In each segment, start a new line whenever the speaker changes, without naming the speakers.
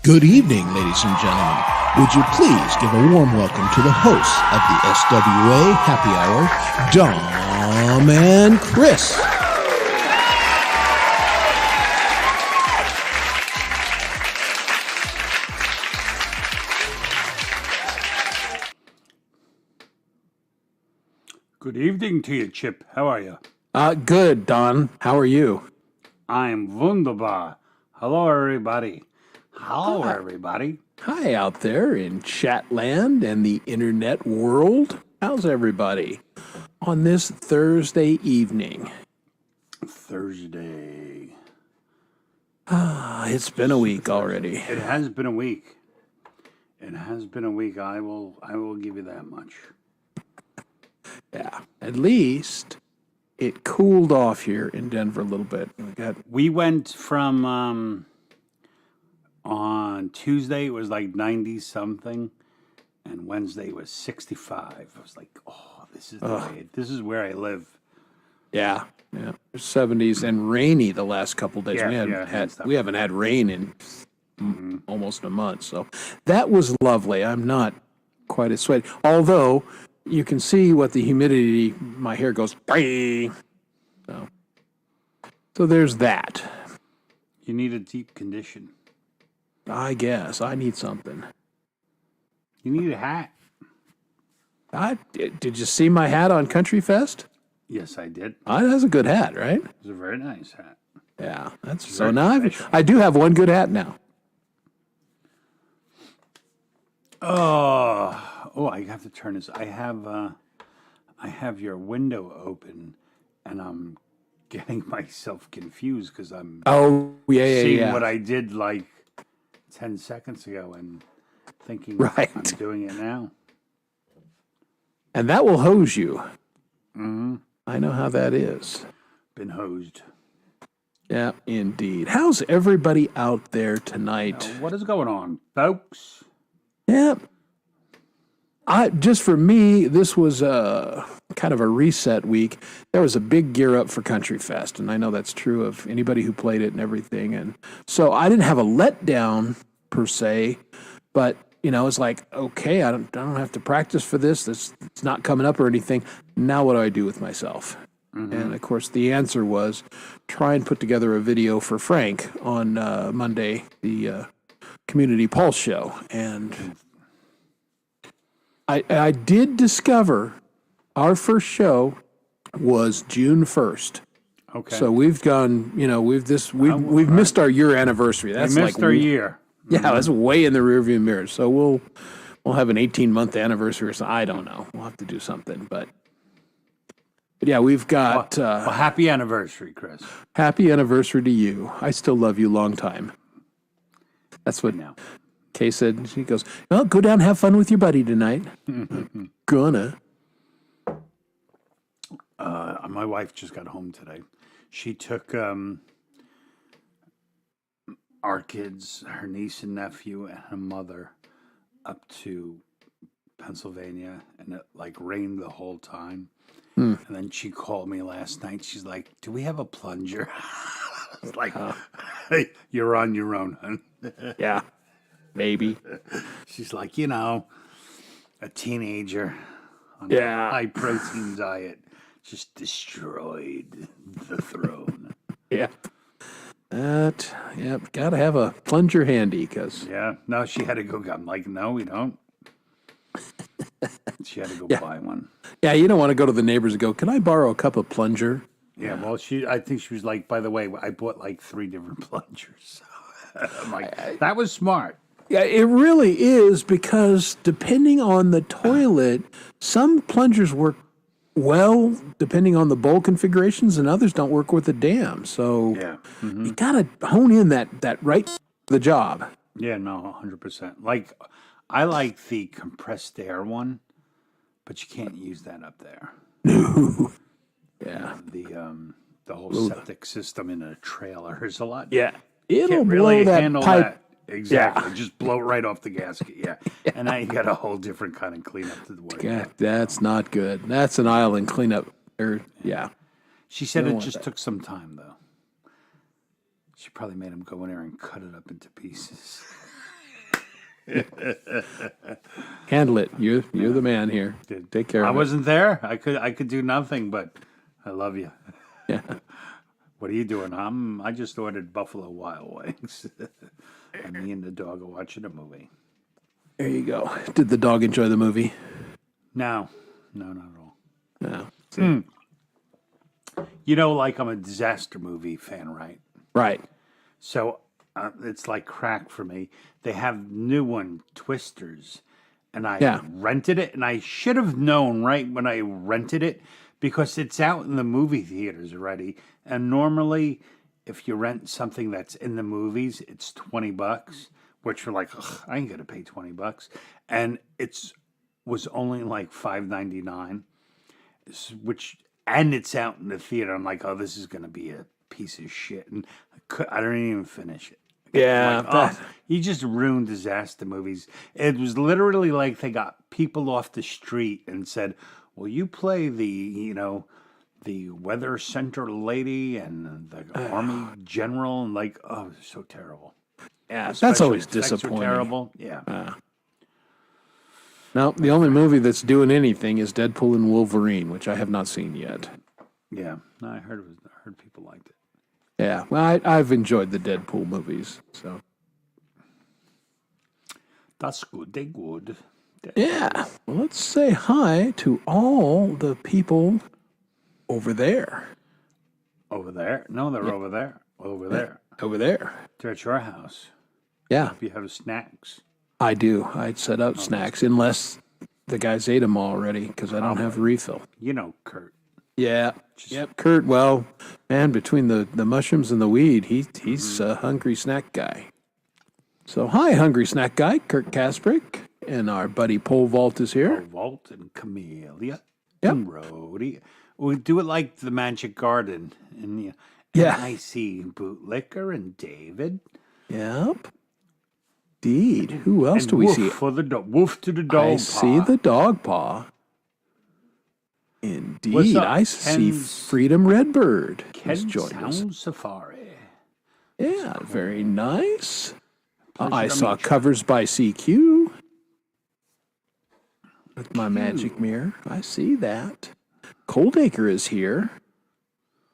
Good evening, ladies and gentlemen. Would you please give a warm welcome to the hosts of the SWA Happy Hour, Dom and Chris.
Good evening to you, Chip. How are you?
Good, Don. How are you?
I'm wunderbar. Hello, everybody. Hello, everybody.
Hi out there in Chatland and the internet world. How's everybody on this Thursday evening?
Thursday.
It's been a week already.
It has been a week. It has been a week. I will give you that much.
Yeah, at least it cooled off here in Denver a little bit.
We went from on Tuesday it was like 90 something, and Wednesday it was 65. I was like, oh, this is the way. This is where I live.
Yeah. 70s and rainy the last couple days. We haven't had rain in almost a month, so that was lovely. I'm not quite as sweaty, although you can see what the humidity. My hair goes bang. So there's that.
You need a deep condition.
I guess I need something.
You need a hat.
Did you see my hat on Country Fest?
Yes, I did.
That's a good hat, right?
It was a very nice hat.
Yeah, that's so now I do have one good hat now.
Oh, I have to turn this. I have your window open, and I'm getting myself confused because I'm seeing what I did like 10 seconds ago and thinking
right.
I'm doing it now.
And that will hose you. Mm-hmm. I know how that is.
Been hosed.
Yeah, indeed. How's everybody out there tonight?
What is going on, folks?
Yeah. Just for me, this was kind of a reset week. There was a big gear up for Country Fest, and I know that's true of anybody who played it and everything. And so I didn't have a letdown per se, but it's like, okay, I don't have to practice for this. It's not coming up or anything. Now what do I do with myself? Mm-hmm. And of course, the answer was try and put together a video for Frank on Monday, the Community Pulse show, and I did discover our first show was June 1st.
Okay.
So we've gone, we've missed our year anniversary. That's
we missed our year.
Yeah, that's way in the rearview mirror. So we'll have an 18-month anniversary or something. I don't know. We'll have to do something, but yeah, we've got
well, happy anniversary, Chris.
Happy anniversary to you. I still love you long time. That's what
now.
Kay said. She goes, "Well, go down and have fun with your buddy tonight." Gonna.
My wife just got home today. She took our kids, her niece and nephew, and her mother up to Pennsylvania, and it like rained the whole time. And then she called me last night. She's like, "Do we have a plunger?" I was like, "Hey, you're on your own, hon."
Yeah. Maybe.
She's like, a teenager on a high protein diet just destroyed the throne.
Yeah. Got to have a plunger handy because.
Yeah. No, she had to go. I'm like, no, we don't. She had to go buy one.
Yeah, you don't want to go to the neighbors and go, "Can I borrow a cup of plunger?"
Yeah, well, I think she was like, by the way, I bought like 3 different plungers. I'm like, that was smart.
Yeah, it really is because depending on the toilet, some plungers work well depending on the bowl configurations, and others don't work with the dam. So you got to hone in that right the job.
Yeah, no, 100%. Like, I like the compressed air one, but you can't use that up there.
No. Yeah.
The whole septic system in a trailer is a lot.
Yeah. It'll blow
really
that
handle
pipe.
that. Exactly. Just blow it right off the gasket. Yeah. And now you got a whole different kind of cleanup to the work.
Yeah, that's not good. That's an island cleanup.
She said it just took some time, though. She probably made him go in there and cut it up into pieces.
Handle it. You're the man here. Take care
I
of it.
wasn't there. I could do nothing, but I love you.
Yeah.
What are you doing? I just ordered Buffalo Wild Wings. And me and the dog are watching a movie.
There you go. Did the dog enjoy the movie?
No, not at all.
No.
You know, like I'm a disaster movie fan, right?
Right.
So it's like crack for me. They have new one, Twisters, and I rented it, and I should have known right when I rented it because it's out in the movie theaters already. And normally, if you rent something that's in the movies, it's $20, which you're like, ugh, I ain't gonna pay $20, and was only like $5.99, and it's out in the theater. I'm like, oh, this is gonna be a piece of shit, and I don't even finish it.
Yeah.
Like, you just ruined disaster movies. It was literally like they got people off the street and said, well, you play the weather center lady and the army general, and like, oh, it's so terrible.
Yeah,
Special
that's always
effects are
disappointing.
terrible. Yeah.
No, the only movie that's doing anything is Deadpool and Wolverine, which I have not seen yet.
Yeah. No, I heard people liked it.
Yeah, well, I've enjoyed the Deadpool movies, so.
That's good. They good.
Yeah, well, let's say hi to all the people over there.
Over there? No, they're over there. Over there.
Over there.
They're at your house.
Yeah,
If you have snacks.
I do. I'd set out snacks unless the guys ate them already because I don't have a refill.
You know, Kurt.
Yeah. Yep, Kurt. Well, man, between the mushrooms and the weed, he's a hungry snack guy. So, hi, hungry snack guy, Kurt Kasprick, and our buddy Pole Vault is here.
Walt and Camellia.
Yep.
And Rhodey. We do it like the Magic Garden. And
Yeah.
I see Bootlicker and David.
Yep. Indeed. Who else
And
do we
woof
see?
for the woof to the dog.
I see the dog paw.
What's
Indeed.
up,
I see
Ken's-
Freedom Redbird has
Ken
joined us.
Sound Safari.
Yeah, very nice.
Pleasure
I
to
saw
meet you.
covers by CQ with my magic mirror. I see that. Coldacre is here.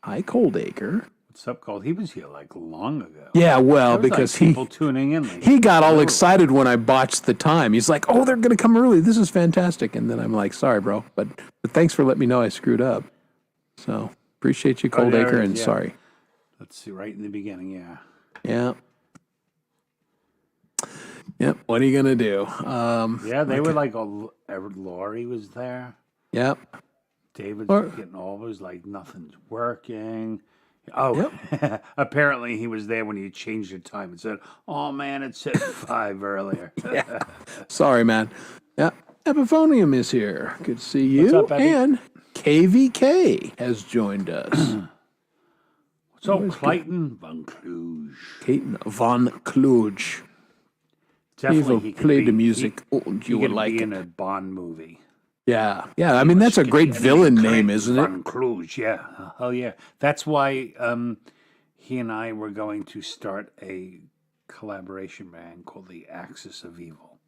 Hi, Coldacre.
What's up, Cold? He was here like long ago.
Yeah, well,
There was,
because
like, people tuning in. Like,
he got all excited when I botched the time. He's like, "Oh, they're going to come early. This is fantastic." And then I'm like, "Sorry, bro, but thanks for letting me know I screwed up." So appreciate you,
Oh, there
Coldacre,
it
and
is, yeah.
sorry.
Let's see, right in the beginning, yeah.
Yeah. Yep. What are you gonna do?
Yeah, they were like, Laurie was there.
Yep.
David's
Or-
getting all of us like nothing's working. Oh, apparently he was there when you changed the time and said, "Oh man, it said 5 earlier."
Sorry, man. Yeah. Epiphonium is here. Good to see you.
What's up, Epi?
And KVK has joined us.
So Clayton Von Cluj,
Kate Von Kluge. He
definitely
will
he could
play
be-
the music.
He,
You
he
would
could
like
be
it.
in a Bond movie.
Yeah. Yeah. I mean, that's a great villain name, isn't it?
Von Cluj, yeah. Oh yeah. That's why he and I were going to start a collaboration band called the Axis of Evil.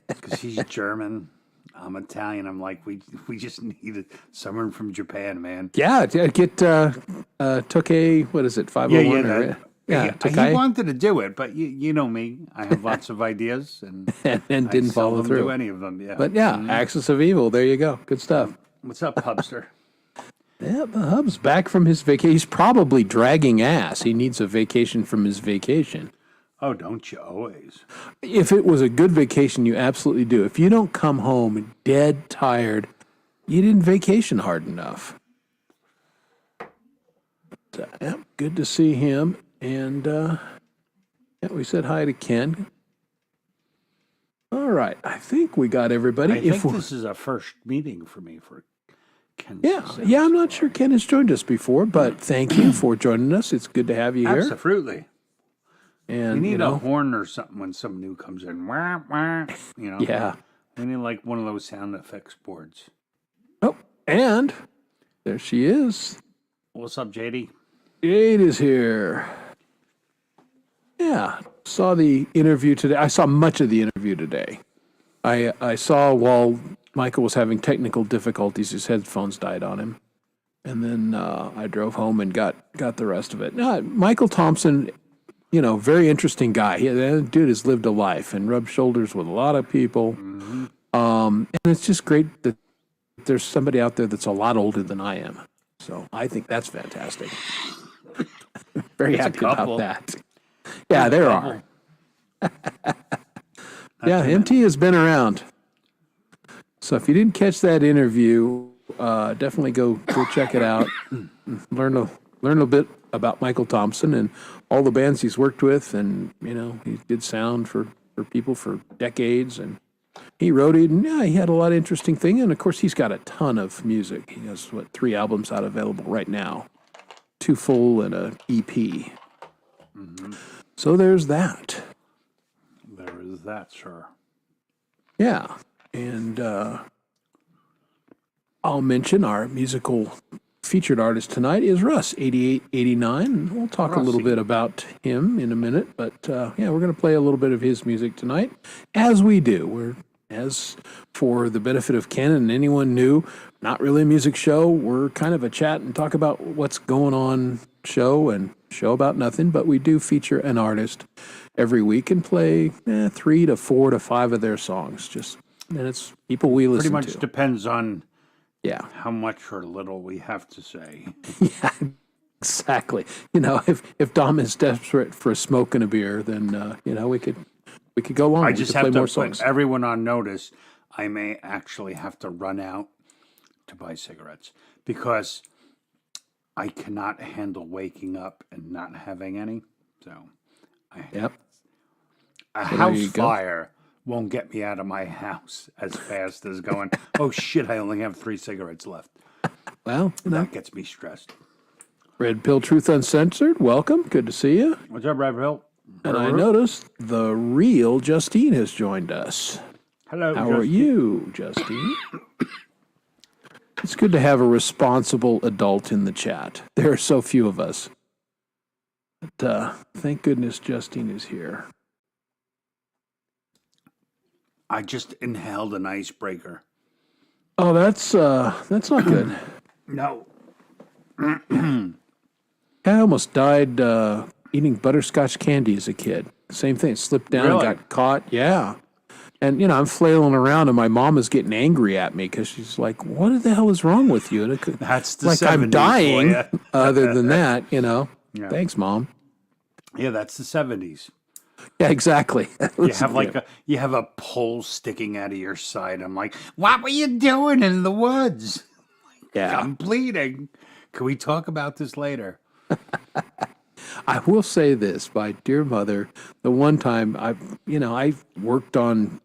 Because he's German, I'm Italian. I'm like, we just needed someone from Japan, man.
Yeah. Get Tokay, what is it? 501? or,
He
Tokay.
wanted to do it, but you know me. I have lots of ideas, and
and
I
didn't follow
seldom do
through.
any of them. Yeah.
But yeah, Axis of Evil. There you go. Good stuff.
What's up, Pubster?
Yeah, the Hub's back from his vacation. He's probably dragging ass. He needs a vacation from his vacation.
Oh, don't you always?
If it was a good vacation, you absolutely do. If you don't come home dead tired, you didn't vacation hard enough. But, yeah, good to see him. And yeah, we said hi to Ken. All right, I think we got everybody.
I
If
think
we-
this is a first meeting for me for Ken.
yeah, I'm not sure Ken has joined us before, but thank you for joining us. It's good to have you here.
Absolutely.
And
We need
you know,
a horn or something when some new comes in. Wah, wah, you know?
yeah.
We need like one of those sound effects boards.
Oh, and there she is.
What's up, JD?
Jade is here. Yeah, saw the interview today. I saw much of the interview today. I saw while Michael was having technical difficulties, his headphones died on him. And then I drove home and got the rest of it. Michael Thompson, very interesting guy. That dude has lived a life and rubbed shoulders with a lot of people. Mm-hmm. And it's just great that there's somebody out there that's a lot older than I am. So I think that's fantastic. Very happy about that. Yeah, there are. Yeah, MT has been around. So if you didn't catch that interview, definitely go check it out. Learn a bit about Michael Thompson and all the bands he's worked with, and he did sound for people for decades, and he wrote it, and he had a lot of interesting things. And of course, he's got a ton of music. He has 3 albums out available right now, 2 full and a EP. Mm-hmm. So there's that.
There is that, sir.
Yeah, and I'll mention our musical featured artist tonight is Russ, 8889. We'll talk a little bit about him in a minute, but we're going to play a little bit of his music tonight, as we do. As for the benefit of Ken and anyone new, not really a music show. We're kind of a chat and talk about what's going on show about nothing, but we do feature an artist every week and play 3 to 4 to 5 of their songs. And it's people we listen to.
Pretty much depends on how much or little we have to say.
Yeah, exactly. If Dom is desperate for a smoke and a beer, then we could go on.
I just have to put everyone on notice. I may actually have to run out to buy cigarettes because I cannot handle waking up and not having any. So, a house fire won't get me out of my house as fast as going, oh shit, I only have 3 cigarettes left.
Well,
that gets me stressed.
Red Pill Truth Uncensored, welcome. Good to see you.
What's up, Red Pill?
And I noticed the real Justine has joined us.
Hello,
How are you, Justine? It's good to have a responsible adult in the chat. There are so few of us. But thank goodness Justine is here.
I just inhaled an icebreaker.
Oh, that's not good.
No.
I almost died eating butterscotch candy as a kid. Same thing. Slipped down,
Really?
got caught. Yeah. And, I'm flailing around, and my mom is getting angry at me because she's like, what the hell is wrong with you? And
That's the
like
70s
I'm dying.
for ya.
Other than that,
Yeah.
Thanks, Mom.
Yeah, that's the 70s.
Yeah, exactly.
You have a pole sticking out of your side. I'm like, what were you doing in the woods?
Yeah.
I'm bleeding. Can we talk about this later?
I will say this, my dear mother, the one time I worked on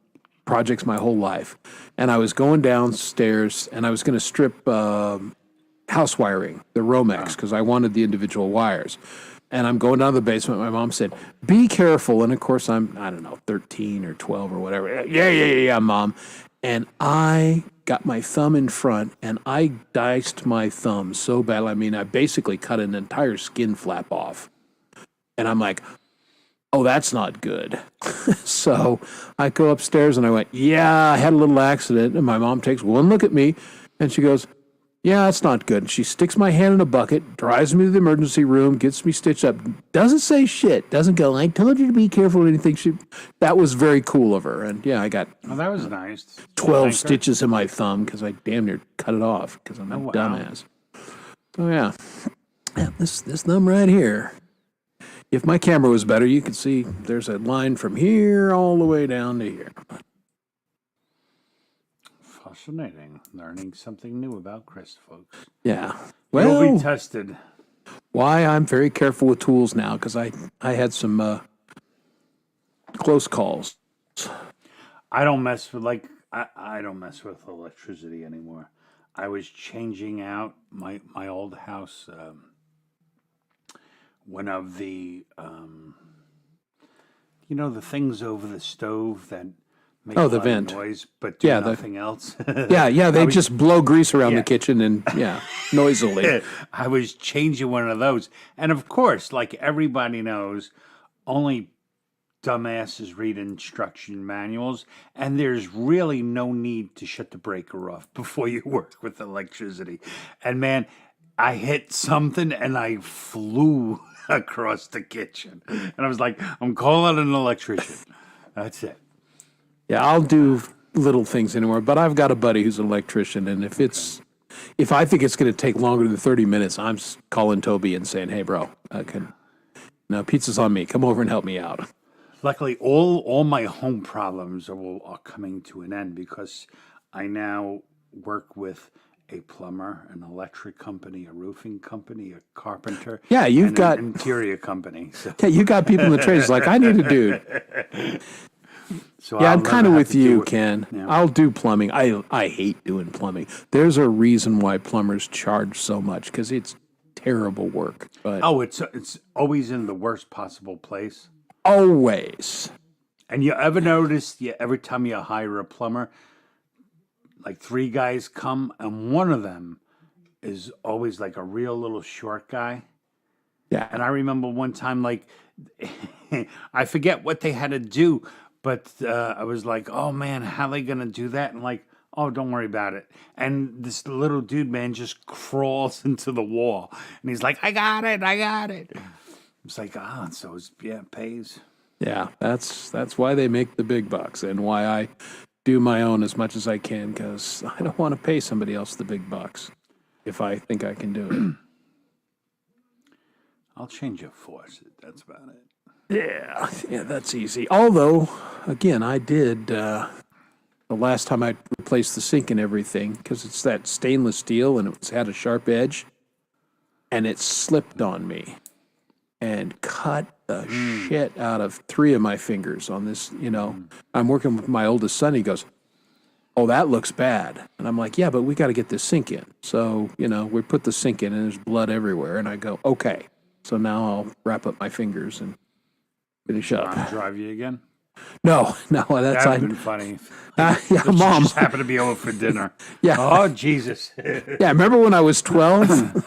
projects my whole life, and I was going downstairs and I was going to strip house wiring, the Romex, because I wanted the individual wires. And I'm going down to the basement. My mom said, be careful. And of course, I don't know, 13 or 12 or whatever. Yeah, Mom. And I got my thumb in front and I diced my thumb so bad. I mean, I basically cut an entire skin flap off. And I'm like, oh, that's not good. So I go upstairs and I went, yeah, I had a little accident. And my mom takes one look at me and she goes, yeah, that's not good. And she sticks my hand in a bucket, drives me to the emergency room, gets me stitched up, doesn't say shit, doesn't go, I told you to be careful or anything. That was very cool of her. And yeah, I got
that was nice.
12 stitches in my thumb because I damn near cut it off because I'm a dumbass. So yeah, this thumb right here. If my camera was better, you could see there's a line from here all the way down to here.
Fascinating. Learning something new about Chris, folks.
Yeah.
Well,
Well,
be tested.
why I'm very careful with tools now because I had some close calls.
I don't mess with I don't mess with electricity anymore. I was changing out my old house. One of the the things over the stove that make a
the
lot
vent.
of noise but do
Yeah,
nothing else.
Yeah, they just blow grease around the kitchen and noisily.
I was changing one of those, and of course, like everybody knows, only dumbasses read instruction manuals, and there's really no need to shut the breaker off before you work with electricity. And man, I hit something and I flew across the kitchen. And I was like, I'm calling an electrician. That's it.
Yeah, I'll do little things anymore, but I've got a buddy who's an electrician, and if I think it's going to take longer than 30 minutes, I'm calling Toby and saying, "Hey, bro, pizza's on me. Come over and help me out."
Luckily, all my home problems are coming to an end because I now work with a plumber, an electric company, a roofing company, a carpenter.
Yeah, you've
and
got
an interior company. So,
yeah, you got people in the trades like I need a dude.
so
Yeah,
I'll
I'm kind of
never have
with
to do
you,
it.
Ken.
Yeah.
I'll do plumbing. I hate doing plumbing. There's a reason why plumbers charge so much because it's terrible work. But
Oh, it's always in the worst possible place.
always,
And you ever notice? Every time you hire a plumber, like 3 guys come, and one of them is always like a real little short guy.
yeah.
And I remember one time, like, I forget what they had to do, but I was like, oh man, how are they going to do that? And like, oh, don't worry about it. And this little dude, man, just crawls into the wall. And he's like, I got it. It's like, so it pays.
Yeah, that's why they make the big bucks and why I do my own as much as I can because I don't want to pay somebody else the big bucks if I think I can do it.
I'll change a faucet. That's about it.
Yeah, that's easy. Although, again, I did the last time I replaced the sink and everything because it's that stainless steel and it's had a sharp edge, and it slipped on me and cut the shit out of 3 of my fingers on this. I'm working with my oldest son. He goes, "Oh, that looks bad," and I'm like, "Yeah, but we got to get this sink in." So we put the sink in, and there's blood everywhere, and I go, "Okay." So now I'll wrap up my fingers and finish up.
I'll drive you again.
No, that's
That would have been funny.
yeah,
She
Mom.
just happened to be over for dinner.
Yeah.
Oh, Jesus.
Yeah, remember when I was 12?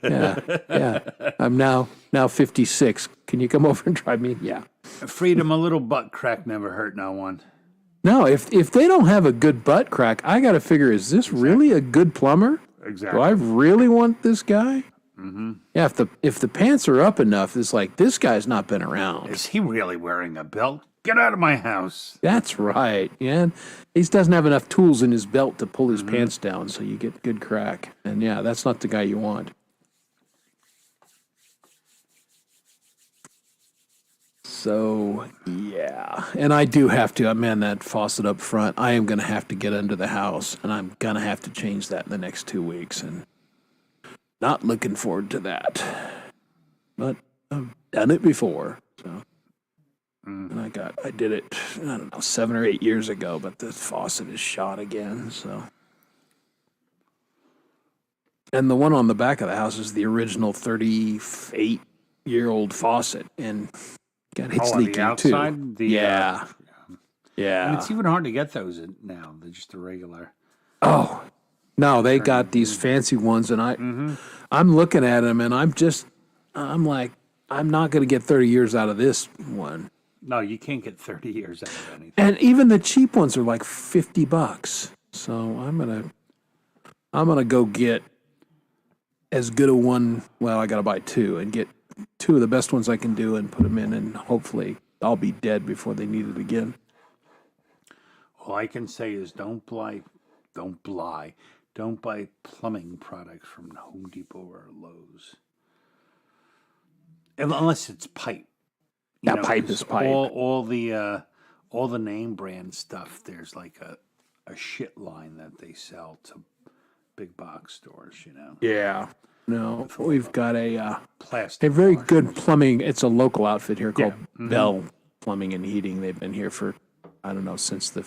yeah. I'm now 56. Can you come over and drive me? Yeah.
Freedom, a little butt crack never hurt no one.
No, if they don't have a good butt crack, I got to figure: is this really a good plumber?
Exactly.
Do I really want this guy? Mm-hmm. Yeah. If the pants are up enough, it's like this guy's not been around.
Is he really wearing a belt? Get out of my house.
That's right. Yeah, he doesn't have enough tools in his belt to pull his pants down, so you get good crack. And yeah, that's not the guy you want. So yeah, and I do have to. Man, that faucet up front, I am going to have to get under the house, and I'm going to have to change that in the next 2 weeks, and not looking forward to that. But I've done it before, so. And I did it, I don't know, 7 or 8 years ago, but the faucet is shot again, so. And the one on the back of the house is the original 38-year-old faucet, and God, it's
on the
leaking
outside?
too.
And
Yeah.
it's even hard to get those now. They're just a regular.
Oh, no, they got these fancy ones, and I'm looking at them, and I'm like, I'm not going to get 30 years out of this one.
No, you can't get 30 years out of anything.
And even the cheap ones are like $50. So I'm gonna go get as good a one. Well, I gotta buy 2 and get 2 of the best ones I can do and put them in, and hopefully I'll be dead before they need it again.
All I can say is don't buy plumbing products from Home Depot or Lowe's. Unless it's pipe.
Yeah, pipe is pipe.
All the name brand stuff, there's like a shit line that they sell to big box stores,
Yeah. No, we've got a
Plastic.
very good plumbing. It's a local outfit here called Bell Plumbing and Heating. They've been here for, I don't know, since the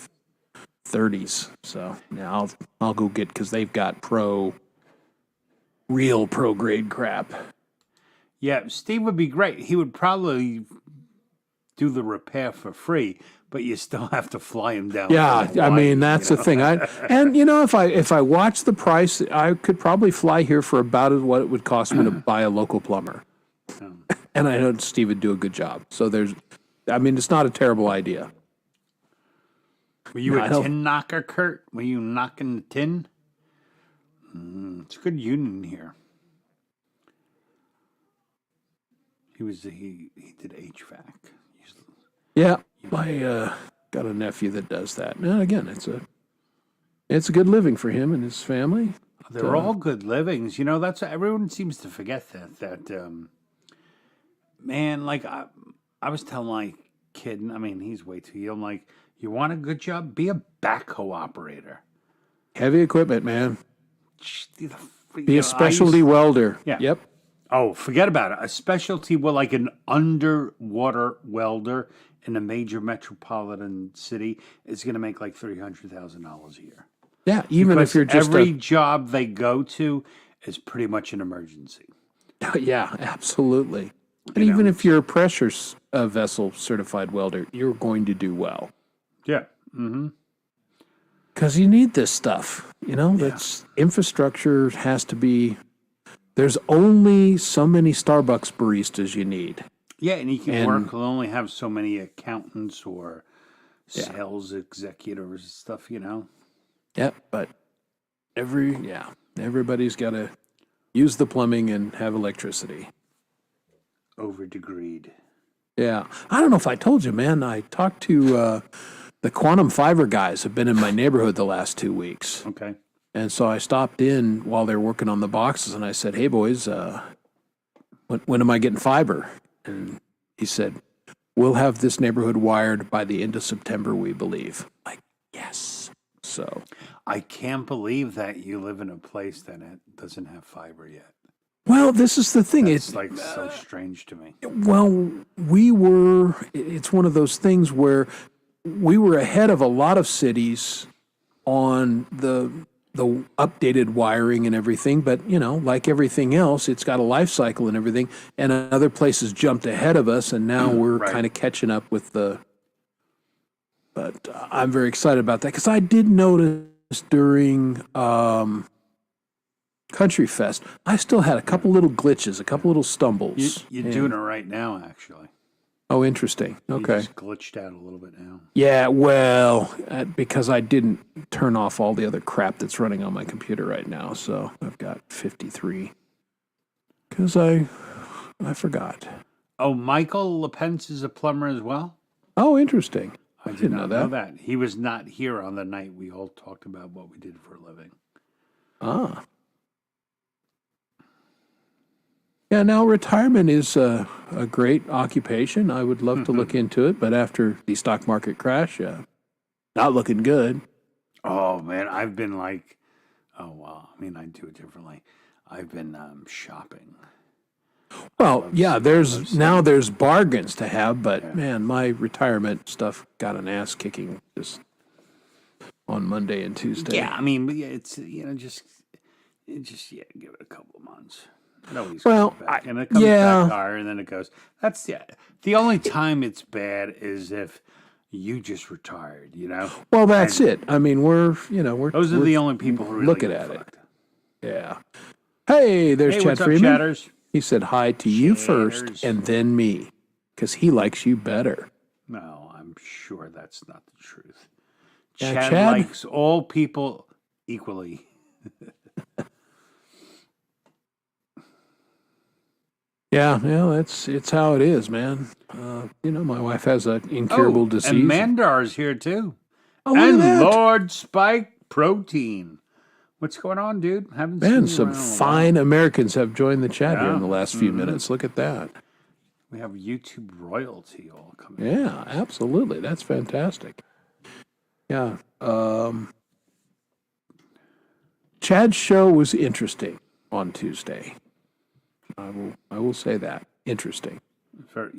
30s. So yeah, I'll go get, because they've got real pro grade crap.
Yeah, Steve would be great. He would probably do the repair for free, but you still have to fly him down.
Yeah,
from
I
Hawaii,
mean that's the thing. If I watch the price, I could probably fly here for about what it would cost me to buy a local plumber. And I know Steve would do a good job. So there's I mean, it's not a terrible idea.
Were you
No, I
a
don't-
tin knocker, Kurt? Were you knocking the tin? It's a good union here. He did HVAC.
Yeah, I got a nephew that does that. And again, it's a good living for him and his family.
They're all good livings. You know, that's everyone seems to forget that man, like I was telling my kid, I mean, he's way too young. Like, you want a good job? Be a backhoe operator.
Heavy equipment, man.
Be
Be a specialty welder.
Yeah.
Yep.
Oh, forget about it. A specialty, well, like an underwater welder in a major metropolitan city is going to make like $300,000 a year.
Yeah, even
Because
if you're just
every job they go to is pretty much an emergency.
yeah, absolutely. And even if you're a pressure vessel certified welder, you're going to do well
Yeah.
because you need this stuff. You know, that's infrastructure has to be. There's only so many Starbucks baristas you need.
Yeah, and you can work. We'll only have so many accountants or sales executives and stuff, you know.
Yeah, but everybody's got to use the plumbing and have electricity.
Over-degreed.
Yeah, I don't know if I told you, man. I talked to the Quantum Fiber guys. Have been in my neighborhood the last 2 weeks,
Okay.
and so I stopped in while they're working on the boxes, and I said, "Hey, boys, when am I getting fiber?" And he said, "We'll have this neighborhood wired by the end of September, we believe." Like, yes. So,
I can't believe that you live in a place that doesn't have fiber yet.
well, this is the thing.
It's like so strange to me.
Well, it's one of those things where we were ahead of a lot of cities on the updated wiring and everything, but you know, like everything else, it's got a life cycle and everything, and other places jumped ahead of us, and now we're
Right.
kind of catching up with but I'm very excited about that because I did notice during Country Fest, I still had a couple little glitches, a couple little stumbles.
You're
And-
doing it right now, actually.
Oh, interesting.
You
Okay.
just glitched out a little bit now.
Yeah, well, because I didn't turn off all the other crap that's running on my computer right now, so I've got 53. Because I forgot.
Oh, Michael LePence is a plumber as well?
Oh, interesting.
I
didn't know that.
that. He was not here on the night we all talked about what we did for a living.
Ah. Yeah, now retirement is a great occupation. I would love to look into it, but after the stock market crash, not looking good.
Oh, man, I've been like, I mean, I do it differently. I've been shopping.
Well, yeah, there's bargains to have, but man, my retirement stuff got an ass kicking just on Monday and Tuesday.
Yeah, I mean, but yeah, it's, just give it a couple of months. It always
Well,
comes back. And it comes
yeah.
back higher, and then it goes. That's the only time it's bad is if you just retired, you know?
Well, that's it. I mean, we're
Those are the only people who really
looking
get
at it.
fucked.
Yeah. Hey, there's
Hey,
Chad
what's up,
Freeman.
chatters?
He said hi to you
Chatters.
first and then me because he likes you better.
No, I'm sure that's not the truth.
Yeah,
Chad
Chad?
likes all people equally.
Yeah, it's how it is, man. My wife has an incurable disease.
And Mandar's here too.
Oh, look at
and
that.
Lord Spike Protein. What's going on, dude? Haven't seen
Man,
you
some
around in a while.
fine Americans have joined the chat here
Yeah.
in the last few minutes. Look at that.
We have YouTube royalty all coming.
Yeah, absolutely. That's fantastic. Yeah. Chad's show was interesting on Tuesday. I will say that. Interesting.
Very,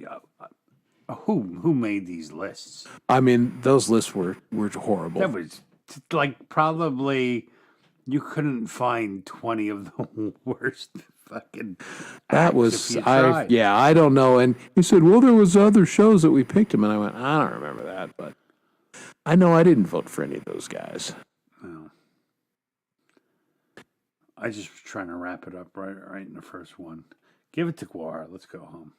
who made these lists?
I mean, those lists were horrible.
That was like probably you couldn't find 20 of the worst fucking.
That
acts
was
if you tried.
I don't know. And he said, well, there was other shows that we picked him, and I went, I don't remember that, but I know I didn't vote for any of those guys.
No. I just was trying to wrap it up right in the first one. Give it to Guar. Let's go home.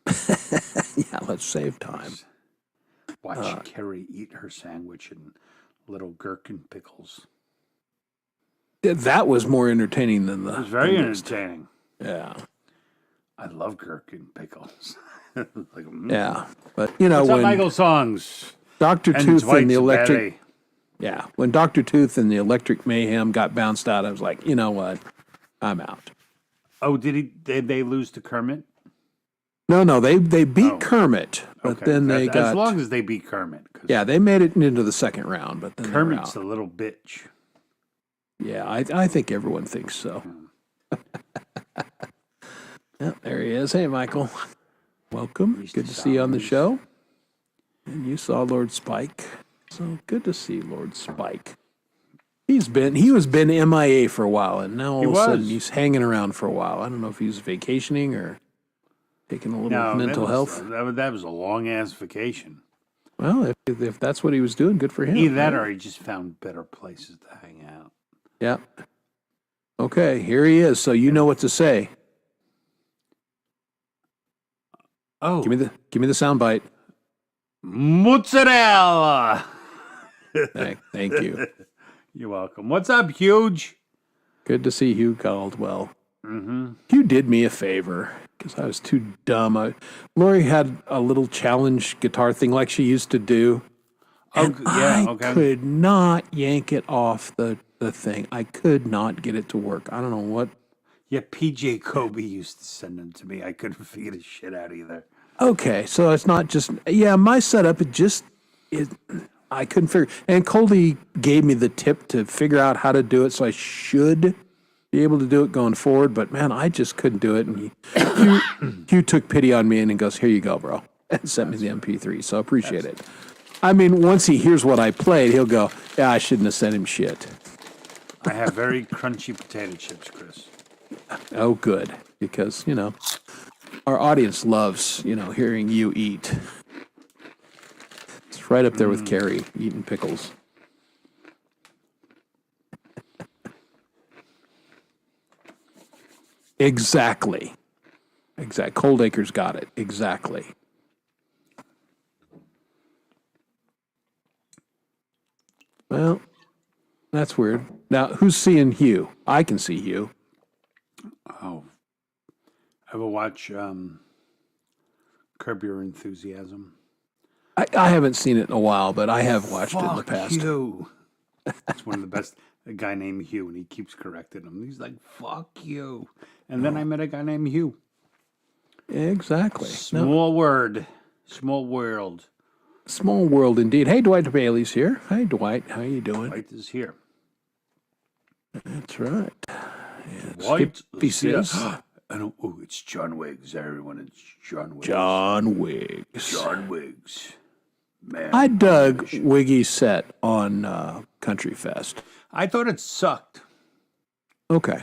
Yeah, let's save time.
watching Carrie eat her sandwich and little gherkin pickles.
That was more entertaining than the.
It was very
the list.
entertaining.
Yeah.
I love gherkin pickles. Like,
Yeah. But, you know,
What's up,
when
Michael Songs?
Dr.
And
Tooth and
Dwight
the electric.
Betty.
Yeah. When Dr. Tooth and the Electric Mayhem got bounced out, I was like, you know what? I'm out.
Oh, did they lose to Kermit?
No, they beat
Oh.
Kermit, but
Okay.
then they got.
As long as they beat Kermit. 'Cause
Yeah, they made it into the second round, but then they were
Kermit's
out.
a little bitch.
Yeah, I think everyone thinks so. Yeah, there he is. Hey, Michael. Welcome. Good to see you on the show. And you saw Lord Spike. So good to see Lord Spike. He was been MIA for a while, and now all of a sudden
was.
he's hanging around for a while. I don't know if he's vacationing or taking a little mental health.
That was a long ass vacation.
Well, if that's what he was doing, good for him.
Either that or he just found better places to hang out.
Yeah. Okay, here he is. So you know what to say.
Oh,
Give me the sound bite.
mozzarella.
Thank you.
You're welcome. What's up, Huge?
Good to see Hugh Caldwell. Hugh did me a favor because I was too dumb. Lori had a little challenge guitar thing like she used to do. And I could not yank it off the thing. I could not get it to work. I don't know what.
Yeah, PJ Kobe used to send them to me. I couldn't figure the shit out either.
Okay, so it's not just my setup. I couldn't figure. And Coldy gave me the tip to figure out how to do it, so I should be able to do it going forward. But man, I just couldn't do it. And Hugh took pity on me and he goes, "Here you go, bro," and sent me the MP3. So I appreciate it. I mean, once he hears what I played, he'll go, "Yeah, I shouldn't have sent him shit."
I have very crunchy potato chips, Chris.
Oh, good, because our audience loves hearing you eat. It's right up there with Carrie eating pickles. Exactly. Cold Acres got it. Exactly. Well, that's weird. Now, who's seeing Hugh? I can see Hugh.
Oh. Ever watch Curb Your Enthusiasm?
I haven't seen it in a while, but I have watched it in the past.
You. It's one of the best. A guy named Hugh, and he keeps correcting him. He's like, "Fuck you." And then I met a guy named Hugh.
Exactly.
Small word, small world.
Small world indeed. Hey, Dwight Bailey's here. Hi, Dwight. How you doing?
White is here.
That's right.
White
Skippy
is here.
says,
Oh, it's John Wiggs. Everyone, it's John Wiggs.
John Wiggs.
John Wiggs. Man.
I dug Wiggy's set on Country Fest.
I thought it sucked.
Okay.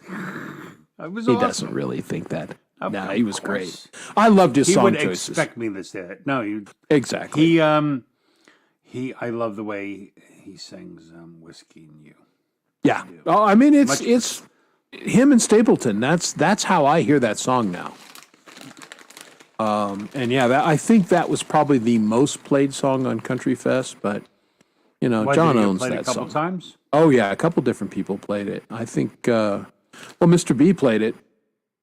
It was
He
awesome.
doesn't really think that.
Of
No, he was
course.
great. I loved his
He
song
would
choices.
expect me to say that. No,
Exactly.
I love the way he sings "Whiskey and You."
Yeah. Oh, I mean, it's him and Stapleton. That's how I hear that song now. And yeah, I think that was probably the most played song on Country Fest. But
Why,
John
did he
owns
play it
that
a couple
song.
times.
Oh yeah, a couple different people played it. I think. Mr. B played it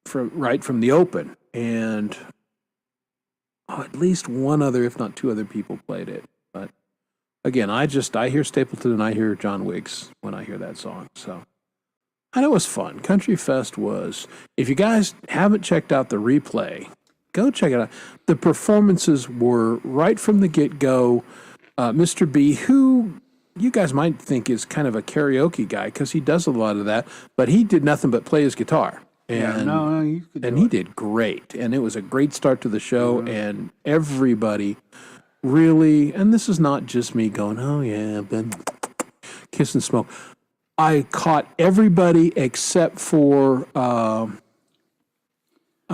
from the open, and at least one other, if not two other people played it. But again, I hear Stapleton and I hear John Wiggs when I hear that song. So, and it was fun. Country Fest was. If you guys haven't checked out the replay, go check it out. The performances were right from the get-go. Mr. B, who you guys might think is kind of a karaoke guy because he does a lot of that, but he did nothing but play his guitar. And,
you could do
he
it.
did great. And it was a great start to the show. And everybody really, and this is not just me going, oh yeah, Ben, kiss and smoke. I caught everybody except for, I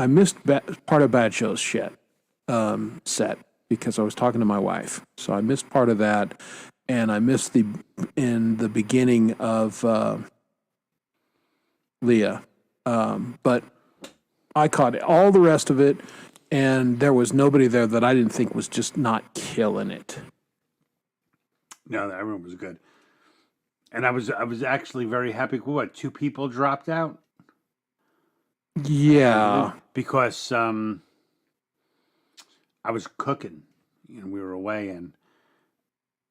missed part of Bad Show's set because I was talking to my wife. So I missed part of that. And I missed in the beginning of Leah. But I caught all the rest of it, and there was nobody there that I didn't think was just not killing it.
No, everyone was good. And I was actually very happy. What, 2 people dropped out?
Yeah.
Because I was cooking, we were away, and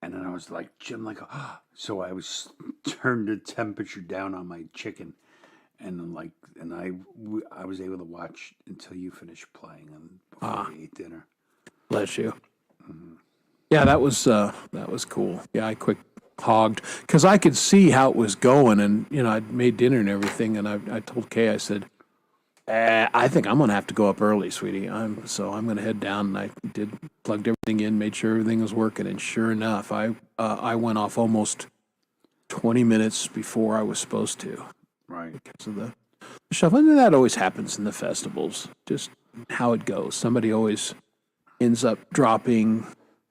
then I was like, Jim, like, oh. So I was turned the temperature down on my chicken, and then I was able to watch until you finished playing and before we ate dinner.
Bless you. Yeah, that was cool. Yeah, I quick hogged because I could see how it was going, and I'd made dinner and everything, and I told Kay, I said, I think I'm gonna have to go up early, sweetie. I'm gonna head down, and I plugged everything in, made sure everything was working, and sure enough, I went off almost 20 minutes before I was supposed to.
Right.
Because of the shuffling. And that always happens in the festivals, just how it goes. Somebody always ends up dropping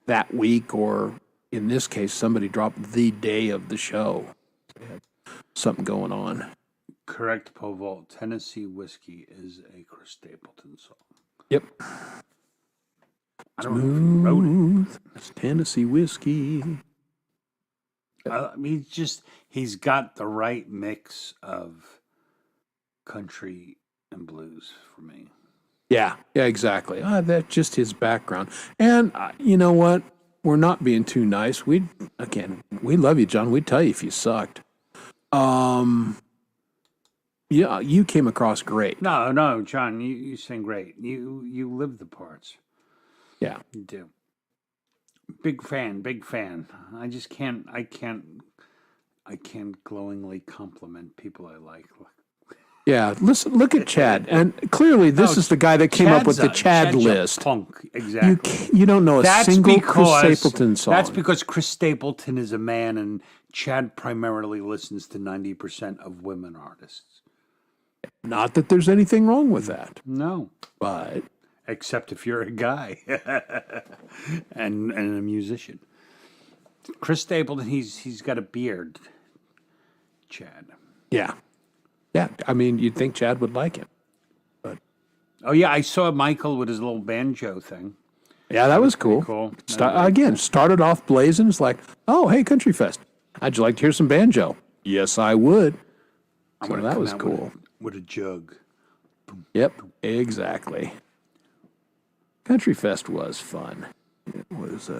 that week, or in this case, somebody dropped the day of the show. They had something going on.
Correct, Povol. Tennessee Whiskey is a Chris Stapleton song.
Yep.
I don't know if he wrote it.
It's Tennessee Whiskey.
I mean, he's got the right mix of country and blues for me.
Yeah, exactly. That's just his background. And you know what? We're not being too nice. We love you, John. We'd tell you if you sucked. Yeah, you came across great.
No, John, you sing great. You live the parts.
Yeah.
You do. Big fan. I can't glowingly compliment people I like.
Yeah, listen. Look at Chad, and clearly this is the guy that came up with the Chad list.
Punk, exactly.
You don't know a single Chris Stapleton song.
That's because Chris Stapleton is a man, and Chad primarily listens to 90% of women artists.
Not that there's anything wrong with that.
No,
but
except if you're a guy and a musician. Chris Stapleton, he's got a beard. Chad.
Yeah. I mean, you'd think Chad would like him, but
oh yeah, I saw Michael with his little banjo thing.
Yeah, that was cool.
Cool.
Started off blazing. It's like, oh, hey, Country Fest. How'd you like to hear some banjo? Yes, I would. So that was cool.
With a jug.
Yep, exactly. Country Fest was fun. It was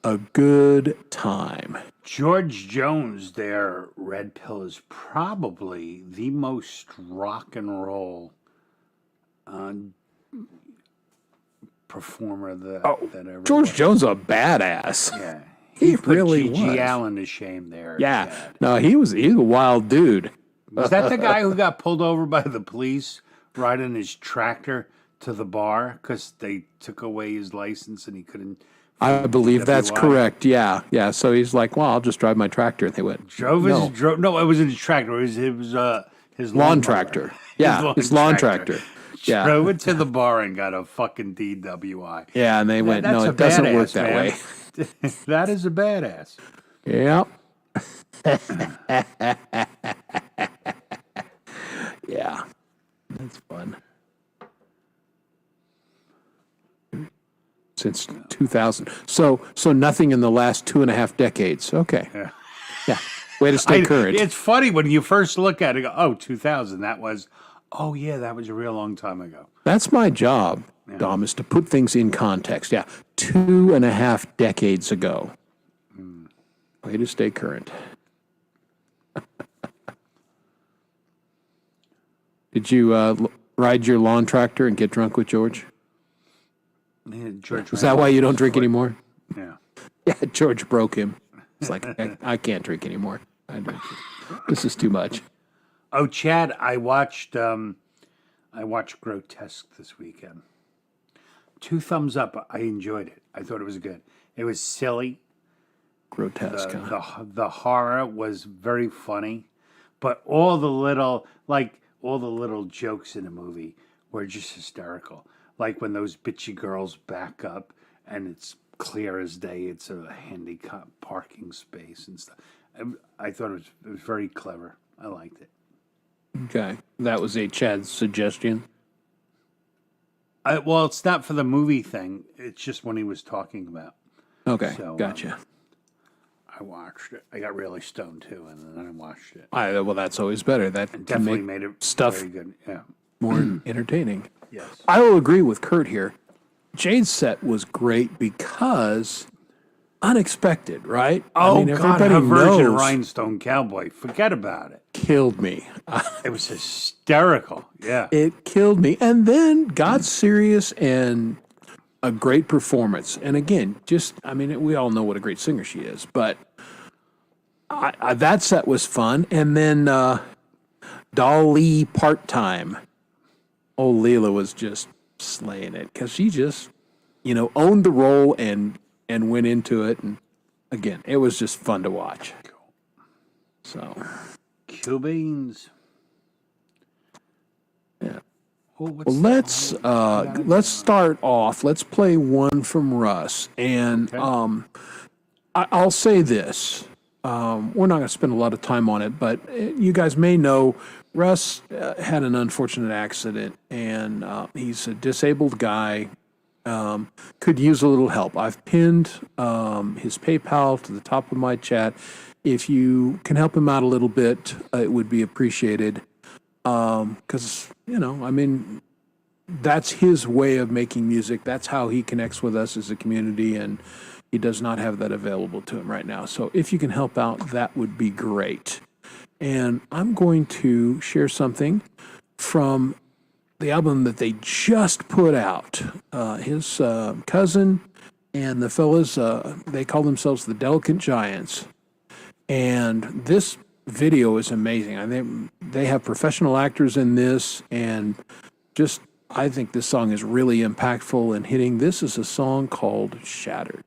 a good time.
George Jones there, Red Pill, is probably the most rock and roll performer that ever
George
was.
Jones a badass.
Yeah.
He
put
really
G.G.
was.
Allen to shame there.
Yeah.
Chad.
No, he's a wild dude.
Was that the guy who got pulled over by the police riding his tractor to the bar because they took away his license and he couldn't?
I believe that's correct. Yeah. So he's like, well, I'll just drive my tractor. And they went,
No, it wasn't his tractor. It was his
lawn tractor. Yeah, his lawn tractor. Yeah.
Drove it to the bar and got a fucking DWI.
Yeah, and they went, no, it doesn't work that way.
That is a badass.
Yep. Yeah. That's fun. Since 2000. So nothing in the last 2.5 decades. Okay. Yeah. Way to stay current.
It's funny when you first look at it, go, oh, 2000, that was a real long time ago.
That's my job, Dom, is to put things in context. Yeah. 2.5 decades ago. Way to stay current. Did you ride your lawn tractor and get drunk with George?
Yeah, George
Is that why you don't drink anymore?
Yeah.
Yeah, George broke him. It's like, I can't drink anymore. This is too much.
Oh, Chad, I watched Grotesque this weekend. 2 thumbs up. I enjoyed it. I thought it was good. It was silly.
Grotesque.
The horror was very funny, but all the little jokes in the movie were just hysterical. Like when those bitchy girls back up and it's clear as day it's a handicap parking space and stuff. I thought it was very clever. I liked it.
Okay. That was a Chad suggestion.
Well, it's not for the movie thing. It's just when he was talking about.
Okay,
So,
gotcha.
I watched it. I got really stoned too, and then I watched it.
Well, that's always better. That can
Definitely
make
made it
stuff
very good. Yeah.
more entertaining.
Yes.
I will agree with Kurt here. Jade's set was great because unexpected, right?
Oh, God, her version of
knows
Rhinestone Cowboy. Forget about it.
killed me.
It was hysterical. Yeah.
It killed me. And then got serious and a great performance. And again, we all know what a great singer she is, but that set was fun. And then Dolly Part-Time. Oh, Leela was just slaying it because she just, owned the role and went into it. And again, it was just fun to watch. So,
Cool beans.
yeah.
Oh, what's
Well, let's start off. Let's play one from Russ, and I'll say this: we're not going to spend a lot of time on it, but you guys may know Russ had an unfortunate accident, and he's a disabled guy. Could use a little help. I've pinned his PayPal to the top of my chat. If you can help him out a little bit, it would be appreciated. Because, that's his way of making music. That's how he connects with us as a community, and he does not have that available to him right now. So if you can help out, that would be great. And I'm going to share something from the album that they just put out. His cousin and the fellas, they call themselves the Delicate Giants. And this video is amazing. I think they have professional actors in this, and I think this song is really impactful and hitting. This is a song called Shattered.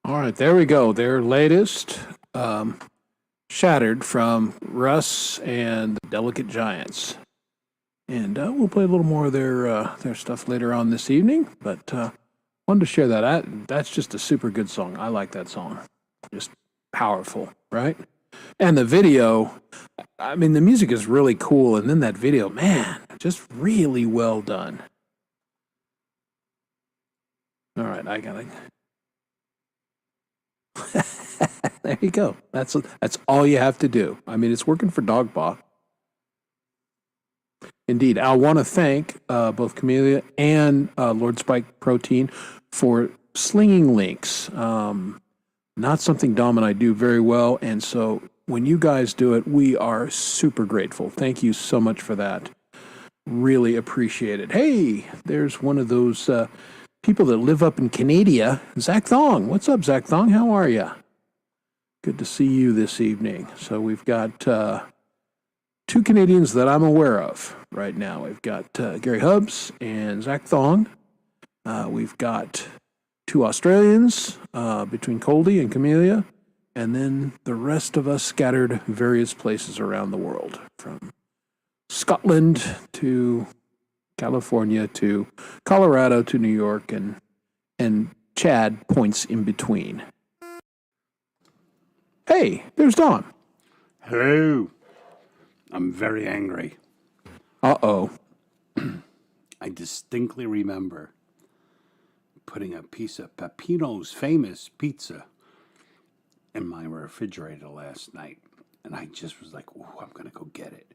All right, there we go. Their latest, Shattered from Russ and the Delicate Giants. And we'll play a little more of their stuff later on this evening. But wanted to share that. That's just a super good song. I like that song. Just powerful, right? And the video, I mean, the music is really cool. And then that video, man, just really well done. All right, I got it. There you go. That's all you have to do. I mean, it's working for Dogpaw. Indeed. I want to thank both Camellia and Lord Spike Protein for slinging links. Not something Dom and I do very well, and so when you guys do it, we are super grateful. Thank you so much for that. Really appreciate it. Hey, there's one of those people that live up in Canada, Zach Thong. What's up, Zach Thong? How are you? Good to see you this evening. So we've got two Canadians that I'm aware of right now. We've got Gary Hubbs and Zach Thong. We've got two Australians between Coldy and Camellia, and then the rest of us scattered various places around the world, from Scotland to California to Colorado to New York, and Chad points in between. Hey, there's Don.
Hello. I'm very angry.
Uh-oh.
I distinctly remember putting a piece of Peppino's famous pizza in my refrigerator last night. And I just was like, ooh, I'm going to go get it.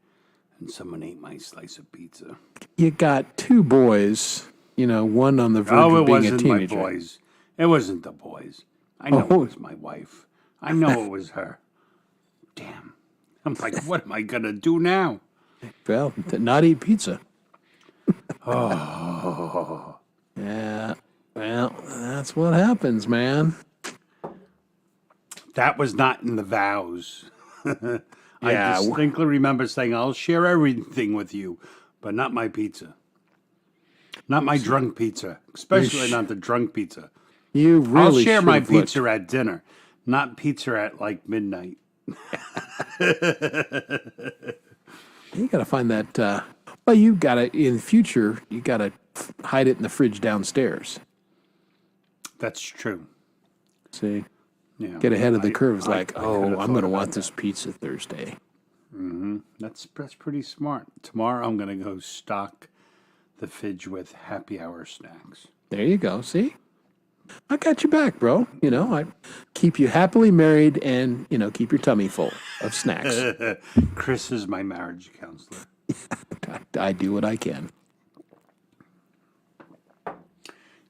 And someone ate my slice of pizza.
You got two boys, one on the verge of being a
it wasn't
teenager.
my boys. It wasn't the boys. I know it was my wife. I know it was her. Damn. I'm like, what am I going to do now?
Well, not eat pizza.
Oh.
Yeah. Well, that's what happens, man.
That was not in the vows.
Yeah.
I distinctly remember saying, I'll share everything with you, but not my pizza. Not my drunk pizza, especially not the drunk pizza.
You really
I'll share my
should've looked.
pizza at dinner, not pizza at like midnight.
You got to find that. Well, you got to, in the future, you got to hide it in the fridge downstairs.
That's true.
See?
Yeah,
Get ahead of the curve. It's
I
like,
could've
I'm
thought
going to
about
want
that.
this pizza Thursday.
That's pretty smart. Tomorrow I'm going to go stock the fridge with happy hour snacks.
There you go. See? I got your back, bro. I keep you happily married and, keep your tummy full of snacks.
Chris is my marriage counselor.
I do what I can.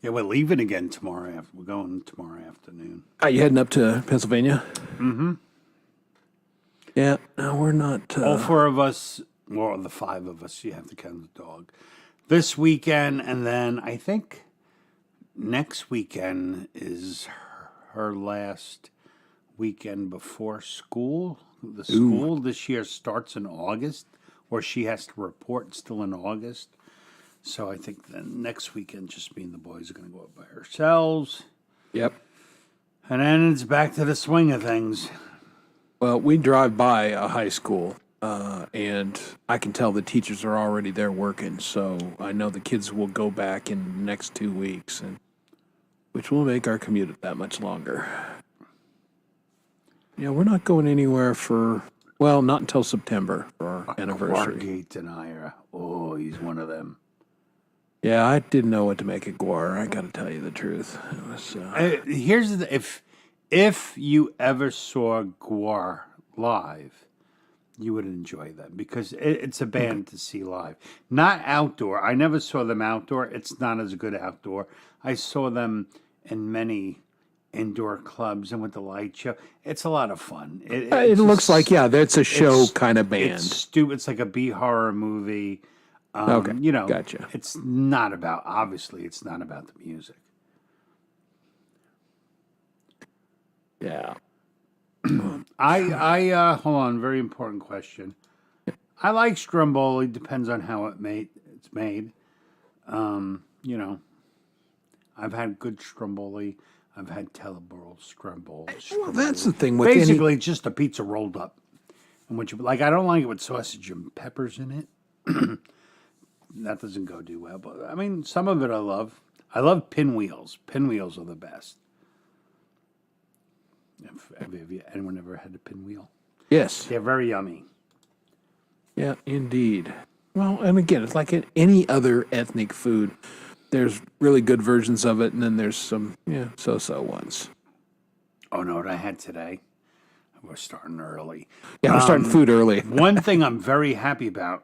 Yeah, we're leaving again tomorrow. We're going tomorrow afternoon.
Are you heading up to Pennsylvania? Mm-hmm. Yeah, no, we're not.
All four of us, or the five of us, you have to count the dog, this weekend, and then I think next weekend is her last weekend before school. The school this year starts in August, or she has to report still in August. So I think the next weekend, just me and the boys are going to go up by ourselves.
Yep.
And then it's back to the swing of things.
Well, we drive by a high school, and I can tell the teachers are already there working. So I know the kids will go back in the next 2 weeks, which will make our commute that much longer. Yeah, we're not going anywhere not until September for our anniversary.
Wargate denier. Oh, he's one of them.
Yeah, I didn't know what to make of Guar. I got to tell you the truth. It was,
Here's the if you ever saw Guar live, you would enjoy them because it's a band to see live. Not outdoor. I never saw them outdoor. It's not as good outdoor. I saw them in many indoor clubs and with the light show. It's a lot of fun.
it looks like, that's a show kind of band.
It's stupid. It's like a B horror movie.
Okay, gotcha.
It's not about, obviously, it's not about the music.
Yeah.
I hold on, very important question. I like Stromboli, depends on how it's made. I've had good Stromboli. I've had Teller scramble.
Well, that's the thing with
Basically, it's just a pizza rolled up. And what you like, I don't like it with sausage and peppers in it. That doesn't go too well. But I mean, some of it I love. I love pinwheels. Pinwheels are the best. Have anyone ever had a pinwheel?
Yes.
They're very yummy.
Yeah, indeed. Well, and again, it's like any other ethnic food. There's really good versions of it, and then there's some, so-so ones.
Oh, no, what I had today? We're starting early.
Yeah, we're starting food early.
One thing I'm very happy about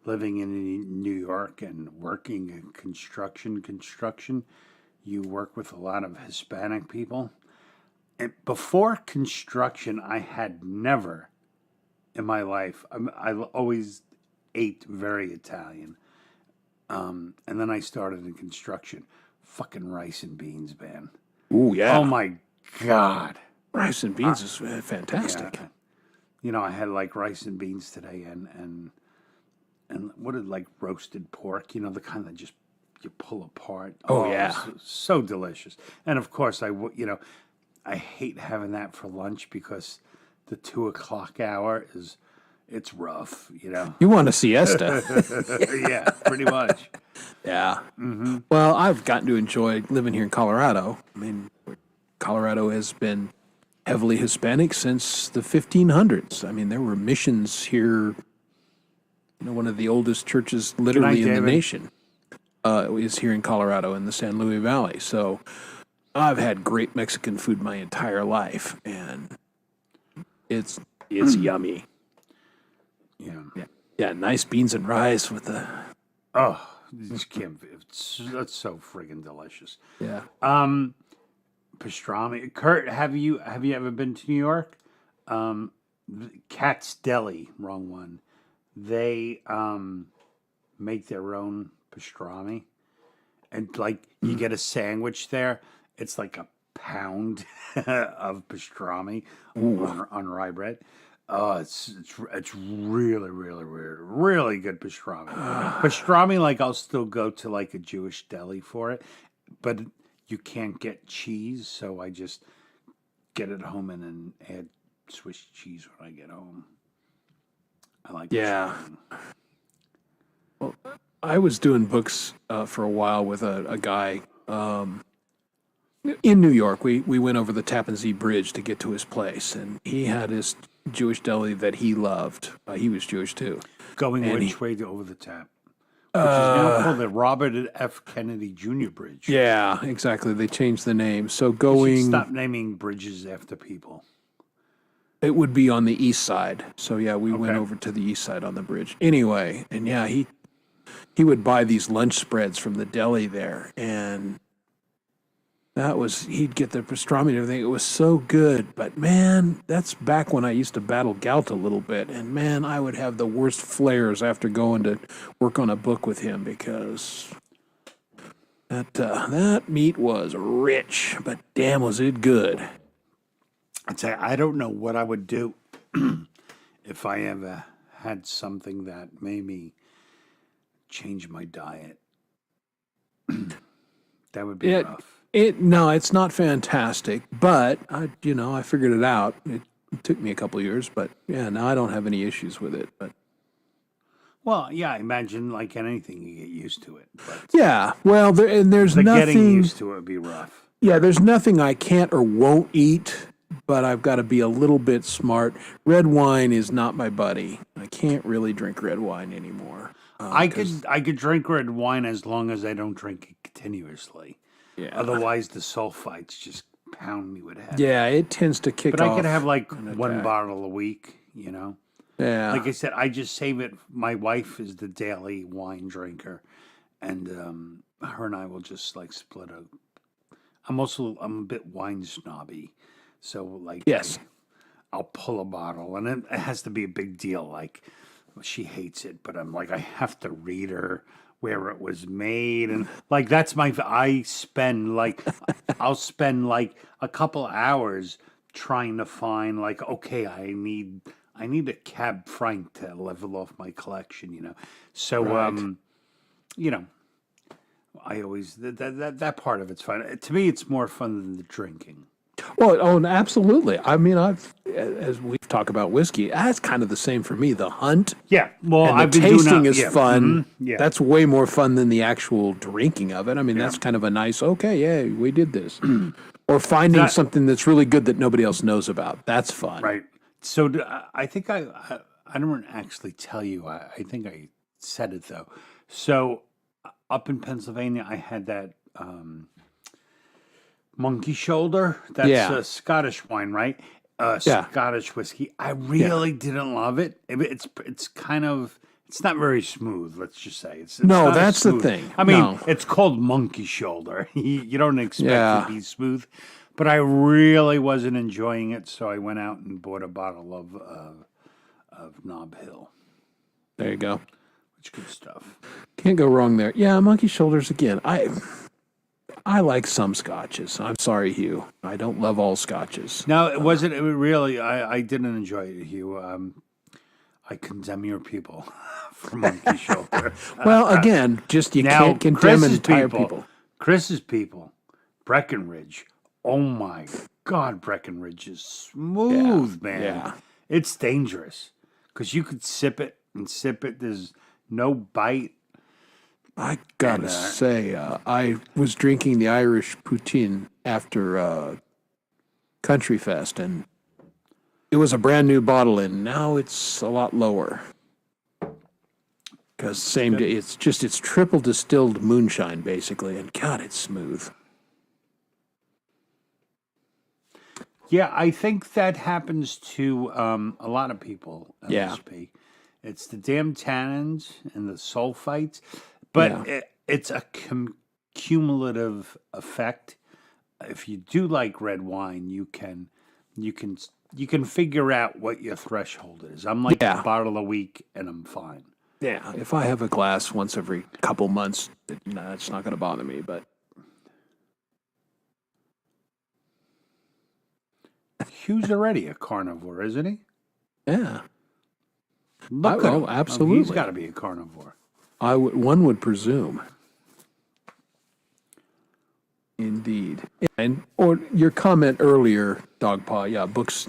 living in New York and working in construction, you work with a lot of Hispanic people. And before construction, I had never in my life, I always ate very Italian. And then I started in construction. Fucking rice and beans, man.
Ooh, yeah.
Oh, my God.
Rice and beans is fantastic.
Yeah. You know, I had like rice and beans today and what is like roasted pork, you know, the kind that just you pull apart.
Oh, yeah.
So delicious. And of course, I hate having that for lunch because the 2:00 hour it's rough, you know.
You want a siesta.
Yeah, pretty much.
Yeah. Mm-hmm. Well, I've gotten to enjoy living here in Colorado. I mean, Colorado has been heavily Hispanic since the 1500s. I mean, there were missions here. One of the oldest churches literally in the nation is here in Colorado in the San Luis Valley. So I've had great Mexican food my entire life, and it's yummy.
Yeah.
Yeah, nice beans and rice with the...
Oh, you just can't. That's so friggin' delicious.
Yeah.
Pastrami. Kurt, have you ever been to New York? Cat's Deli, wrong one. They make their own pastrami, and like you get a sandwich there. It's like a pound of pastrami on rye bread. Oh, it's really, really, really, really good pastrami. Pastrami, like I'll still go to like a Jewish deli for it, but you can't get cheese, so I just get it home and then add Swiss cheese when I get home. I like pastrami.
Well, I was doing books for a while with a guy in New York. We went over the Tappan Zee Bridge to get to his place, and he had his Jewish deli that he loved. He was Jewish too.
Going which way over the tap? Which is now called the Robert F. Kennedy Jr. Bridge.
Yeah, exactly. They changed the name. So
You should
going,
stop naming bridges after people.
it would be on the east side. So yeah, we went over to the east side on the bridge. Anyway, and yeah, he would buy these lunch spreads from the deli there, and he'd get the pastrami and everything. It was so good. But man, that's back when I used to battle gout a little bit. And man, I would have the worst flares after going to work on a book with him because that meat was rich, but damn was it good.
I'd say I don't know what I would do if I ever had something that made me change my diet. That would be rough.
No, it's not fantastic, but I figured it out. It took me a couple of years, but yeah, now I don't have any issues with it. But
Well, yeah, I imagine like anything, you get used to it. But
yeah, well, there's
the
nothing.
getting used to it would be rough.
Yeah, there's nothing I can't or won't eat, but I've got to be a little bit smart. Red wine is not my buddy. I can't really drink red wine anymore.
I could drink red wine as long as I don't drink it continuously.
Yeah.
Otherwise, the sulfites just pound me with head.
Yeah, it tends to kick
But
off.
I could have like
an
one
attack.
bottle a week, you know?
Yeah.
Like I said, I just save it. My wife is the daily wine drinker, and her and I will just like split a. I'm a bit wine snobby, so like
Yes.
I'll pull a bottle, and it has to be a big deal. Like she hates it, but I'm like I have to read her where it was made, and like that's my. I'll spend like a couple hours trying to find like okay, I need a Cab Franc to level off my collection, you know. So
Right.
you know, I always that part of it's fun. To me, it's more fun than the drinking.
Well, oh, absolutely. I mean, as we've talked about whiskey, that's kind of the same for me. The hunt
Yeah, well,
and the
I've been doing
tasting
that-
is
yeah,
fun.
yeah,
That's way more fun than the actual drinking of it. I mean, that's kind of a nice, okay, yeah, we did this. Or finding
That-
something that's really good that nobody else knows about. That's fun.
right. So I think I don't actually tell you. I think I said it though. So up in Pennsylvania, I had that Monkey Shoulder. That's
Yeah.
a Scottish wine, right?
Yeah.
Scottish whiskey. I really didn't love it. It's kind of. It's not very smooth. Let's just say it's
No,
not
that's the
smooth-
thing.
I mean,
No.
it's called Monkey Shoulder. You don't expect
Yeah.
it to be smooth, but I really wasn't enjoying it. So I went out and bought a bottle of Nob Hill,
There you go.
which is good stuff.
Can't go wrong there. Yeah, monkey shoulders again. I like some scotches. I'm sorry, Hugh. I don't love all scotches.
No, it wasn't. It really, I didn't enjoy it, Hugh. I condemn your people for Monkey Shoulder.
Well, again, just you
Now,
can't condemn
Chris's
entire people.
Chris's people, Breckenridge. Oh my God, Breckenridge is smooth, man.
yeah.
It's dangerous because you could sip it and sip it. There's no bite.
I gotta say, I was drinking the Irish poutine after Country Fest, and it was a brand new bottle, and now it's a lot lower. Because same day, it's triple distilled moonshine basically, and God, it's smooth.
Yeah, I think that happens to a lot of people.
Yeah.
LSP. It's the damn tannins and the sulfites, but
Yeah.
it's a cumulative effect. If you do like red wine, you can figure out what your threshold is. I'm like
Yeah.
a bottle a week, and I'm fine.
Yeah, if I have a glass once every couple months, it's not going to bother me. But
Hugh's already a carnivore, isn't he?
yeah,
Look at him.
absolutely.
He's got to be a carnivore.
one would presume. Indeed. And or your comment earlier, Dogpaw, yeah, books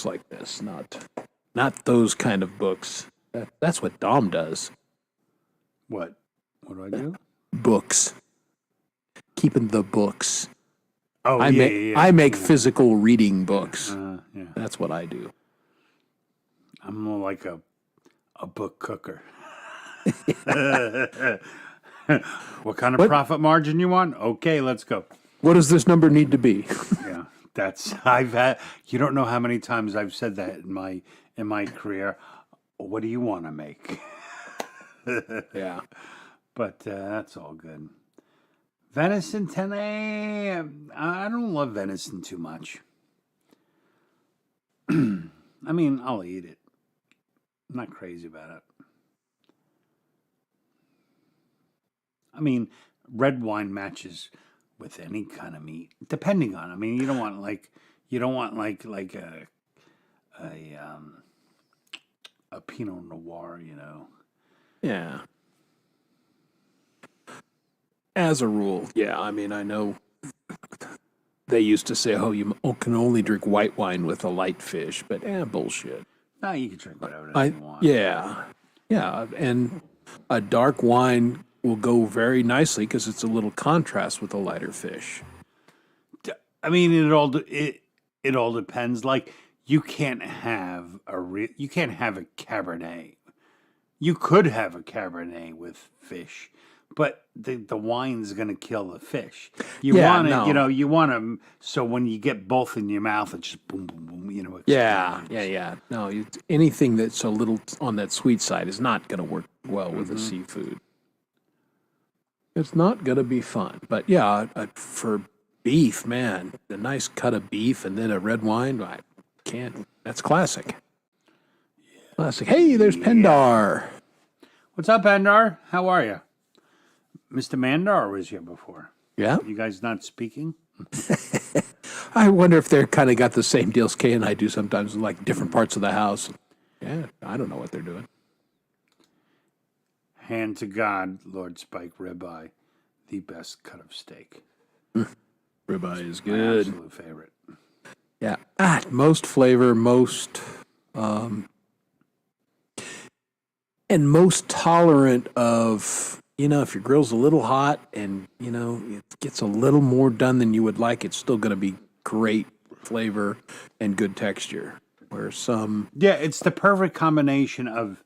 like this, not those kind of books. That's what Dom does.
What? What do I do?
Books. Keeping the books.
Oh,
I make physical reading books.
Yeah.
That's what I do.
I'm more like a book cooker. What kind of profit margin you want? Okay, let's go.
What does this number need to be?
Yeah, that's I've had. You don't know how many times I've said that in my career. What do you want to make?
Yeah.
But that's all good. Venison 10A. I don't love venison too much. I mean, I'll eat it. I'm not crazy about it. I mean, red wine matches with any kind of meat, depending on. I mean, you don't want like a Pinot Noir, you know.
Yeah. As a rule, yeah. I mean, I know they used to say, "Oh, you can only drink white wine with a light fish," but bullshit.
No, you can drink whatever you want.
Yeah, and a dark wine will go very nicely because it's a little contrast with a lighter fish.
I mean, it all depends. Like you can't have a Cabernet. You could have a Cabernet with fish, but the wine's going to kill the fish. You want it,
no.
you want them. So when you get both in your mouth, it's just boom, boom, boom.
Yeah. No, anything that's a little on that sweet side is not going to work well with the seafood. It's not going to be fun. But yeah, for beef, man, a nice cut of beef and then a red wine, I can't. That's classic. Classic. Hey, there's Pendar.
What's up, Mandar? How are you? Mr. Mandar was here before.
Yeah.
You guys not speaking?
I wonder if they're kind of got the same deals Kay and I do sometimes, like different parts of the house. Yeah, I don't know what they're doing.
Hand to God, Lord Spike ribeye, the best cut of steak.
Ribeye is
My
good.
absolute favorite.
Yeah. Most flavor, and most tolerant of, if your grill's a little hot and, it gets a little more done than you would like, it's still going to be great flavor and good texture. Where some,
Yeah, it's the perfect combination of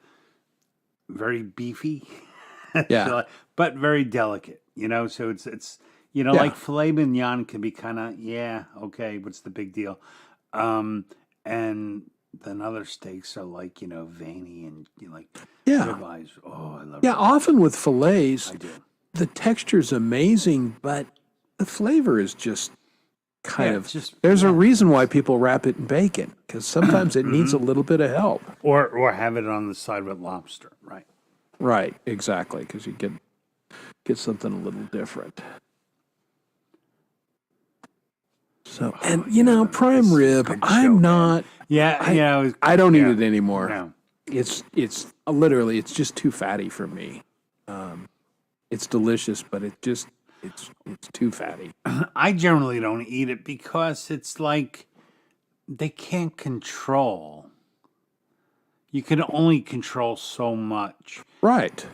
very beefy,
yeah,
but very delicate. So it's
Yeah.
like filet mignon can be kind of okay, what's the big deal? And then other steaks are like veiny and like
yeah,
ribeyes. Oh, I love
yeah.
ribeyes.
Often with fillets,
I do.
the texture's amazing, but the flavor is just kind
Yeah,
of.
it's just
There's a reason why people wrap it in bacon, because sometimes it needs a little bit of help.
or have it on the side with lobster, right?
Right, exactly, because you get something a little different. So, and prime rib,
good show,
I'm
man.
not.
Yeah,
I don't
yeah,
eat it anymore.
No.
It's literally it's just too fatty for me. It's delicious, but it's too fatty.
I generally don't eat it because it's like they can't control. You can only control so much
Right.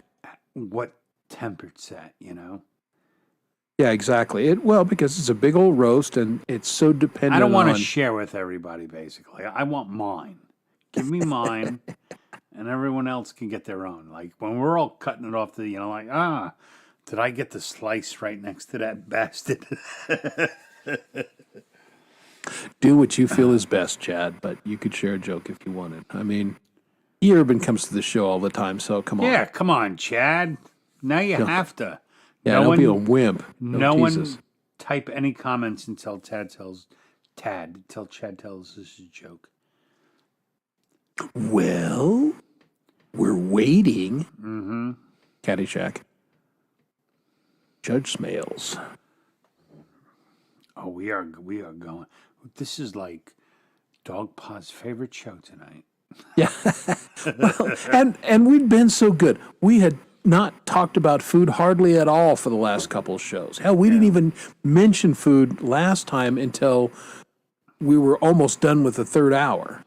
what temper it's at,
Yeah, exactly. Because it's a big old roast and it's so dependent
I don't want
on.
to share with everybody, basically. I want mine. Give me mine, and everyone else can get their own. Like when we're all cutting it off, did I get the slice right next to that bastard?
Do what you feel is best, Chad, but you could share a joke if you wanted. I mean, Urban comes to the show all the time, so come on.
Yeah, come on, Chad. Now you have to.
Yeah, don't be a wimp. Don't
No
tease
one
us.
type any comments until Chad tells us this is a joke.
Well, we're waiting. Mm-hmm. Caddyshack. Judge Smales.
Oh, we are going. This is like Dog Paw's favorite show tonight.
Yeah. Well, and we've been so good. We had not talked about food hardly at all for the last couple of shows. Hell, we didn't even mention food last time until we were almost done with the third hour.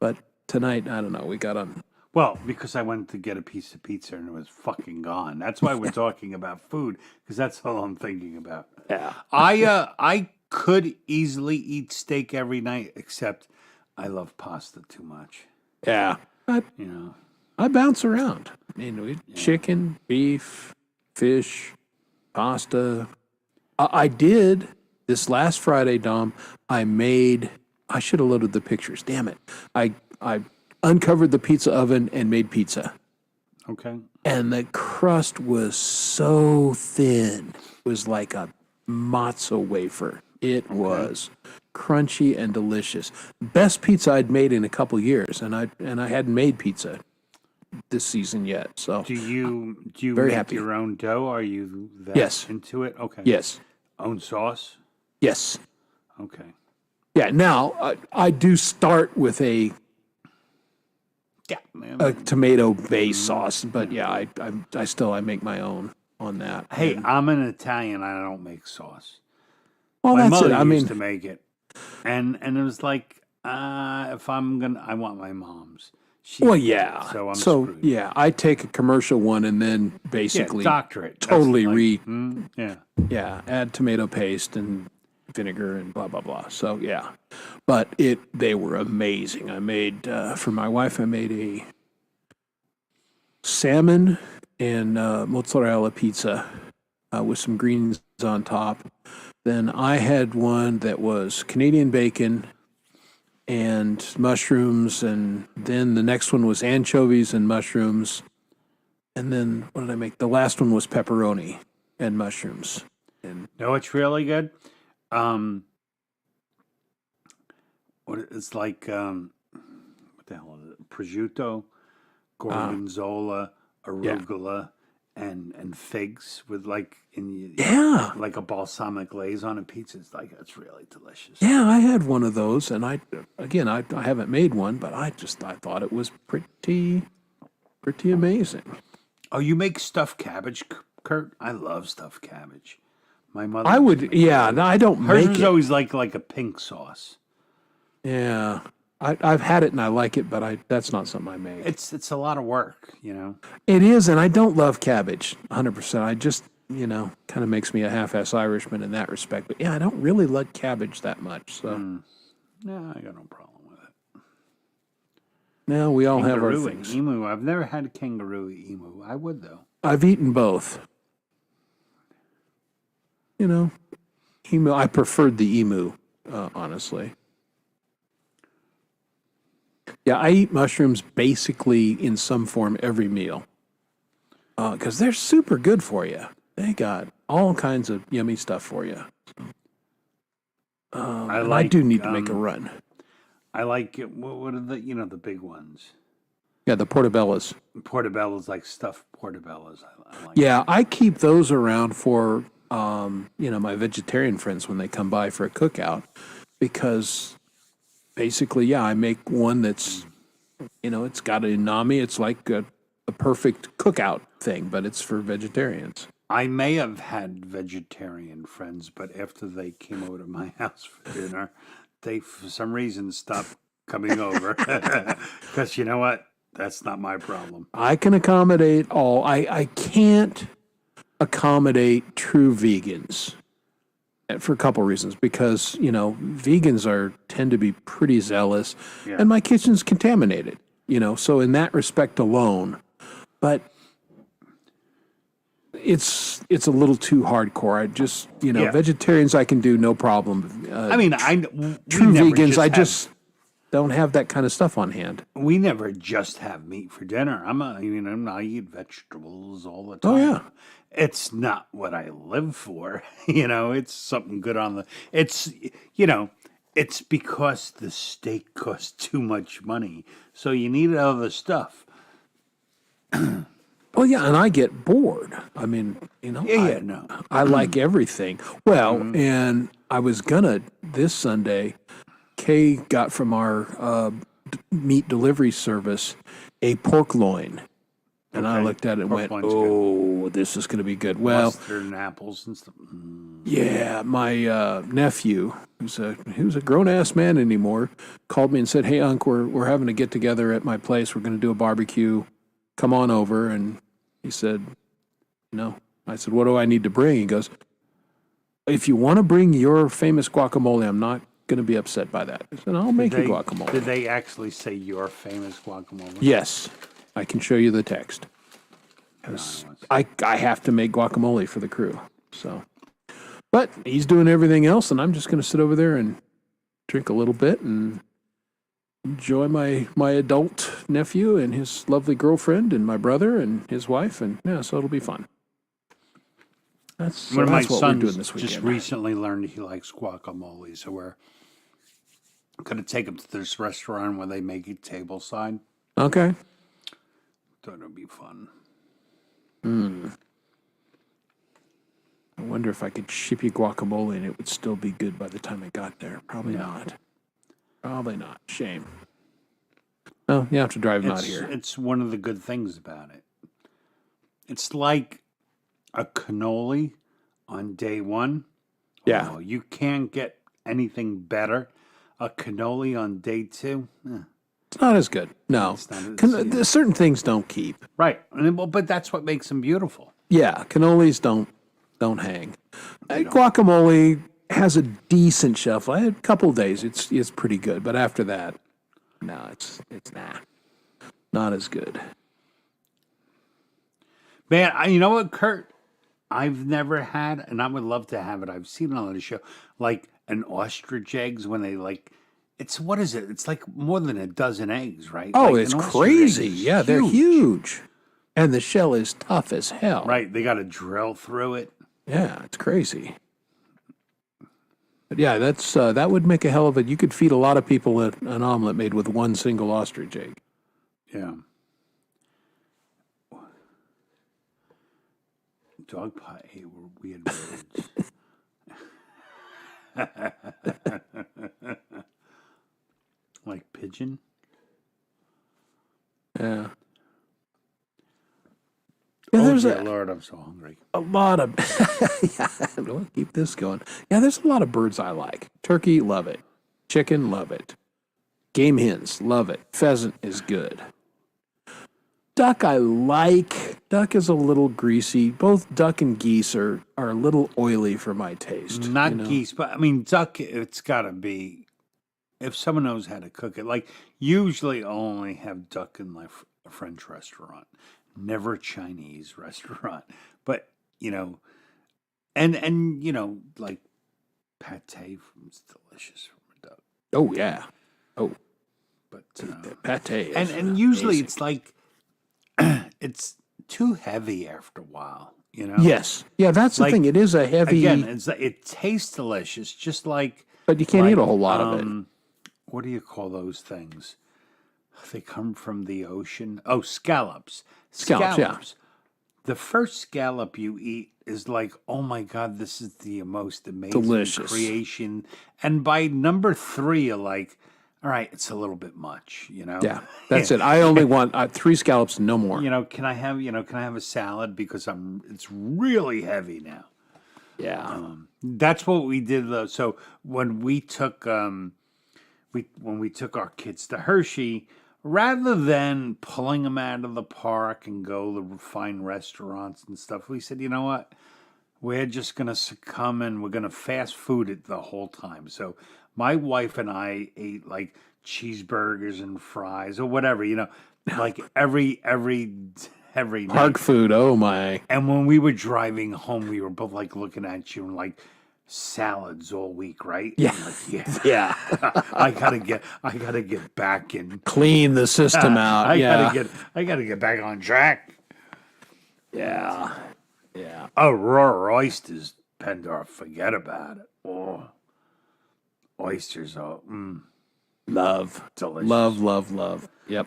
But tonight, I don't know, we got on.
Well, because I went to get a piece of pizza and it was fucking gone. That's why we're talking about food, because that's all I'm thinking about.
Yeah.
I could easily eat steak every night, except I love pasta too much.
Yeah. I bounce around. I mean, chicken, beef, fish, pasta. I did this last Friday, Dom. I should have loaded the pictures. Damn it. I uncovered the pizza oven and made pizza.
Okay.
And the crust was so thin. It was like a matzo wafer. It was crunchy and delicious. Best pizza I'd made in a couple years, and I hadn't made pizza this season yet. So
Do you
Very
make
happy.
your own dough? Are you that
Yes.
into it? Okay.
yes,
Own sauce?
yes,
Okay.
yeah. Now I do start with a
Yeah, man.
tomato-based sauce, but yeah, I make my own on that.
Hey,
And-
I'm an Italian. I don't make sauce.
well,
My
that's
mother
it. I
used
mean,
to make it, and it was like, if I want my mom's. She
well,
did it,
yeah.
So I'm
So
screwed.
yeah, I take a commercial one and then
Yeah,
basically,
doctorate. That's
totally
yeah.
add tomato paste and vinegar and blah blah blah. So yeah, but they were amazing. I made for my wife. I made a salmon and mozzarella pizza with some greens on top. Then I had one that was Canadian bacon and mushrooms, and then the next one was anchovies and mushrooms. And then what did I make? The last one was pepperoni and mushrooms. And
No, it's really good. It's like what the hell is it? Prosciutto, gorgonzola, arugula, and figs with like
yeah,
like a balsamic glaze on a pizza. It's like it's really delicious.
yeah, I had one of those, and I haven't made one, but I thought it was pretty amazing.
Oh, you make stuffed cabbage, Kurt? I love stuffed cabbage. My mother.
I
used to
would,
make
yeah.
it.
No, I don't
Hers
make
was
it.
always like a pink sauce.
Yeah, I've had it and I like it, but that's not something I make.
It's a lot of work, you know.
It is, and I don't love cabbage 100%. I just, kind of makes me a half-ass Irishman in that respect. But yeah, I don't really like cabbage that much. So
Yeah, I got no problem with it.
now we all have our
Kangaroo and
things.
emu. I've never had kangaroo emu. I would though.
I've eaten both. Emu. I preferred the emu, honestly. Yeah, I eat mushrooms basically in some form every meal because they're super good for you. They got all kinds of yummy stuff for you. I do need to make a run.
I like it. What are the big ones?
Yeah, the portobellos.
Portobellos, like stuffed portobellos. I like.
Yeah, I keep those around for my vegetarian friends when they come by for a cookout because basically, yeah, I make one that's it's got an umami. It's like a perfect cookout thing, but it's for vegetarians.
I may have had vegetarian friends, but after they came over to my house for dinner, they for some reason stopped coming over. Because you know what? That's not my problem.
I can accommodate all. I can't accommodate true vegans for a couple reasons. Because vegans tend to be pretty zealous,
Yeah.
and my kitchen's contaminated. So in that respect alone, but it's a little too hardcore. I just
Yeah.
vegetarians I can do no problem.
I mean,
True vegans I just don't have that kind of stuff on hand.
we never just have meat for dinner. I eat vegetables all the time.
Oh yeah.
It's not what I live for. It's something good on the. It's because the steak costs too much money, so you need other stuff.
Well, yeah, and I get bored. I mean,
No.
I like everything. Well, and I was gonna this Sunday. Kay got from our meat delivery service a pork loin, and I
Okay.
looked at it and
Pork
went,
loin's
"Oh, this is going to be good." Well,
Mustard and apples and stuff.
yeah, my nephew, who's a grown ass man anymore, called me and said, "Hey, Unc, we're having a get together at my place. We're going to do a barbecue. Come on over." And he said, I said, "What do I need to bring?" He goes, "If you want to bring your famous guacamole, I'm not going to be upset by that." I said, "I'll make you guacamole."
Did they actually say your famous guacamole?
Yes, I can show you the text. 'Cause I have to make guacamole for the crew. So, but he's doing everything else, and I'm just going to sit over there and drink a little bit and enjoy my adult nephew and his lovely girlfriend and my brother and his wife, and yeah, so it'll be fun. That's
One of my
what we're doing
sons
this
just
weekend.
recently learned he likes guacamole, so we're going to take him to this restaurant where they make it tableside.
Okay.
Thought it'd be fun.
I wonder if I could ship you guacamole and it would still be good by the time it got there. Probably not. Probably not. Shame. Oh, you have to drive not here.
It's one of the good things about it. It's like a cannoli on day one.
Yeah.
Oh, you can't get anything better. A cannoli on day two.
It's not as good. No.
It's not
Certain things don't keep.
Right. But that's what makes them beautiful.
Yeah, cannolis don't hang. Guacamole has a decent shelf life. A couple of days, it's pretty good. But after that, no, it's not as good.
Man, you know what, Kurt? I've never had, and I would love to have it. I've seen it on the show, like an ostrich eggs when they what is it? It's like more than a dozen eggs, right?
Oh,
Like
it's
an ostrich
crazy.
egg is
Yeah, they're huge. And the shell is tough as hell.
Right, they got to drill through it.
Yeah, it's crazy. But yeah, that would make a hell of it. You could feed a lot of people an omelet made with one single ostrich egg.
Yeah. Dog pie were weird words. Like pigeon.
Yeah. there's
Dear Lord, I'm so hungry.
a lot of yeah, we'll keep this going. Yeah, there's a lot of birds I like. Turkey, love it. Chicken, love it. Game hens, love it. Pheasant is good. Duck I like. Duck is a little greasy. Both duck and geese are a little oily for my taste.
Not
you know?
geese, but I mean duck. It's got to be if someone knows how to cook it. Like usually, I only have duck in my a French restaurant, never a Chinese restaurant. But and like pate is delicious from a duck.
Oh yeah. Oh,
But
pate. Is
and usually
amazing.
it's like it's too heavy after a while.
Yes. Yeah, that's the
Like,
thing. It is a heavy,
Again, it tastes delicious, just like.
but you can't eat a
like,
whole lot of it.
What do you call those things? They come from the ocean. Oh, scallops.
Scallops, yeah.
The first scallop you eat is like, oh my God, this is the most amazing
Delicious.
creation. And by number 3, you're like, all right, it's a little bit much,
Yeah, that's it. I only want 3 scallops, no more.
Can I have a salad because it's really heavy now.
Yeah.
That's what we did though. So when we took when we took our kids to Hershey, rather than pulling them out of the park and go to fine restaurants and stuff, we said, you know what? We're just gonna succumb and we're gonna fast food it the whole time. So my wife and I ate like cheeseburgers and fries or whatever, like every night.
Park food. Oh my.
And when we were driving home, we were both like looking at you and like salads all week, right?
Yeah.
I'm like, yeah.
Yeah.
I gotta get back in.
Clean the system out.
I
Yeah.
gotta get back on track.
Yeah. Yeah.
Oh, raw oysters, Pendorf, forget about it. Oh, oysters are
Love.
delicious.
Love. Yep.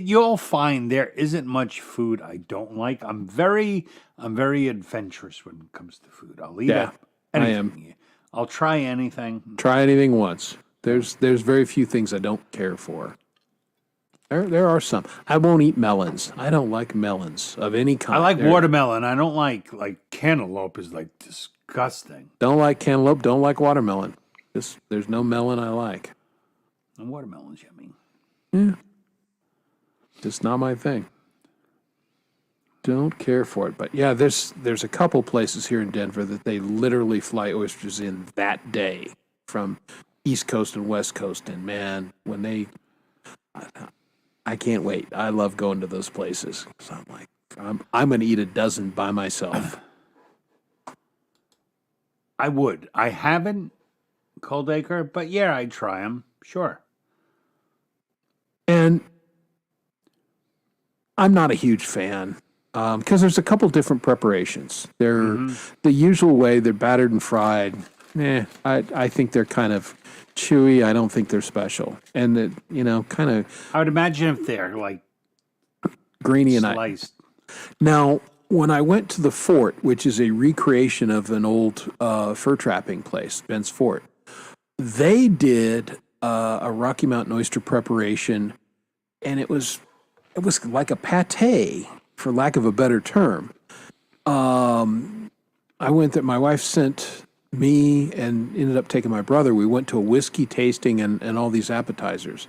You'll find there isn't much food I don't like. I'm very adventurous when it comes to food. I'll eat
Yeah, I
anything. I'll try anything.
Try anything once. There's very few things I don't care for. There are some. I won't eat melons. I don't like melons of any kind.
I like
They're-
watermelon. I don't like cantaloupe is like disgusting.
Don't like cantaloupe. Don't like watermelon. There's no melon I like.
And watermelon's yummy.
Just not my thing. Don't care for it. But yeah, there's a couple places here in Denver that they literally fly oysters in that day from East Coast and West Coast. And man, when I can't wait. I love going to those places. So I'm like, I'm going to eat a dozen by myself.
I would. I haven't Cold Acre, but yeah, I'd try them. Sure.
And I'm not a huge fan because there's a couple different preparations. They're the usual way. They're battered and fried. I think they're kind of chewy. I don't think they're special. And that kind of
I would imagine if they're like
greeny and
sliced.
Now, when I went to the fort, which is a recreation of an old fur trapping place, Ben's Fort, they did a Rocky Mountain oyster preparation, and it was like a pate, for lack of a better term. I went there. My wife sent me and ended up taking my brother. We went to a whiskey tasting and all these appetizers.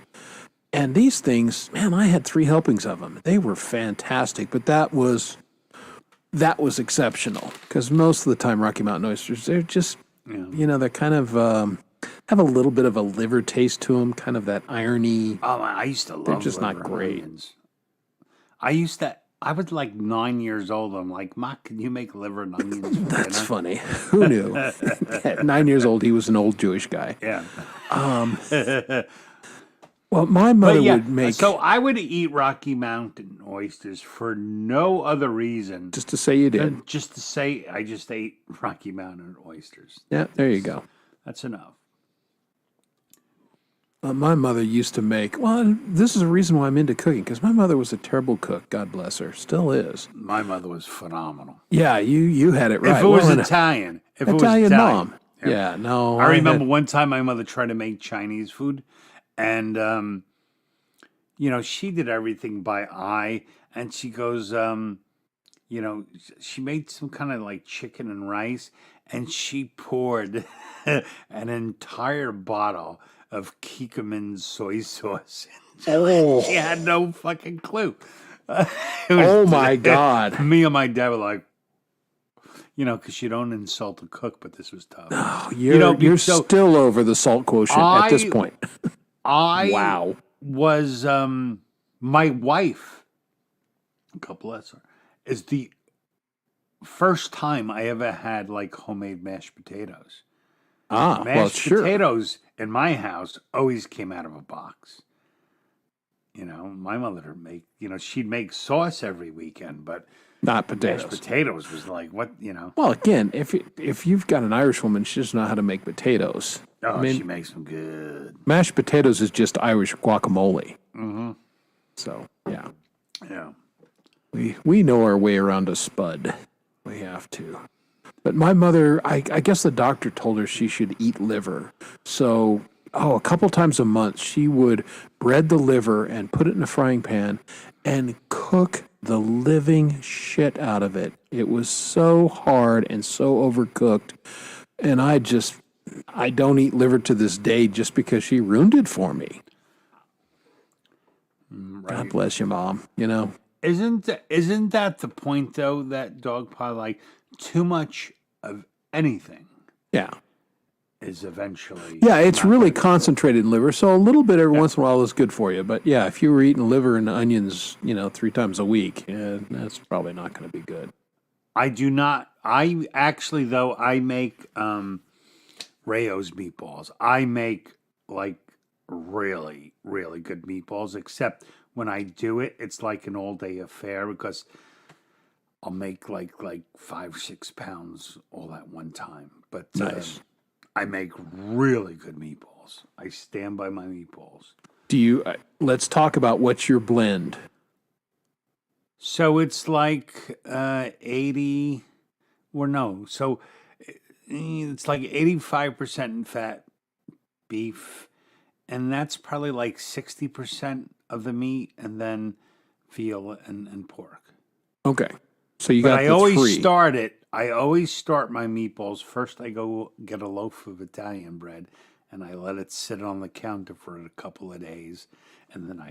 And these things, man, I had 3 helpings of them. They were fantastic, but that was exceptional because most of the time Rocky Mountain oysters, they're just, they're kind of have a little bit of a liver taste to them, kind of that irony.
Oh, I used to love.
They're just not
liver and
great.
onions. I was like 9 years old. I'm like, Ma, can you make liver and onions for
That's
dinner?
funny. Who knew? At 9 years old, he was an old Jewish guy.
Yeah.
Well, my mother
But yeah,
would make,
so I would eat Rocky Mountain oysters for no other reason
just to say you did.
than just to say I just ate Rocky Mountain oysters.
Yeah, there you go.
That's enough.
My mother used to make, well, this is a reason why I'm into cooking, because my mother was a terrible cook, God bless her, still is.
My mother was phenomenal.
Yeah, you had it right.
If it was
Well, and
Italian. If it was
Italian
Italian.
mom. Yeah, no.
I remember
had-
one time my mother tried to make Chinese food, and she did everything by eye, and she goes, she made some kind of like chicken and rice, and she poured an entire bottle of Kikkoman's soy sauce.
Oh,
She had no fucking clue.
oh my God.
Me and my dad were like, because you don't insult a cook, but this was tough.
Oh, you're still over the salt quotient at this point. Wow.
Was my wife, God bless her, is the first time I ever had like homemade mashed potatoes. Mashed potatoes in my house always came out of a box. My mother would make, she'd make sauce every weekend, but
not potatoes.
Mashed potatoes was like, what,
Well, again, if you've got an Irish woman, she doesn't know how to make potatoes.
Oh, she makes them good.
Mashed potatoes is just Irish guacamole.
Mm-hmm.
So, yeah.
Yeah.
We know our way around a spud. We have to. But my mother, I guess the doctor told her she should eat liver. So, a couple times a month, she would bread the liver and put it in a frying pan and cook the living shit out of it. It was so hard and so overcooked. And I don't eat liver to this day just because she ruined it for me. Right. God bless you, Mom.
Isn't that the point though, that dog pie, like too much of anything?
Yeah.
Is eventually.
Yeah, it's really concentrated liver, so a little bit every once in a while is good for you. But yeah, if you were eating liver and onions, 3 times a week, that's probably not going to be good.
I do not. I actually, though, I make Rayo's meatballs. I make like really, really good meatballs, except when I do it, it's like an all-day affair because I'll make like 5-6 pounds all at one time. But
nice.
I make really good meatballs. I stand by my meatballs.
Let's talk about what's your blend.
So it's like 80, or no. So it's like 85% fat beef, and that's probably like 60% of the meat, and then veal and pork.
Okay. So you got
I always start my meatballs. First, I go get a loaf of Italian bread, and I let it sit on the counter for a couple of days, and then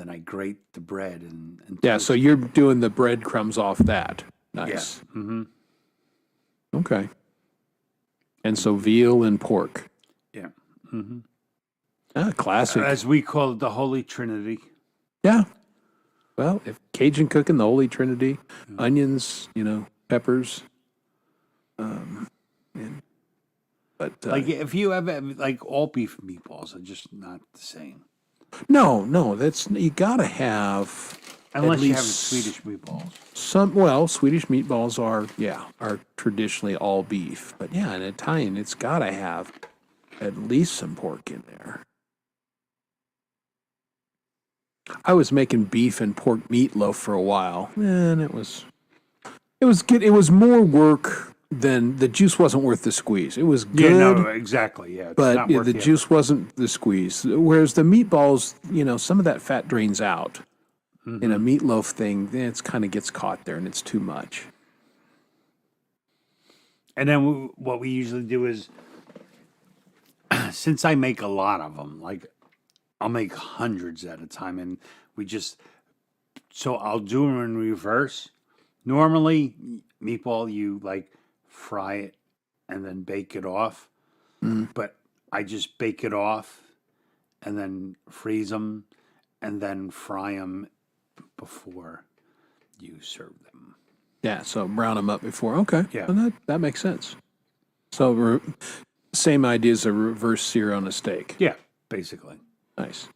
I grate the bread and
yeah. So you're doing the breadcrumbs off that. Nice.
Yeah. Mm-hmm.
Okay. And so veal and pork.
Yeah. Mm-hmm.
Classic.
As we call it, the Holy Trinity.
Yeah. Well, if Cajun cooking, the Holy Trinity, onions, peppers, but
like if you have like all beef meatballs are just not the same.
No, you gotta have
unless you have Swedish meatballs.
Swedish meatballs are traditionally all beef, but yeah, in Italian, it's gotta have at least some pork in there. I was making beef and pork meatloaf for a while, and it was good. It was more work than the juice wasn't worth the squeeze. It was good.
Yeah, no, exactly. Yeah,
but the juice wasn't the squeeze. Whereas the meatballs, some of that fat drains out. Mm-hmm. In a meatloaf thing, it kind of gets caught there, and it's too much.
And then what we usually do is, since I make a lot of them, like I'll make hundreds at a time, and so I'll do them in reverse. Normally, meatball, you like fry it and then bake it off, but I just bake it off and then freeze them and then fry them before you serve them.
Yeah, so brown them up before. Okay,
yeah,
well, that makes sense. So same idea as a reverse sear on a steak.
Yeah, basically.
Nice.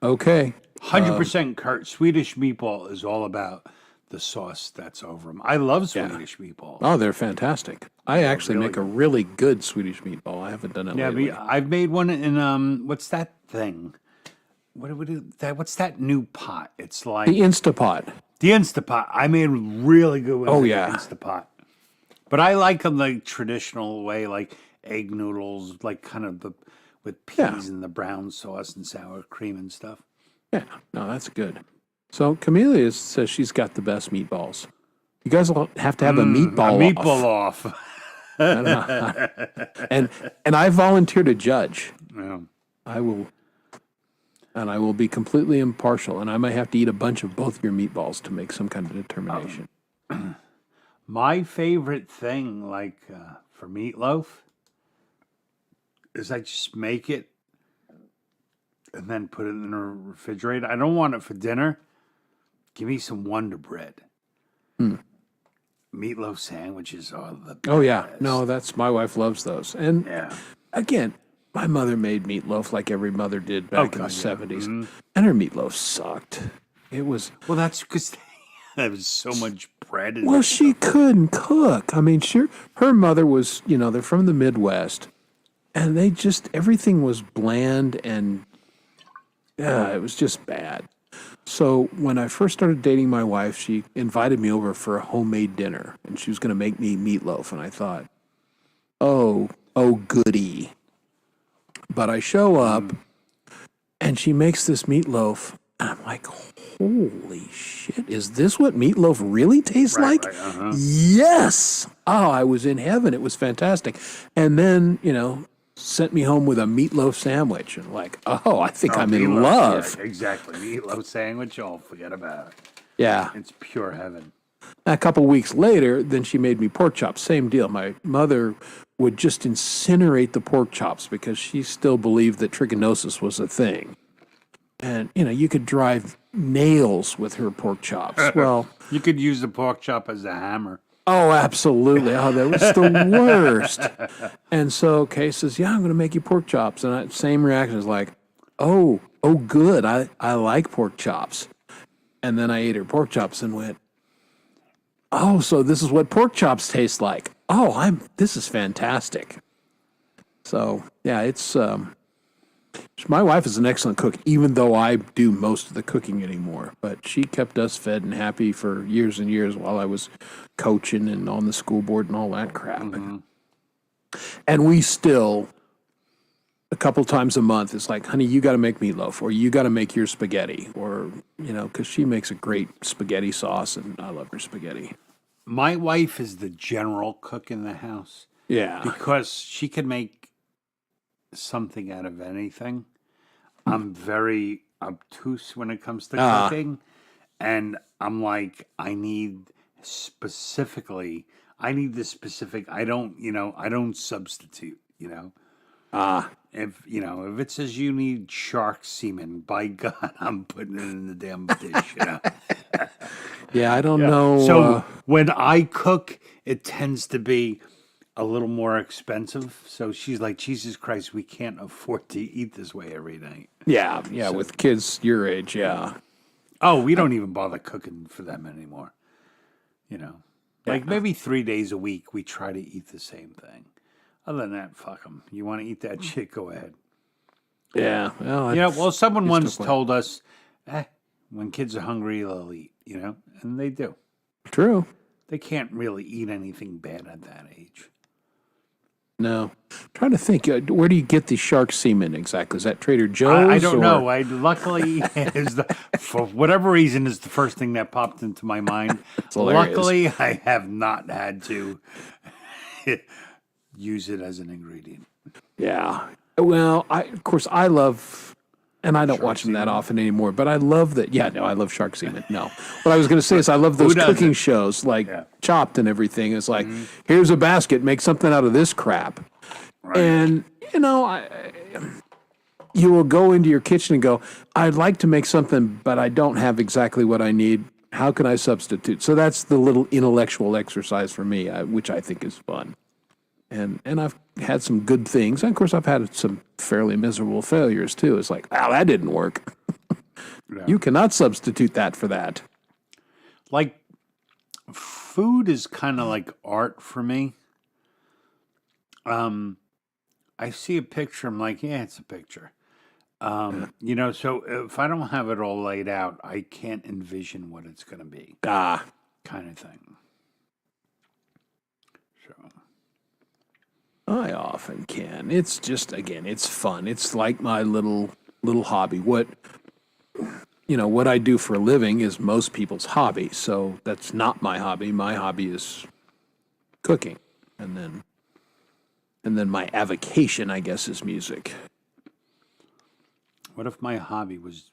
Okay.
100% Swedish meatball is all about the sauce that's over them. I love Swedish meatballs.
Oh, they're fantastic. I actually make a really good Swedish meatball. I haven't done it lately.
Yeah, I've made one in what's that thing? What's that new pot? It's like
the Instapot.
The Instapot. I made a really good one.
Oh,
with
yeah.
The Instapot. But I like them the traditional way, like egg noodles, like kind of with peas and the brown sauce and sour cream and stuff.
Yeah, no, that's good. So Camellia says she's got the best meatballs. You guys will have to have a
A
meatball
meatball
off.
off.
And I volunteer to judge.
Yeah.
I will be completely impartial, and I might have to eat a bunch of both your meatballs to make some kind of determination.
My favorite thing, for meatloaf, is I just make it and then put it in the refrigerator. I don't want it for dinner. Give me some Wonder Bread. Meatloaf sandwiches are the best.
Oh yeah, no, that's my wife loves those. And
Yeah.
again, my mother made meatloaf like every mother did back in the
God, yeah.
70s, and her meatloaf sucked. It was
Well, that's because there was so much bread in
well,
it.
she couldn't cook. I mean, her mother was, they're from the Midwest, and they just everything was bland and it was just bad. So when I first started dating my wife, she invited me over for a homemade dinner, and she was going to make me meatloaf. And I thought, oh, goody. But I show up, and she makes this meatloaf, and I'm like, holy shit, is this what meatloaf really tastes like?
Right, uh-huh.
Yes. Oh, I was in heaven. It was fantastic. And then, sent me home with a meatloaf sandwich, and like, oh, I think I'm in
Meatloaf,
love.
yeah, exactly. Meatloaf sandwich, oh, forget about it.
Yeah.
It's pure heaven.
A couple weeks later, then she made me pork chops. Same deal. My mother would just incinerate the pork chops because she still believed that trichinosis was a thing. And, you could drive nails with her pork chops. Well,
You could use the pork chop as a hammer.
oh, absolutely. Oh, that was the worst. And so Kay says, yeah, I'm going to make you pork chops. And same reaction is like, oh, good. I like pork chops. And then I ate her pork chops and went, oh, so this is what pork chops taste like. Oh, this is fantastic. So, yeah, it's, my wife is an excellent cook, even though I do most of the cooking anymore. But she kept us fed and happy for years and years while I was coaching and on the school board and all that crap. And we still, a couple times a month, it's like, honey, you got to make meatloaf, or you got to make your spaghetti, or, because she makes a great spaghetti sauce, and I love her spaghetti.
My wife is the general cook in the house
Yeah.
because she can make something out of anything. I'm very obtuse when it comes to cooking, and I'm like, I need this specific. I don't substitute. If it says you need shark semen, by God, I'm putting it in the damn dish.
Yeah, I don't know.
So when I cook, it tends to be a little more expensive. So she's like, Jesus Christ, we can't afford to eat this way every night.
yeah, with kids your age, yeah.
Oh, we don't even bother cooking for them anymore. Like maybe 3 days a week, we try to eat the same thing. Other than that, fuck them. You want to eat that shit, go ahead.
Yeah. Well,
Someone once told us, when kids are hungry, they'll eat, and they do.
True.
They can't really eat anything bad at that age.
No. Trying to think, where do you get the shark semen exactly? Is that Trader Joe's?
I don't know. Luckily, for whatever reason, is the first thing that popped into my mind.
hilarious.
Luckily, I have not had to use it as an ingredient.
Yeah. Well, of course, I love, and I don't watch them that often anymore, but I love that. Yeah, no, I love shark semen. No. What I was going to say is I love those cooking shows like Chopped and everything. It's like, here's a basket, make something out of this crap. Right. And, you will go into your kitchen and go, I'd like to make something, but I don't have exactly what I need. How can I substitute? So that's the little intellectual exercise for me, which I think is fun. And I've had some good things. And of course, I've had some fairly miserable failures too. It's like, wow, that didn't work. You cannot substitute that for that.
Like, food is kind of like art for me. I see a picture, I'm like, yeah, it's a picture. So if I don't have it all laid out, I can't envision what it's going to be. Kind of thing. So
I often can. It's just, again, it's fun. It's like my little hobby. what I do for a living is most people's hobby. So that's not my hobby. My hobby is cooking. And then my avocation, I guess, is music.
What if my hobby was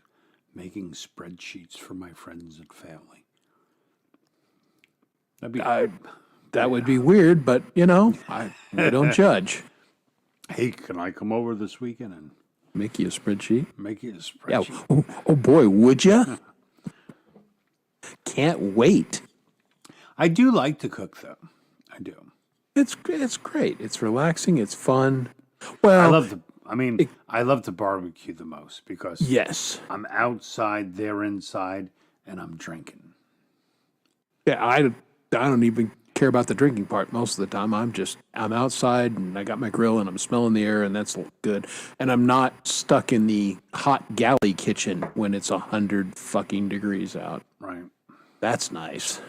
making spreadsheets for my friends and family? That'd be.
That would be weird, but we don't judge.
Hey, can I come over this weekend and
Make you a spreadsheet?
make you a
Yeah.
spreadsheet?
Oh boy, would you? Can't wait.
I do like to cook, though. I do.
It's great. It's relaxing. It's fun. Well,
I love to barbecue the most because
yes.
I'm outside, they're inside, and I'm drinking.
Yeah, I don't even care about the drinking part most of the time. I'm outside and I got my grill and I'm smelling the air and that's good. And I'm not stuck in the hot galley kitchen when it's 100 fucking degrees out.
Right.
That's nice.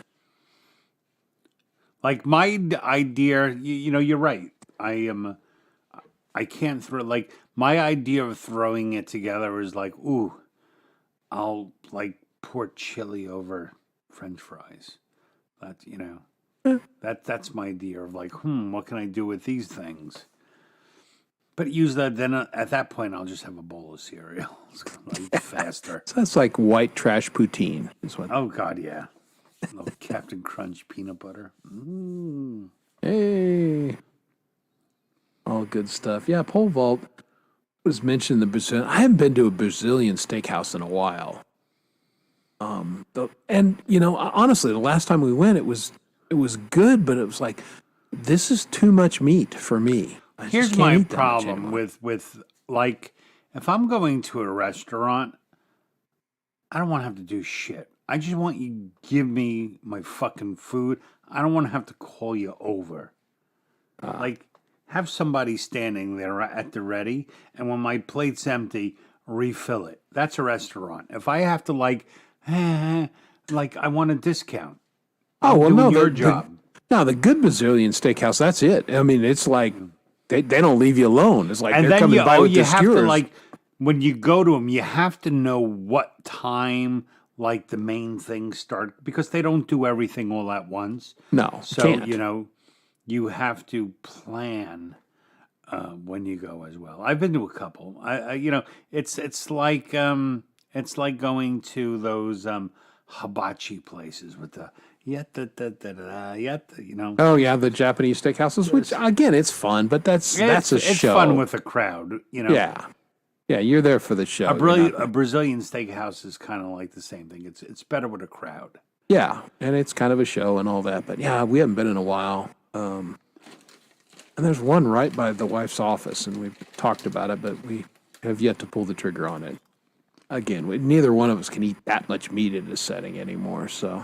Like my idea, you're right. I can't throw, like, my idea of throwing it together is like, ooh, I'll like pour chili over French fries. That's my idea of like, what can I do with these things? But use that, then at that point, I'll just have a bowl of cereal. It's like faster.
So that's like white trash poutine is what.
Oh, God, yeah. A little Captain Crunch peanut butter.
Hey. All good stuff. Yeah, pole vault was mentioned in the Brazilian. I haven't been to a Brazilian steakhouse in a while. Honestly, the last time we went, it was good, but it was like, this is too much meat for me. I just
Here's
can't
my
eat that much
problem
anymore.
with like, if I'm going to a restaurant, I don't want to have to do shit. I just want you to give me my fucking food. I don't want to have to call you over. Like, have somebody standing there at the ready, and when my plate's empty, refill it. That's a restaurant. If I have to I want a discount. I'm doing your job.
The good Brazilian steakhouse, that's it. I mean, it's like they don't leave you alone. It's like
And
they're
then
coming by with
you
the
have
skewers.
to, like, when you go to them, you have to know what time, like, the main things start, because they don't do everything all at once.
No,
So,
can't.
you have to plan when you go as well. I've been to a couple. It's like going to those hibachi places with the
Oh yeah, the Japanese steakhouses, which again, it's fun, but that's a
it's
show.
fun with a crowd.
Yeah, you're there for the show.
A Brazilian steakhouse is kind of like the same thing. It's better with a crowd.
Yeah, and it's kind of a show and all that. But yeah, we haven't been in a while. And there's one right by the wife's office, and we've talked about it, but we have yet to pull the trigger on it. Again, neither one of us can eat that much meat in this setting anymore, so.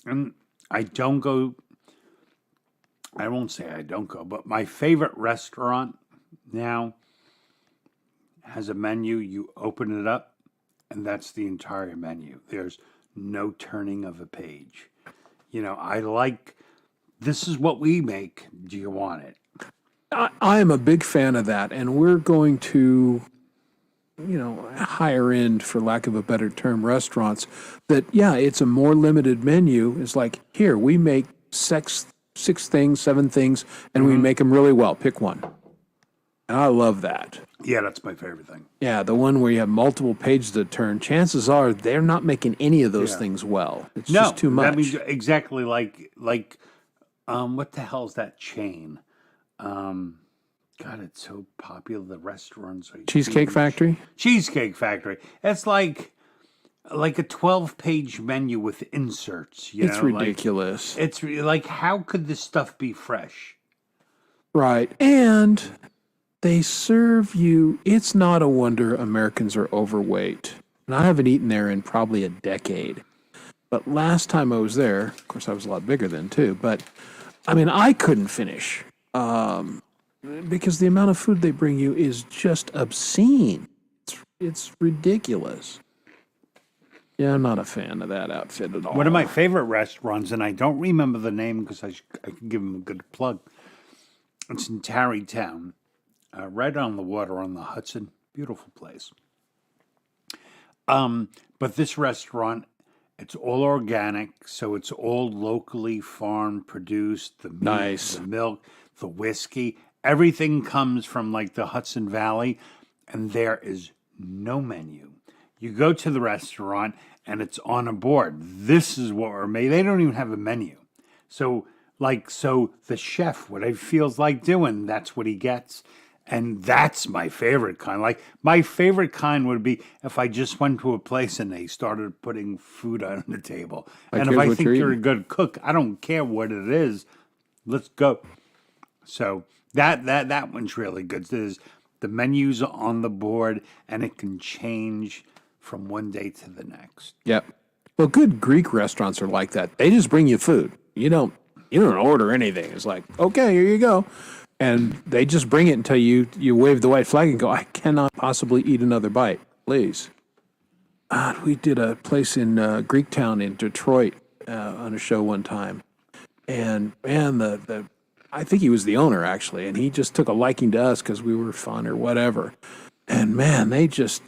And I won't say I don't go, but my favorite restaurant now has a menu. You open it up, and that's the entire menu. There's no turning of a page. This is what we make. Do you want it?
I am a big fan of that, and we're going to, higher end, for lack of a better term, restaurants that, it's a more limited menu. It's like, here, we make six things, 7 things, and we make them really well. Pick one. And I love that.
Yeah, that's my favorite thing.
Yeah, the one where you have multiple pages to turn, chances are they're not making any of those
Yeah.
things well. It's just too much.
I mean, exactly like what the hell is that chain? God, it's so popular. The restaurants are
Cheesecake
huge.
Factory?
Cheesecake Factory. It's like a 12-page menu with inserts.
It's ridiculous.
It's like, how could this stuff be fresh?
Right. And they serve you, it's not a wonder Americans are overweight. And I haven't eaten there in probably a decade. But last time I was there, of course, I was a lot bigger then too, but I mean, I couldn't finish because the amount of food they bring you is just obscene. It's ridiculous. Yeah, I'm not a fan of that outfit at all.
One of my favorite restaurants, and I don't remember the name because I can give them a good plug. It's in Tarrytown, right on the water on the Hudson. Beautiful place. But this restaurant, it's all organic, so it's all locally farmed, produced. The meat,
Nice.
the milk, the whiskey, everything comes from like the Hudson Valley, and there is no menu. You go to the restaurant and it's on a board. This is what we're made. They don't even have a menu. So the chef, what he feels like doing, that's what he gets. And that's my favorite kind. Like my favorite kind would be if I just went to a place and they started putting food on the table.
Like,
and if
here's
I
what
think
you're
you're a
eating.
good cook, I don't care what it is. Let's go. So that one's really good. The menu's on the board and it can change from one day to the next.
Yep. Well, good Greek restaurants are like that. They just bring you food. You don't order anything. It's like, okay, here you go. And they just bring it until you wave the white flag and go, I cannot possibly eat another bite. Please. We did a place in Greektown in Detroit on a show one time. And man, I think he was the owner actually, and he just took a liking to us because we were fun or whatever. And man,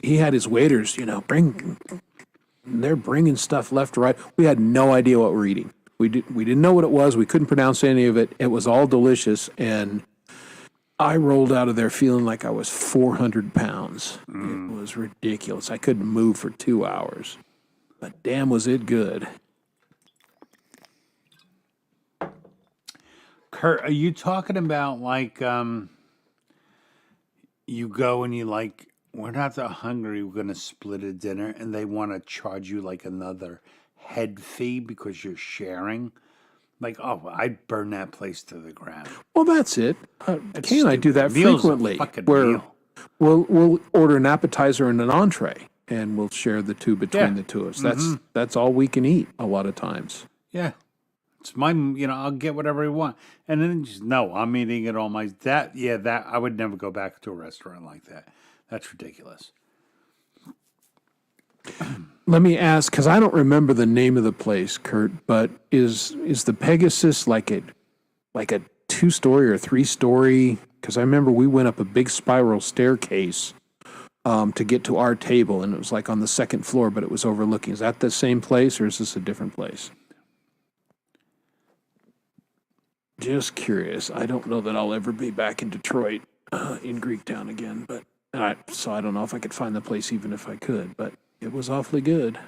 he had his waiters, they're bringing stuff left to right. We had no idea what we're eating. We didn't know what it was. We couldn't pronounce any of it. It was all delicious, and I rolled out of there feeling like I was 400 pounds. It was ridiculous. I couldn't move for 2 hours, but damn, was it good.
Kurt, are you talking about like you go and you like, we're not that hungry, we're going to split a dinner, and they want to charge you like another head fee because you're sharing? Like, oh, I'd burn that place to the ground.
Well, that's it. Kay and I do that
Meal's a
frequently,
fucking
where
meal.
we'll order an appetizer and an entree, and we'll share the two between
Yeah.
the two of us. That's all we can eat a lot of times.
Yeah. It's my, I'll get whatever I want. And then just, no, I'm eating it all that, I would never go back to a restaurant like that. That's ridiculous.
Let me ask, because I don't remember the name of the place, Kurt, but is the Pegasus like a 2-story or 3-story? Because I remember we went up a big spiral staircase to get to our table, and it was like on the second floor, but it was overlooking. Is that the same place, or is this a different place? Just curious. I don't know that I'll ever be back in Detroit, in Greektown again, but so I don't know if I could find the place even if I could, but it was awfully good.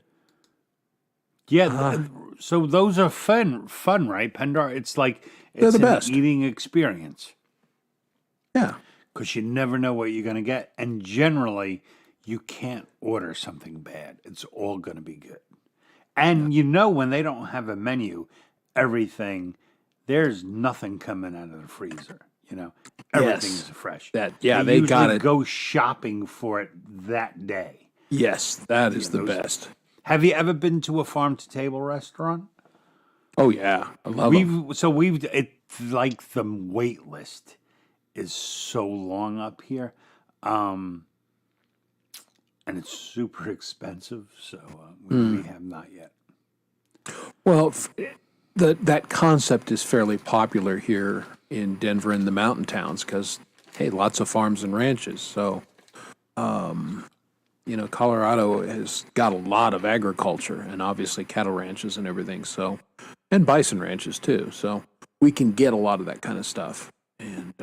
Yeah, so those are fun, right, Pendar? It's like it's
the
an
best.
eating experience
Yeah.
because you never know what you're going to get, and generally you can't order something bad. It's all going to be good, and when they don't have a menu, there's nothing coming out of the freezer. Everything's fresh.
They
usually
got it.
Go shopping for it that day.
Yes, that is the
those-
best.
Have you ever been to a farm to table restaurant?
Oh yeah, I love them.
It's like the wait list is so long up here, and it's super expensive. So we have not yet.
Well, that concept is fairly popular here in Denver and the mountain towns because, hey, lots of farms and ranches. So, Colorado has got a lot of agriculture and obviously cattle ranches and everything. So, and bison ranches too. So we can get a lot of that kind of stuff. And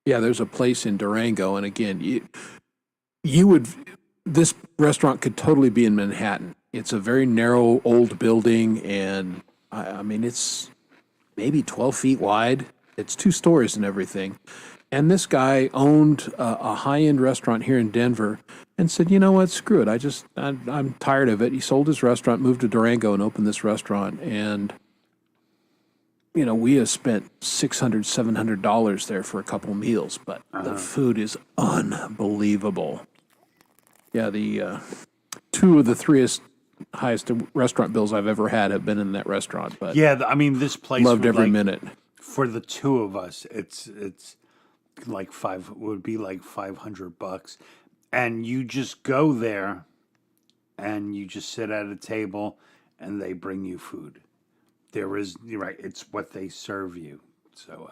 there's a place in Durango, and again, this restaurant could totally be in Manhattan. It's a very narrow old building, and I mean, it's maybe 12 feet wide. It's 2 stories and everything. And this guy owned a high-end restaurant here in Denver and said, you know what, screw it. I'm tired of it. He sold his restaurant, moved to Durango, and opened this restaurant. And, we have spent $600, $700 there for a couple meals, but the food is unbelievable. Yeah, the 2 of the 3 highest restaurant bills I've ever had have been in that restaurant. But
this place
loved every minute.
For the 2 of us, it's like would be like $500, and you just go there, and you just sit at a table, and they bring you food. You're right. It's what they serve you. So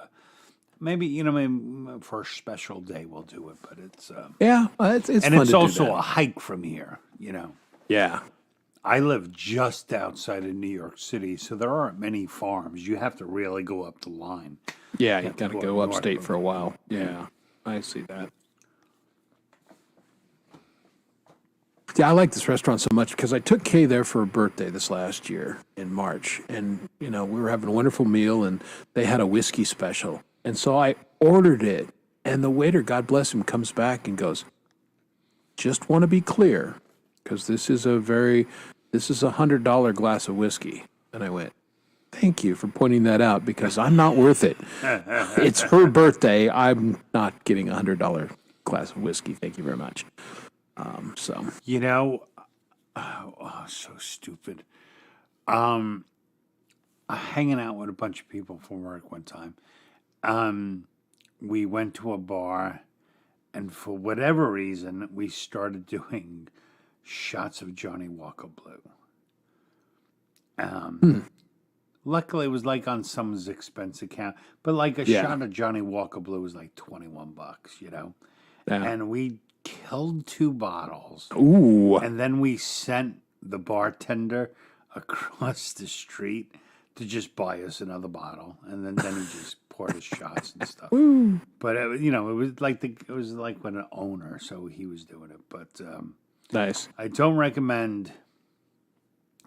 maybe maybe for a special day we'll do it. But it's
Yeah, it's
and
fun
it's
to do
also
that.
a hike from here.
Yeah.
I live just outside of New York City, so there aren't many farms. You have to really go up the line.
Yeah, you
have to
got to
go
go
up north
upstate
of
for a
it.
while. Yeah, I see that. Yeah, I like this restaurant so much because I took Kay there for her birthday this last year in March. And, we were having a wonderful meal and they had a whiskey special. And so I ordered it. And the waiter, God bless him, comes back and goes, just want to be clear because this is a $100 glass of whiskey. And I went, thank you for pointing that out because I'm not worth it. It's her birthday. I'm not getting a $100 glass of whiskey. Thank you very much. So
So stupid. Hanging out with a bunch of people from work one time. We went to a bar, and for whatever reason, we started doing shots of Johnny Walker Blue. Luckily, it was like on someone's expense account, but like a
Yeah.
shot of Johnny Walker Blue was like $21,
yeah.
And we killed 2 bottles.
Ooh.
And then we sent the bartender across the street to just buy us another bottle, and then he just poured us shots and stuff. But it was like when an owner, so he was doing it. But
Nice.
I don't recommend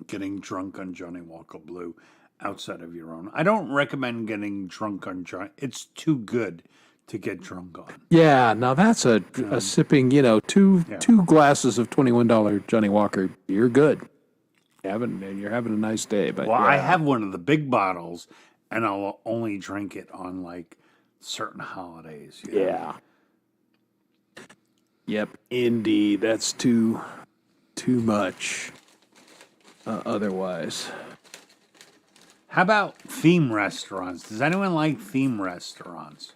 getting drunk on Johnny Walker Blue outside of your own. I don't recommend getting drunk on Johnny. It's too good to get drunk on.
Yeah, now that's a sipping, two glasses of $21 Johnny Walker. You're good. You're having a nice day. But
Well,
yeah.
I have one of the big bottles, and I'll only drink it on like certain holidays.
Yeah. Yep, indeed. That's too much. Otherwise.
How about theme restaurants? Does anyone like theme restaurants?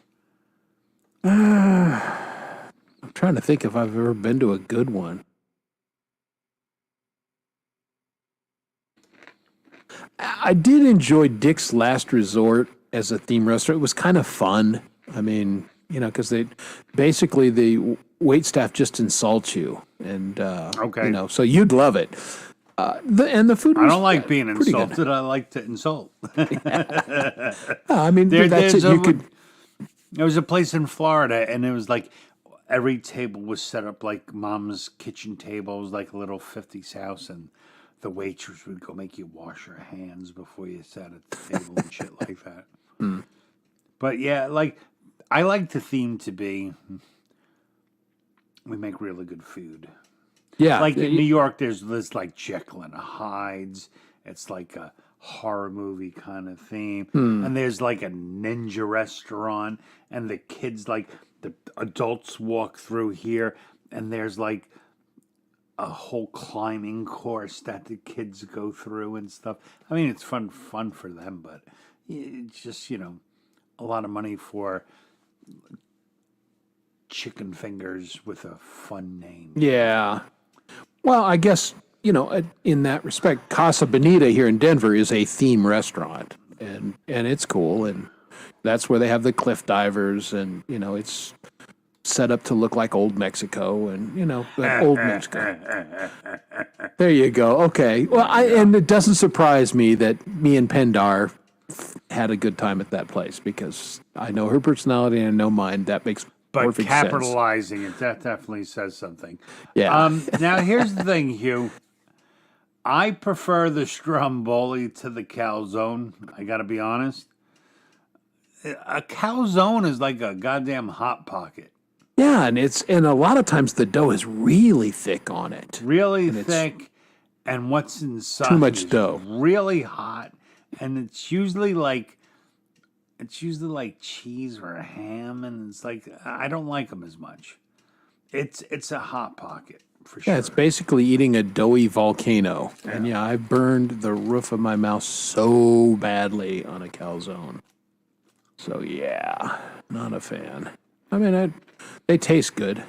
I'm trying to think if I've ever been to a good one. I did enjoy Dick's Last Resort as a theme restaurant. It was kind of fun. I mean, because the waitstaff just insults you, and
Okay.
so you'd love it. The food.
I
Was
don't like being
pretty good.
insulted. I like to insult.
I mean, that's it.
There was a place in Florida, and it was like every table was set up like mom's kitchen table. It was like a little 50s house, and the waitress would go make you wash your hands before you sat at the table and shit like that. But yeah, I like the theme to be we make really good food.
Yeah,
Like in New York, there's this like Jekyll and Hyde's. It's like a horror movie kind of theme. And there's like a ninja restaurant, and the kids, like the adults walk through here, and there's like a whole climbing course that the kids go through and stuff. I mean, it's fun for them, but it's just, a lot of money for chicken fingers with a fun name.
Yeah. Well, I guess, in that respect, Casa Bonita here in Denver is a theme restaurant, and it's cool, and that's where they have the cliff divers, and, it's set up to look like old Mexico, and, old Mexico. There you go. Okay. Well, and it doesn't surprise me that me and Pendar had a good time at that place because I know her personality and I know mine. That makes
But
perfect sense.
capitalizing it, that definitely says something.
Yeah.
Now, here's the thing, Hugh. I prefer the Stromboli to the calzone. I got to be honest. A calzone is like a goddamn Hot Pocket.
Yeah, and a lot of times the dough is really thick on it.
Really thick, and what's inside
Too much
is
dough.
really hot, and it's usually like cheese or a ham, and it's like I don't like them as much. It's a Hot Pocket for sure.
Yeah, it's basically eating a doughy volcano. Yeah. And I burned the roof of my mouth so badly on a calzone. So yeah, not a fan. I mean, they taste good.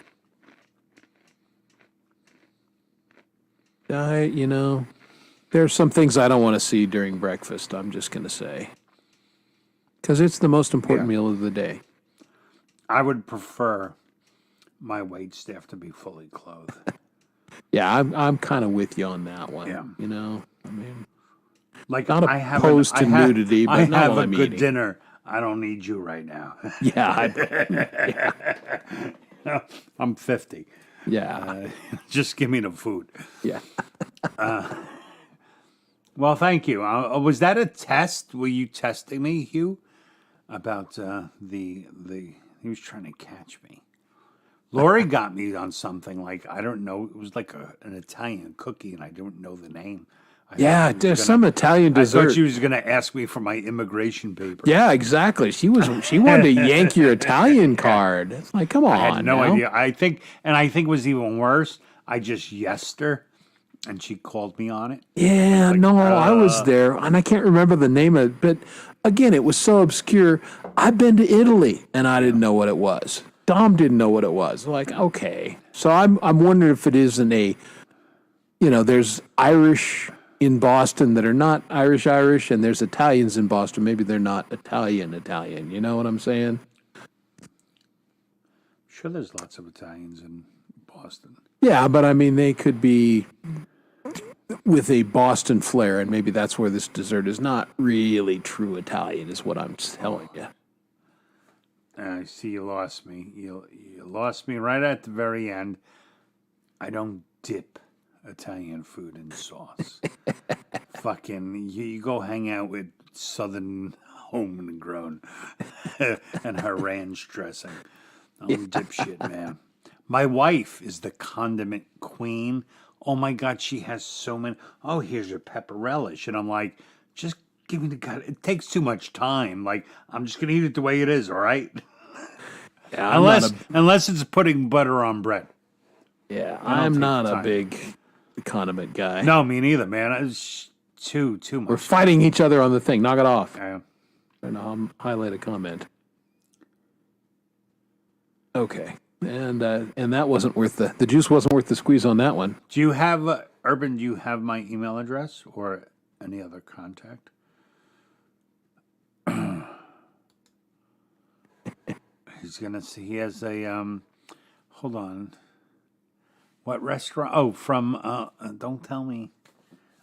There's some things I don't want to see during breakfast, I'm just going to say. Because it's the most important meal of the day.
I would prefer my wait staff to be fully clothed.
Yeah, I'm kind of with you on that one.
Yeah.
You know, I mean,
Like
not
I have
opposed to nudity, but
I
not
have
while
a
I'm
good
eating.
dinner. I don't need you right now. I'm 50.
Yeah,
Just give me the food.
yeah.
Well, thank you. Was that a test? Were you testing me, Hugh, about the? He was trying to catch me. Lori got me on something like I don't know. It was like an Italian cookie, and I don't know the name. I thought
Yeah,
she was
there's
gonna-
some Italian
I
dessert.
thought she was going to ask me for my immigration papers.
Yeah, exactly. She wanted to yank your Italian card. It's like, come on.
I had no
now.
idea. I think it was even worse. I just yesed her, and she called me on it.
Yeah, no, I was there, and I can't remember the name of it. But again, it was so obscure. I've been to Italy, and I didn't know what it was. Dom didn't know what it was. Like, okay, so I'm wondering if it isn't a, there's Irish in Boston that are not Irish, and there's Italians in Boston. Maybe they're not Italian. You know what I'm saying?
Sure, there's lots of Italians in Boston.
Yeah, but I mean, they could be with a Boston flair, and maybe that's where this dessert is not really true Italian, is what I'm telling you.
I see you lost me. You lost me right at the very end. I don't dip Italian food in sauce. Fucking, you go hang out with Southern Homegrown and her ranch dressing. I don't dip shit, man. My wife is the condiment queen. Oh my God, she has so many. Oh, here's your pepper relish. And I'm like, just give me the God. It takes too much time. Like, I'm just going to eat it the way it is, all right?
Yeah,
Unless it's putting butter on bread.
I'm
take
not
the
a
time.
big condiment guy.
No, me neither, man. It's too much.
We're fighting each other on the thing. Knock it off.
Yeah.
And I'll highlight a comment. Okay. And that wasn't worth the juice wasn't worth the squeeze on that one.
Do you have, Urban, do you have my email address or any other contact? He's going to see, he has a, hold on. What restaurant? Oh, from, don't tell me.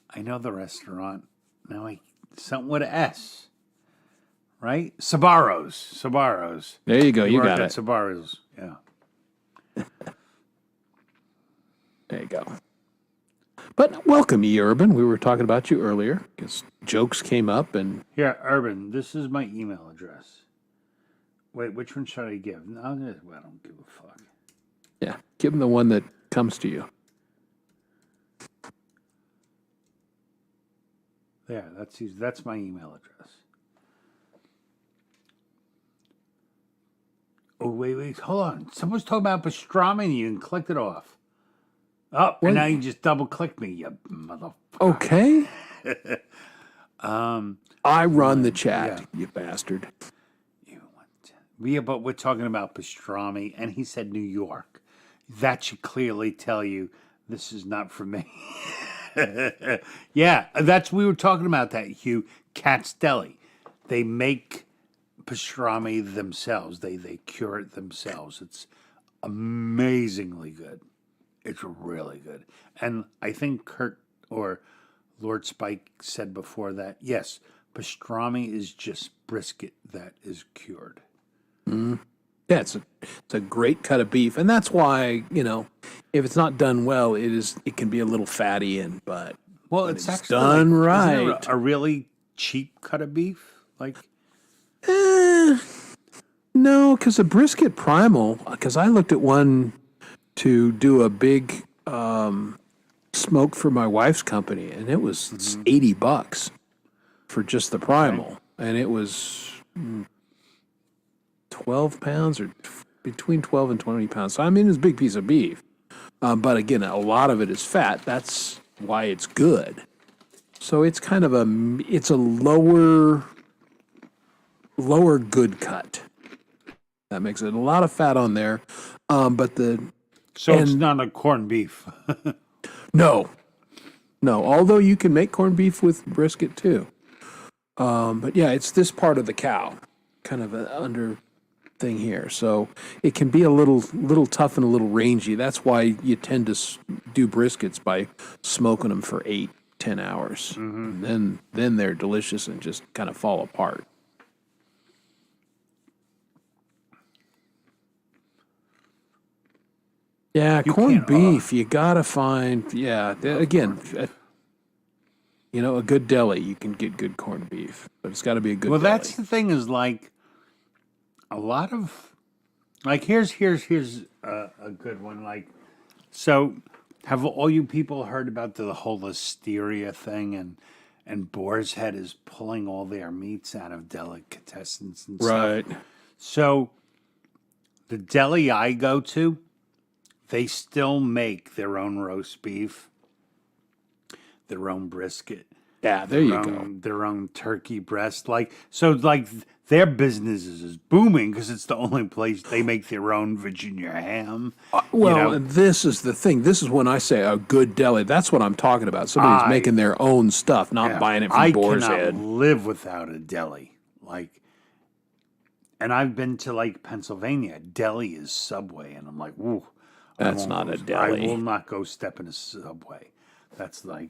I know the restaurant. Now something with an S. Right? Sabaros.
There you go. You
Worked
got
at
it.
Sabaros. Yeah.
There you go. But welcome, E. Urban. We were talking about you earlier because jokes came up, and
Here, Urban, this is my email address. Wait, which one should I give? No, I don't give a fuck.
yeah, give them the one that comes to you.
There, that's my email address. Oh, wait, hold on. Someone's talking about pastrami and you clicked it off. Oh, and now you just double clicked me, you motherfucker.
Okay. I run the chat, you bastard.
Yeah, but we're talking about pastrami, and he said New York. That should clearly tell you this is not for me. Yeah, we were talking about that, Hugh. Cat's Deli. They make pastrami themselves. They cure it themselves. It's amazingly good. It's really good. And I think Kurt or Lord Spike said before that, yes, pastrami is just brisket that is cured.
Yeah, it's a great cut of beef, and that's why if it's not done well, it can be a little fatty, but
Well, it's actually
done
isn't
right.
it a really cheap cut of beef. Like,
No, because the brisket primal. Because I looked at one to do a big smoke for my wife's company, and it was $80 for just the primal, and it was 12 pounds or between 12 and 20 pounds. So I mean, it's a big piece of beef, but again, a lot of it is fat. That's why it's good. So it's kind of it's a lower good cut. That makes it a lot of fat on there, but
it's not a corned beef.
No. Although you can make corned beef with brisket too. But yeah, it's this part of the cow, kind of under thing here. So it can be a little tough and a little rangy. That's why you tend to do briskets by smoking them for 8-10 hours. And then they're delicious and just kind of fall apart. Yeah, corned beef, you gotta find, again, a good deli, you can get good corned beef, but it's got to be a good deli.
That's the thing is like a lot of, like, here's a good one. Like, so have all you people heard about the whole listeria thing and Boar's Head is pulling all their meats out of delicatessens and stuff?
Right.
So the deli I go to, they still make their own roast beef, their own brisket.
Yeah, there you go.
Their own turkey breast. Like, so like their business is booming because it's the only place they make their own Virginia ham.
And this is the thing. This is when I say a good deli. That's what I'm talking about. Somebody's making their own stuff, not buying it from Boar's Head.
I cannot live without a deli. Like, and I've been to like Pennsylvania. Deli is Subway, and I'm like, ooh.
That's not a deli.
I will not go step in a Subway. That's like,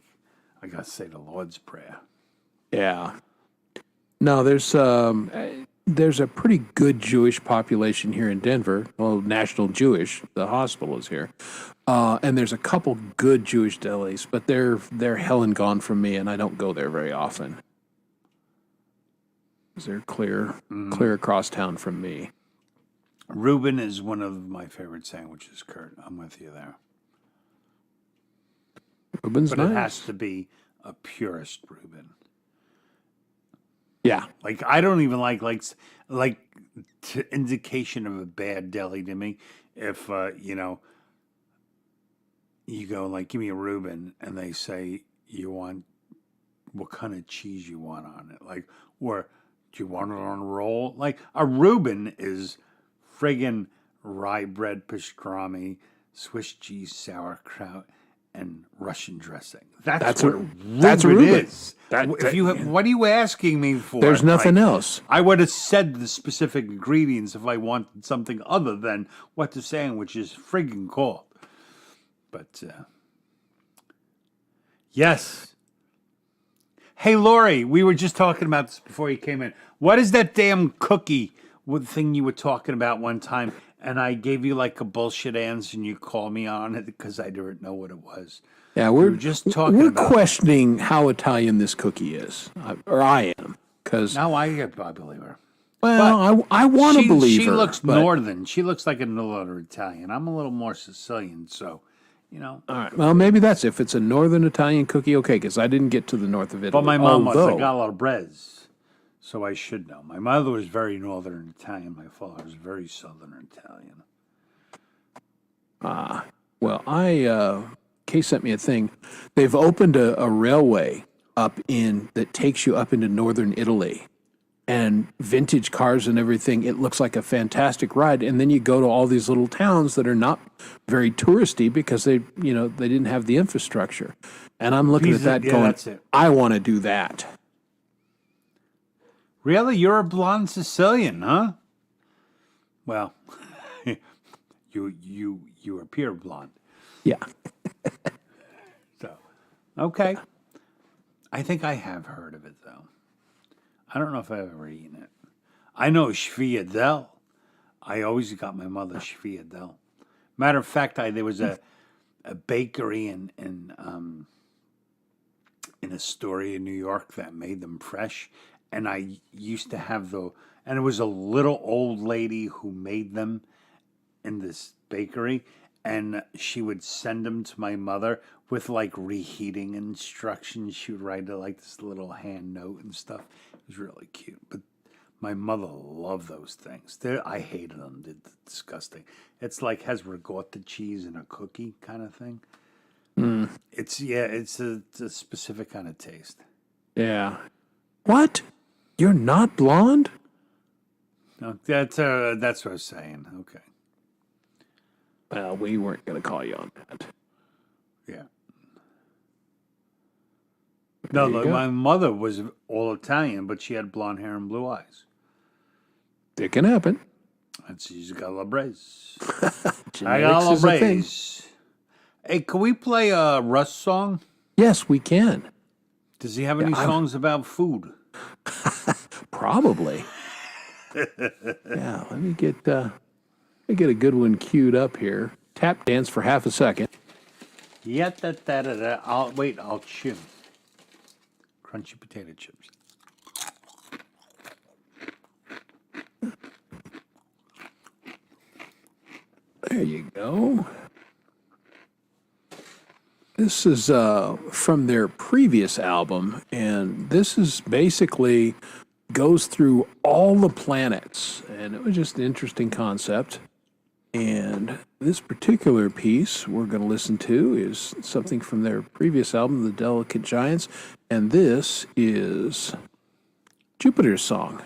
I got to say the Lord's Prayer.
Yeah. No, there's a pretty good Jewish population here in Denver. Well, National Jewish, the hospital is here. And there's a couple good Jewish delis, but they're hell and gone from me, and I don't go there very often. They're clear across town from me.
Reuben is one of my favorite sandwiches, Kurt. I'm with you there.
Reuben's
but
nice.
It has to be a purist Reuben.
Yeah.
Like, I don't even like indication of a bad deli to me. If, you go like, give me a Reuben, and they say you want, what kind of cheese you want on it. Like, or do you want it on a roll? Like, a Reuben is friggin' rye bread pastrami, Swiss cheese sauerkraut, and Russian dressing. That's what
that's a Reuben.
Is. What are you asking me for?
There's nothing else.
I would have said the specific ingredients if I wanted something other than what the sandwich is friggin' called. But, yes. Hey, Lori, we were just talking about this before you came in. What is that damn cookie thing you were talking about one time? And I gave you like a bullshit answer, and you called me on it because I didn't know what it was.
Yeah,
we were just talking.
We're questioning how Italian this cookie is, or I am, because
no, I believe her.
Well, I want to believe her.
She looks northern. She looks like a northern Italian. I'm a little more Sicilian, so
All right. Well, maybe that's if it's a northern Italian cookie, okay, because I didn't get to the north of Italy.
But my mom was a Calabrese. So I should know. My mother was very northern Italian. My father was very southern Italian.
Well, Kay sent me a thing. They've opened a railway that takes you up into northern Italy, and vintage cars and everything. It looks like a fantastic ride. And then you go to all these little towns that are not very touristy because they didn't have the infrastructure. And I'm looking at that going, I want to do that.
Really? You're a blonde Sicilian, huh? Well, you appear blonde.
Yeah.
So, okay. I think I have heard of it, though. I don't know if I've ever eaten it. I know Sviadel. I always got my mother Sviadel. Matter of fact, there was a bakery in Astoria, New York, that made them fresh. And I used to have and it was a little old lady who made them in this bakery, and she would send them to my mother with like reheating instructions. She would write like this little hand note and stuff. It was really cute. But my mother loved those things. I hated them. They're disgusting. It's like has ricotta cheese in a cookie kind of thing.
Mm.
It's a specific kind of taste.
Yeah. What? You're not blonde?
No, that's what I was saying. Okay.
Well, we weren't going to call you on that.
Yeah. No, my mother was all Italian, but she had blonde hair and blue eyes.
It can happen.
That's he's got Labres. I
Genetics
got
is a thing.
Labres. Hey, can we play a Russ song?
Yes, we can.
Does he have any songs about food?
Probably. Yeah, let me get a good one queued up here. Tap dance for half a second.
Yeah, I'll chew. Crunchy potato chips.
There you go. This is from their previous album, and this is basically goes through all the planets, and it was just an interesting concept. And this particular piece we're going to listen to is something from their previous album, The Delicate Giants, and this is Jupiter's Song.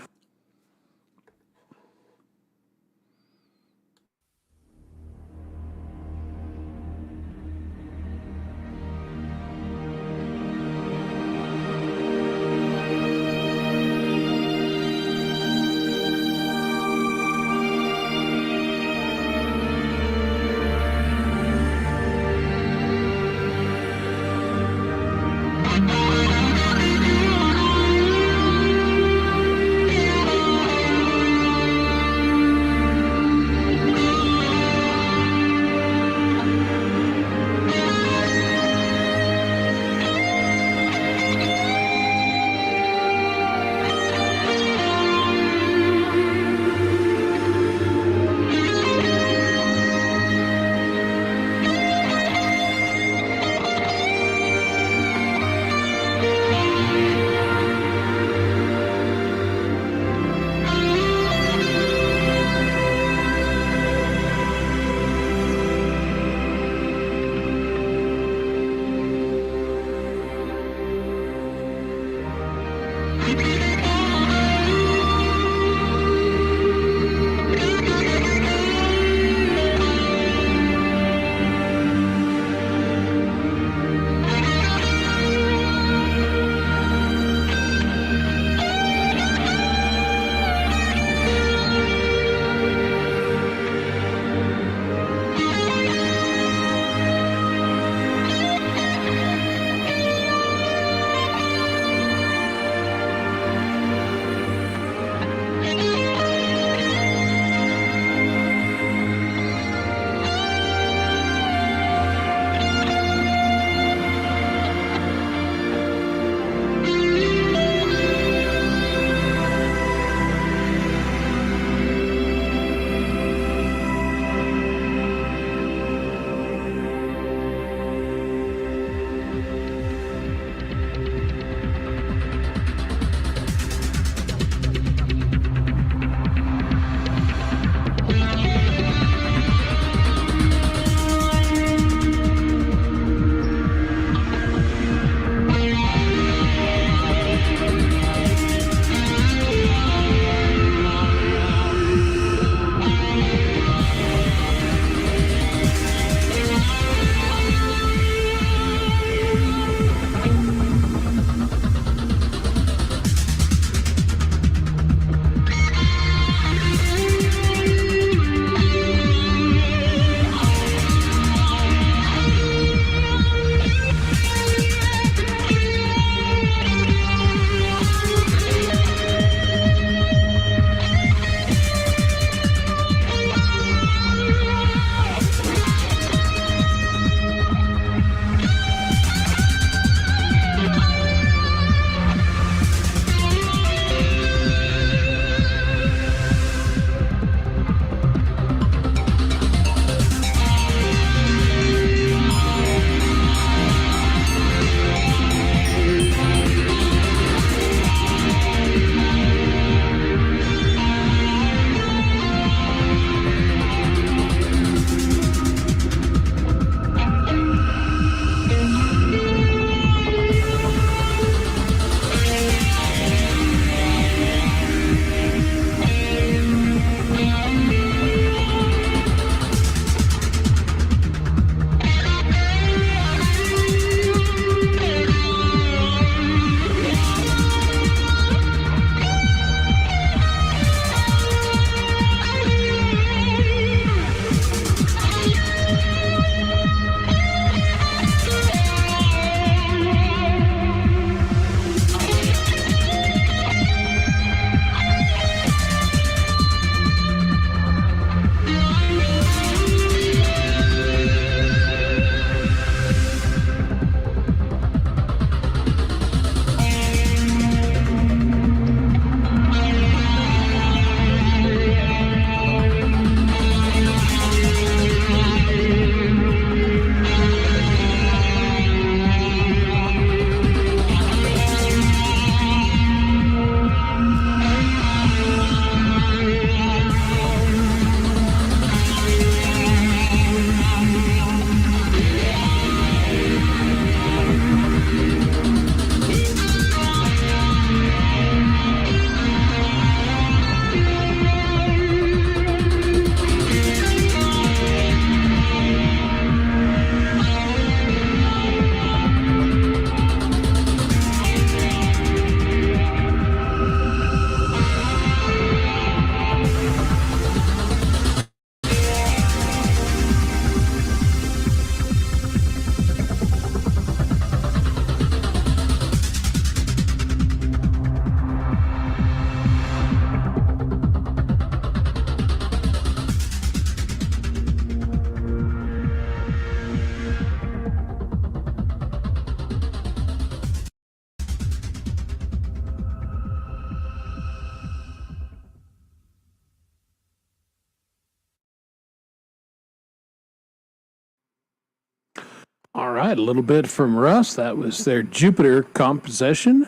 All right, a little bit from Russ. That was their Jupiter composition.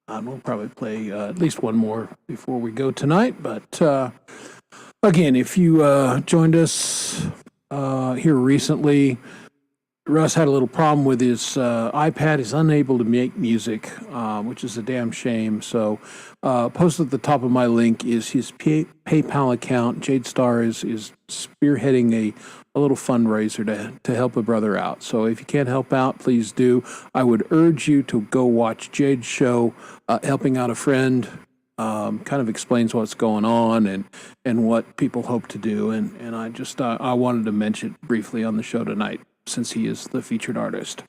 We'll probably play at least one more before we go tonight. But again, if you joined us here recently, Russ had a little problem with his iPad. He's unable to make music, which is a damn shame. So posted at the top of my link is his PayPal account. Jade Star is spearheading a little fundraiser to help a brother out. So if you can't help out, please do. I would urge you to go watch Jade's show, Helping Out a Friend. Kind of explains what's going on and what people hope to do. And I just I wanted to mention it briefly on the show tonight, since he is the featured artist.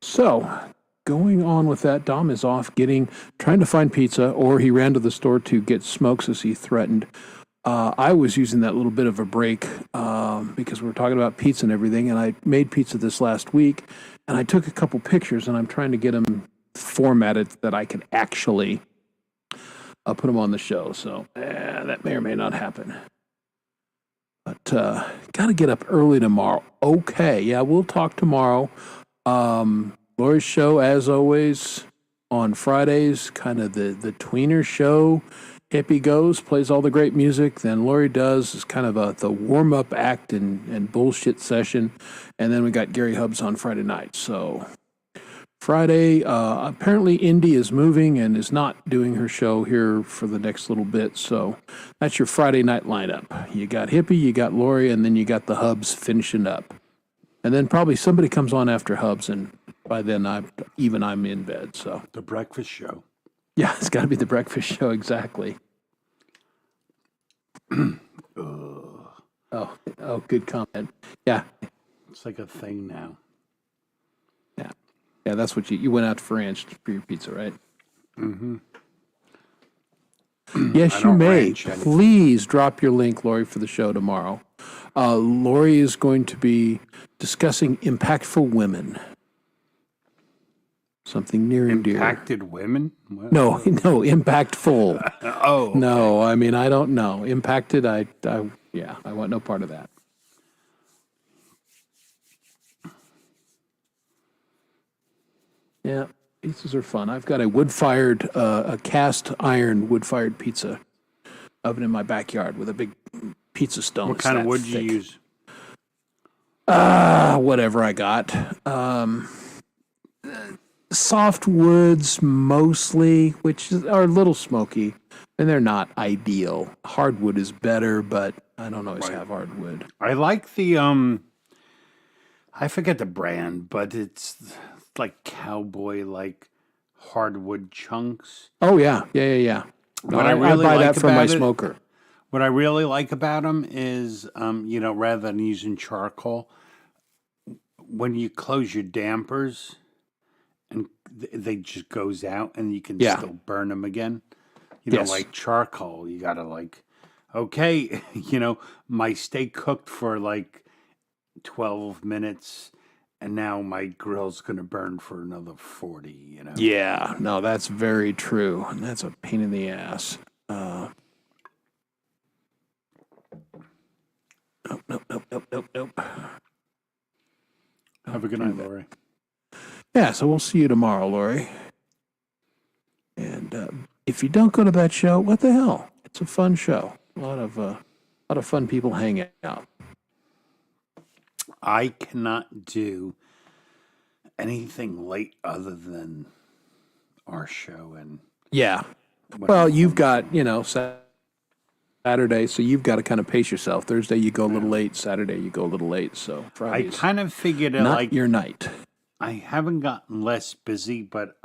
So, going on with that, Dom is off trying to find pizza, or he ran to the store to get smokes as he threatened. I was using that little bit of a break because we were talking about pizza and everything, and I made pizza this last week, and I took a couple pictures, and I'm trying to get them formatted that I can actually put them on the show. So, that may or may not happen. But got to get up early tomorrow. Okay, yeah, we'll talk tomorrow. Lori's show, as always, on Fridays, kind of the tweener show. Hippie goes, plays all the great music. Then Lori does is kind of the warm-up act and bullshit session. And then we got Gary Hubbs on Friday night. So Friday, apparently Indy is moving and is not doing her show here for the next little bit. So that's your Friday night lineup. You got Hippie, you got Lori, and then you got the Hubs finishing up. And then probably somebody comes on after Hubs, and by then I'm in bed. So
The breakfast show.
yeah, it's got to be the breakfast show, exactly. Oh, good comment. Yeah,
It's like a thing now.
yeah, that's what you went out for ranch for your pizza, right? Mm-hmm. Yes,
I
you
don't
may.
ranch anything.
Please drop your link, Lori, for the show tomorrow. Lori is going to be discussing impactful women. Something near and dear.
Impacted women? What?
No, impactful.
Oh.
No, I mean, I don't know. Impacted, I want no part of that. Yeah, pizzas are fun. I've got a cast iron wood-fired pizza oven in my backyard with a big pizza stone.
What kind of wood do you use?
Whatever I got. Soft woods mostly, which are a little smoky, and they're not ideal. Hardwood is better, but I don't always have hardwood.
I like the I forget the brand, but it's like cowboy like hardwood chunks.
Oh yeah. No,
What
I
I really
buy
like
that from my
about it-
smoker.
What I really like about them is, rather than using charcoal, when you close your dampers, and they just goes out, and you can
Yeah.
still burn them again.
Yes.
Like charcoal, you gotta okay, my steak cooked for 12 minutes, and now my grill's gonna burn for another 40.
Yeah, no, that's very true, and that's a pain in the ass. Nope.
Have a good night, Lori.
Yeah, so we'll see you tomorrow, Lori. And if you don't go to that show, what the hell? It's a fun show. A lot of fun people hang out.
I cannot do anything late other than our show and
Yeah.
when
Well,
I'm
you've
home.
got, Saturday, so you've got to kind of pace yourself. Thursday, you go a little late. Saturday, you go a little late. So
I
Friday's
kind of figured it
not your night.
I haven't gotten less busy, but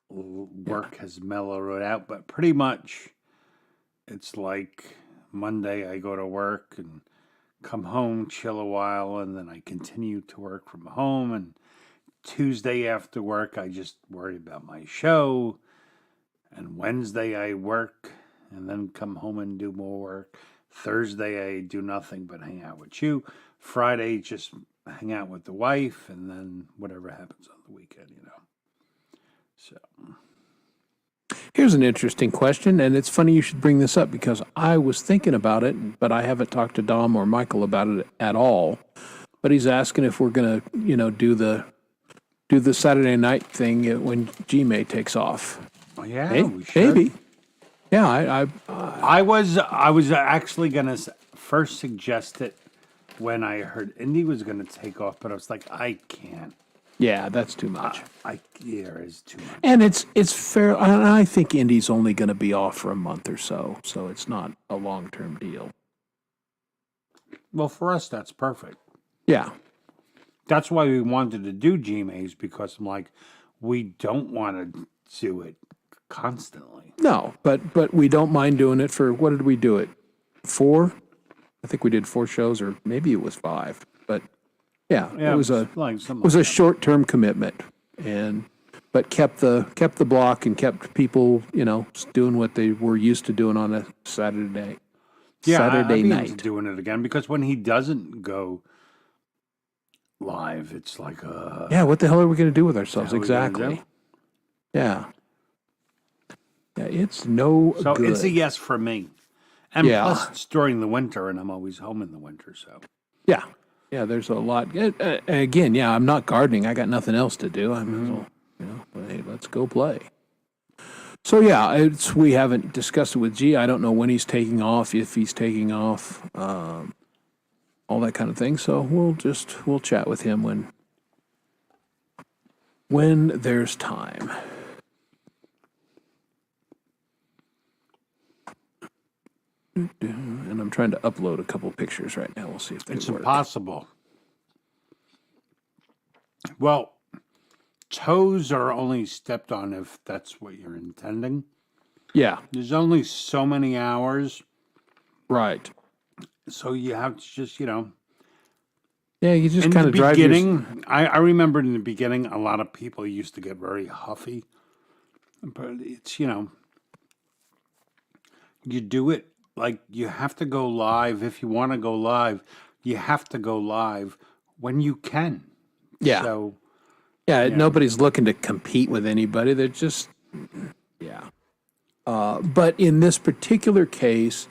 work has mellowed out. But pretty much, it's like Monday I go to work and come home, chill a while, and then I continue to work from home. And Tuesday after work, I just worry about my show. And Wednesday I work and then come home and do more work. Thursday I do nothing but hang out with you. Friday just hang out with the wife, and then whatever happens on the weekend, So
Here's an interesting question, and it's funny you should bring this up because I was thinking about it, but I haven't talked to Dom or Michael about it at all. but he's asking if we're gonna, do the Saturday night thing when G-May takes off.
Oh, yeah,
Hey,
we should.
maybe. Yeah,
I was actually gonna first suggest it when I heard Indy was gonna take off, but I was like, I can't.
yeah, that's too much.
There is too much.
And it's fair. And I think Indy's only going to be off for a month or so it's not a long-term deal.
Well, for us, that's perfect.
Yeah,
That's why we wanted to do GMAs, because I'm like, we don't want to do it constantly.
no, but we don't mind doing it for, what did we do it? 4? I think we did 4 shows, or maybe it was 5. But yeah,
Yeah,
it was a
like something
it was a
like that.
short-term commitment, but kept the block and kept people, doing what they were used to doing on a Saturday.
Yeah, I'd
Saturday
be into
night.
doing it again, because when he doesn't go live, it's like
Yeah, what the hell are we going to do with ourselves?
What the hell are we
Exactly.
gonna do?
Yeah. Yeah, it's no
So
good.
it's a yes for me. And
Yeah.
plus, it's during the winter, and I'm always home in the winter. So
Yeah. Yeah, there's a lot. Again, yeah, I'm not gardening. I got nothing else to do. I might as well, hey, let's go play. So yeah, we haven't discussed it with G. I don't know when he's taking off, if he's taking off, all that kind of thing. So we'll chat with him when there's time. And I'm trying to upload a couple pictures right now. We'll see if they
it's
work.
impossible. Well, toes are only stepped on if that's what you're intending.
Yeah,
There's only so many hours,
right.
so you have to just,
Yeah, you just
in
kind
the
of drive your...
beginning, I remember in the beginning, a lot of people used to get very huffy. But it's, you do it like you have to go live. If you want to go live, you have to go live when you can.
Yeah.
So,
Yeah, nobody's looking to compete with anybody. They're just, yeah. But in this particular case,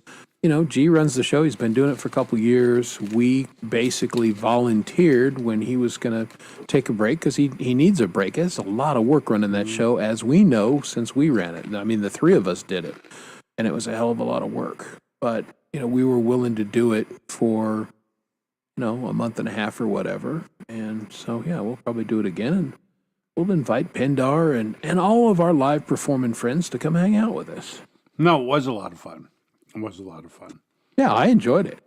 G runs the show. He's been doing it for a couple years. We basically volunteered when he was going to take a break because he needs a break. It's a lot of work running that show, as we know, since we ran it. I mean, the 3 of us did it, and it was a hell of a lot of work. But, we were willing to do it for, a month and a half or whatever. And so, yeah, we'll probably do it again. And we'll invite Pendar and all of our live performing friends to come hang out with us.
no, it was a lot of fun. It was a lot of fun.
Yeah, I enjoyed it.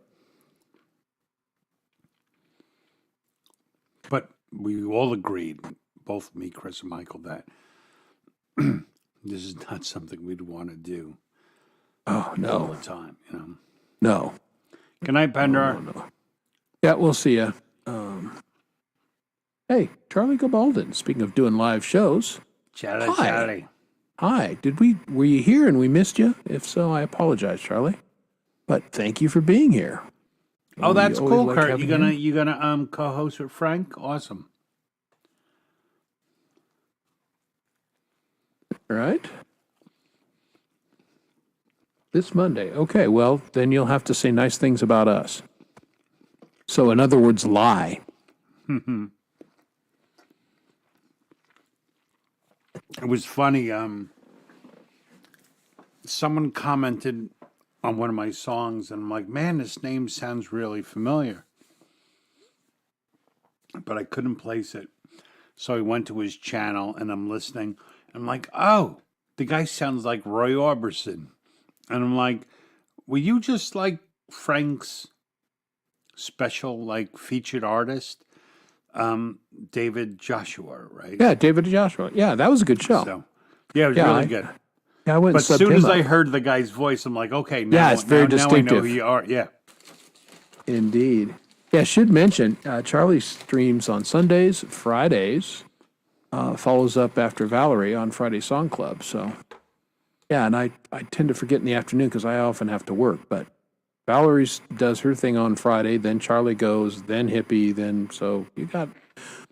But we all agreed, both me, Chris, and Michael, that this is not something we'd want to do
Oh,
all
no,
the time,
no.
Good night, Pendar.
No. Yeah, we'll see you. Hey, Charlie Gabaldon, speaking of doing live shows.
Chatty,
Hi.
chatty.
Hi, were you here and we missed you? If so, I apologize, Charlie. But thank you for being here.
Oh, that's
We always
cool,
like
Kurt.
having
You gonna co-host with Frank? Awesome.
All right. This Monday. Okay, well, then you'll have to say nice things about us. So, in other words, lie.
It was funny. Someone commented on one of my songs, and I'm like, man, this name sounds really familiar. But I couldn't place it. So I went to his channel, and I'm listening. I'm like, oh, the guy sounds like Roy Orbison. And I'm like, were you just like Frank's special, like, featured artist? David Joshua, right?
Yeah, David Joshua. Yeah, that was a good show.
So, yeah, it was
Yeah,
really good.
Yeah, I went
But
and
as
subbed
soon
him
as
up.
I heard the guy's voice, I'm like, okay, now,
it's very
now I know
distinctive.
who you are. Yeah.
Indeed. Yeah, I should mention, Charlie streams on Sundays, Fridays, follows up after Valerie on Friday Song Club. So, yeah, and I tend to forget in the afternoon because I often have to work. But Valerie does her thing on Friday, then Charlie goes, then Hippie, so you got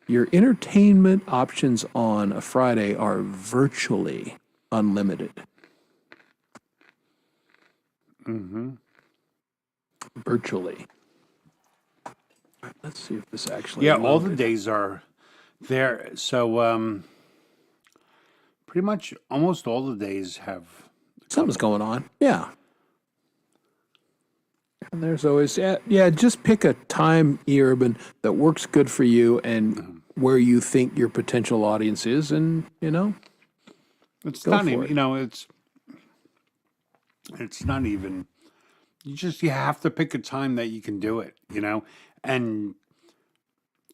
your entertainment options on a Friday are virtually unlimited.
Mm-hmm.
Virtually. Let's see if this actually.
Yeah, all the
loaded.
days are there. So pretty much almost all the days have.
Something's going on. Yeah. And there's always, yeah, just pick a time, Urban, that works good for you and where you think your potential audience is, and,
It's
Go
not
for
even,
it.
it's not even, you have to pick a time that you can do it, and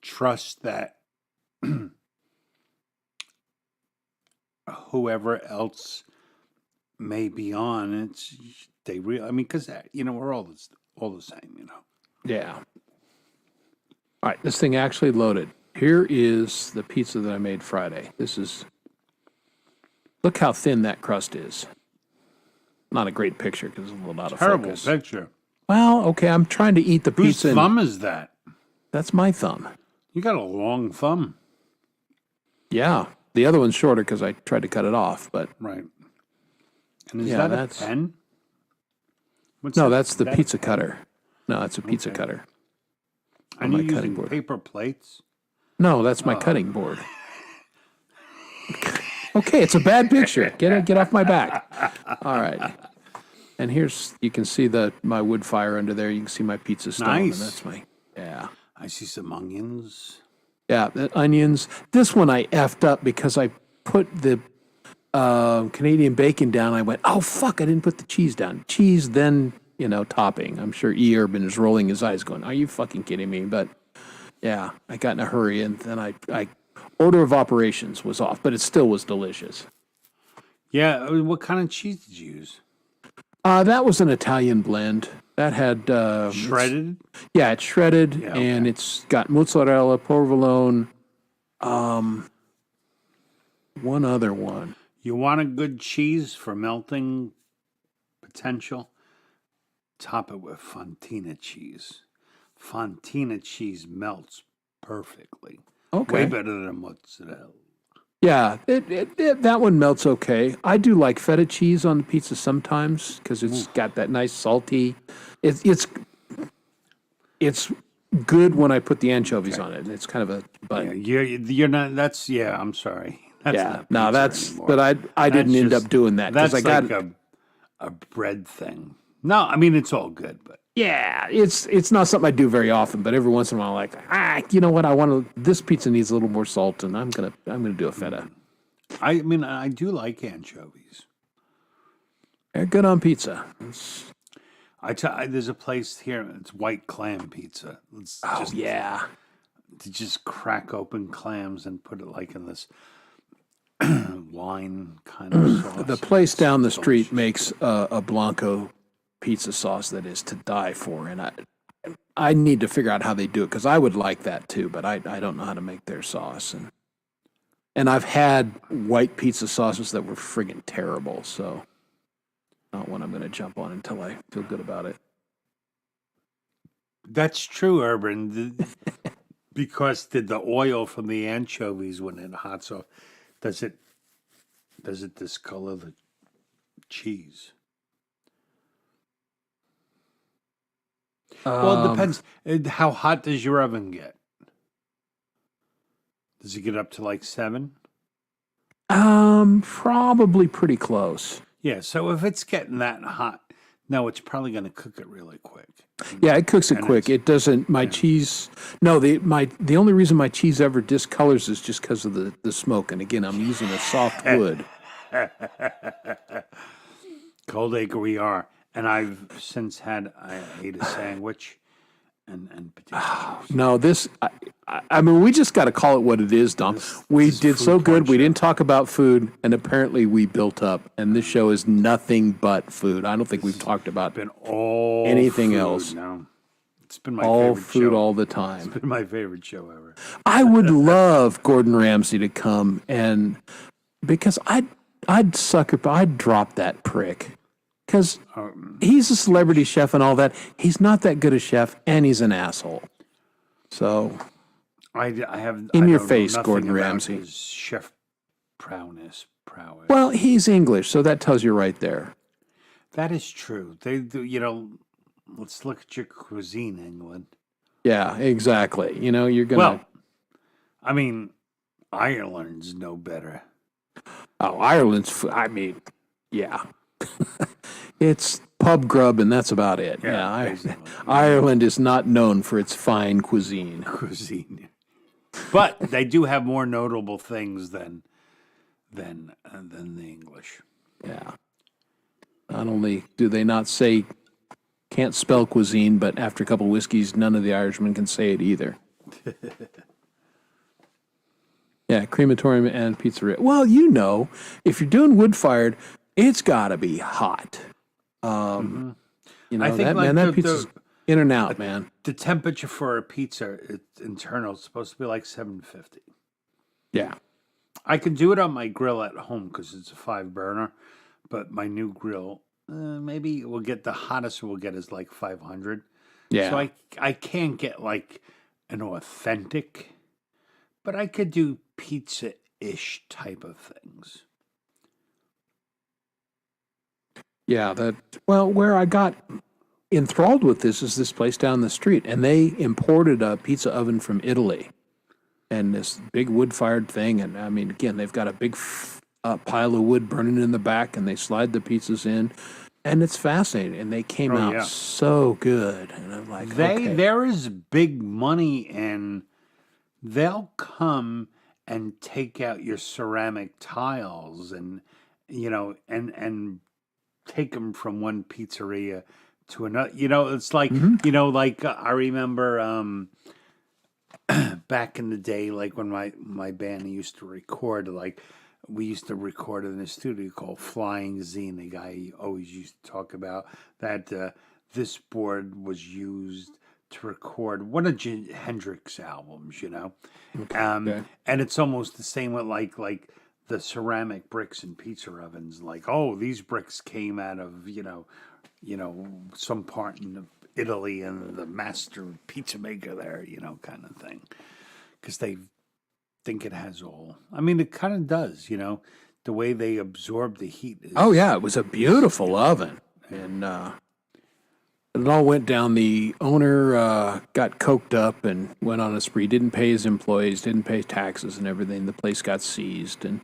trust that whoever else may be on, because, we're all the same.
yeah. All right, this thing actually loaded. Here is the pizza that I made Friday. Look how thin that crust is. Not a great picture because it's a little out of
Terrible
focus.
picture.
Well, okay, I'm trying to eat the
Whose
pizza. and
thumb is that?
That's my thumb.
You got a long thumb.
Yeah. The other one's shorter because I tried to cut it off, but
Right. And is
Yeah,
that
that's-
a pen? What's
no,
that?
that's the
That-
pizza cutter. No, it's a pizza
Okay.
cutter.
Are
my
you
cutting
using
board.
paper plates?
No, that's my cutting board. Okay, it's a bad picture. Get off my back. All right. And you can see my wood fire under there. You can see my pizza stone.
Nice.
And that's yeah.
I see some onions.
Yeah, the onions. This one I effed up because I put the Canadian bacon down. I went, oh, fuck, I didn't put the cheese down. Cheese, then, topping. I'm sure E. Urban is rolling his eyes going, are you fucking kidding me? But yeah, I got in a hurry and then I order of operations was off, but it still was delicious.
Yeah, what kind of cheese did you use?
That was an Italian blend. That had
Shredded?
Yeah, it's shredded,
Yeah,
and
okay.
it's got mozzarella, provolone, one other one.
You want a good cheese for melting potential? Top it with Fontina cheese. Fontina cheese melts perfectly.
Okay.
Way better than mozzarella.
Yeah, that one melts okay. I do like feta cheese on the pizza sometimes because it's got that nice salty. It's good when I put the anchovies on it. And it's kind of but
Yeah, you're not. I'm sorry. That's
yeah,
not
no,
pizza
that's.
anymore.
But I didn't
That's
end
just-
up doing that because
That's
I got
like a bread thing. No, I mean it's all good, but
yeah. It's not something I do very often, but every once in a while, like you know what, this pizza needs a little more salt, and I'm gonna do a feta.
I mean I do like anchovies.
They're good on pizza.
There's a place here. It's White Clam Pizza. It's
Oh yeah.
to just crack open clams and put it like in this wine kind of sauce.
The place down the
It's
street
delicious.
makes a Blanco pizza sauce that is to die for, and I need to figure out how they do it because I would like that too, but I don't know how to make their sauce, and I've had white pizza sauces that were friggin' terrible, so not one I'm going to jump on until I feel good about it.
That's true, Urban. Because did the oil from the anchovies when it hot sauce does it discolor the cheese? Well, it depends. How hot does your oven get? Does it get up to like 7?
Probably pretty close.
Yeah. So if it's getting that hot, no, it's probably going to cook it really quick.
Yeah, it cooks it
And
quick.
it's-
It doesn't. My cheese. No, the only reason my cheese ever discolors is just because of the smoke. And again, I'm using a soft wood.
Cold Acre we are, and I've since I ate a sandwich and potato chips.
No, I mean, we just got to call it what it is, Dom. We
this is
did
food
so good.
porn
We
show.
didn't talk about food, and apparently we built up. And this show is nothing but food. I don't think we've talked about
Been all
Anything
food
else.
now. It's been my
all
favorite
food
show.
all the time.
It's been my favorite show ever.
I would love Gordon Ramsay to come, and because I'd drop that prick because he's a celebrity chef and all that. He's not that good a chef, and he's an asshole. So
I have
In
I
your
don't know
face,
nothing
Gordon
about
Ramsay.
his chef prowess.
well, he's English, so that tells you right there.
That is true. They do. Let's look at your cuisine, England.
Yeah, exactly. You know, you're gonna.
Well, I mean, Ireland's no better.
Oh, Ireland's. I mean, yeah, it's pub grub, and that's about it. Yeah,
basically.
Ireland is not known for its fine cuisine.
Cuisine. But they do have more notable things than the English.
Yeah. Not only do they not say can't spell cuisine, but after a couple whiskeys, none of the Irishmen can say it either. Yeah, crematorium and pizzeria. Well, you know, if you're doing wood fired, it's got to be hot. You know,
I think
that
like
man, that pizza's in and out, man.
The temperature for a pizza, it's internal, is supposed to be like 750.
Yeah.
I can do it on my grill at home because it's a 5-burner, but my new grill, maybe we'll get the hottest we'll get is like 500.
Yeah.
So I can't get like an authentic, but I could do pizza-ish type of things.
Yeah, well, where I got enthralled with this is this place down the street, and they imported a pizza oven from Italy, and this big wood-fired thing, and I mean, again, they've got a big pile of wood burning in the back, and they slide the pizzas in, and it's fascinating, and they came out so good, and I'm like,
there is big money in, they'll come and take out your ceramic tiles and, you know, and take them from one pizzeria to another. You know, it's like, you know, like I remember back in the day, like when my band used to record, like we used to record in a studio called Flying Z, and the guy always used to talk about that this board was used to record one of Hendrix albums, you know. And it's almost the same with like the ceramic bricks and pizza ovens. Like, oh, these bricks came out of, you know, some part in Italy and the master pizza maker there, you know, kind of thing. Because they think it has all. I mean, it kind of does, you know, the way they absorb the heat.
Oh, yeah, it was a beautiful oven. And it all went down. The owner got coked up and went on a spree, didn't pay his employees, didn't pay taxes and everything. The place got seized, and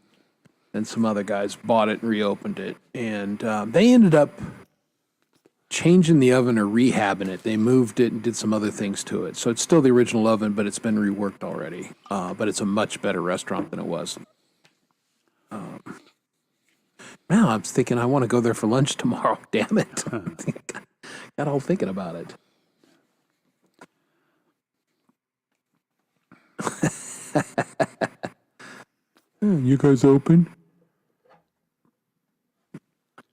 then some other guys bought it and reopened it. And they ended up changing the oven or rehabbing it. They moved it and did some other things to it. So it's still the original oven, but it's been reworked already. But it's a much better restaurant than it was. Now I'm thinking I want to go there for lunch tomorrow. Damn it. Got all thinking about it. You guys open?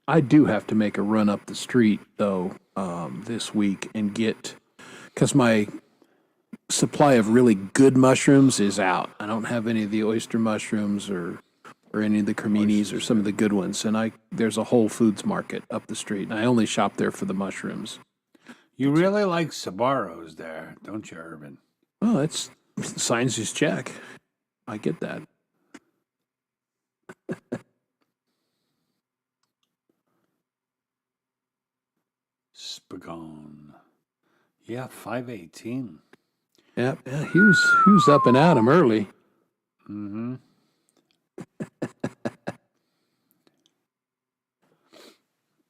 I do have to make a run up the street, though, this week and get, because my supply of really good mushrooms is out. I don't have any of the oyster mushrooms or any of the creminis or some of the good ones. And there's a Whole Foods market up the street, and I only shop there for the mushrooms.
You really like Sbarro's there, don't you, Urban?
Oh, it's signs his check. I get that.
Spagon. Yeah, 518.
Yeah, he was up and at him early.
Mm-hmm.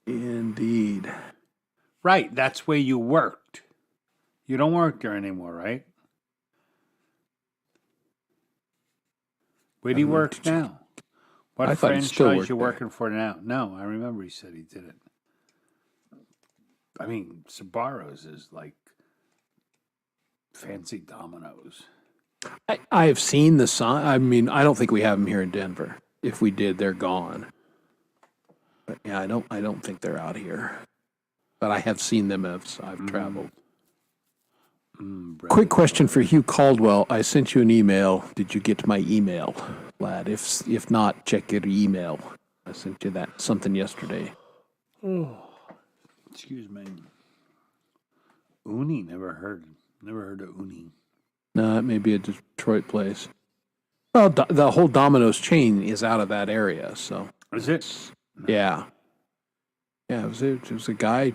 Indeed.
Right, that's where you worked. You don't work there anymore, right? Where do you work now? What
I thought he still
franchise
worked
you
there.
working for now? No, I remember he said he did it. I mean, Sbarro's is like fancy Domino's.
I have seen the sign. I mean, I don't think we have them here in Denver. If we did, they're gone. But yeah, I don't think they're out here. But I have seen them as I've traveled. Quick question for Hugh Caldwell. I sent you an email. Did you get my email, lad? If not, check your email. I sent you something yesterday.
Excuse me. Uni, never heard of Uni.
No, it may be a Detroit place. Well, the whole Domino's chain is out of that area, so.
Is it?
Yeah. Yeah, it was a guy,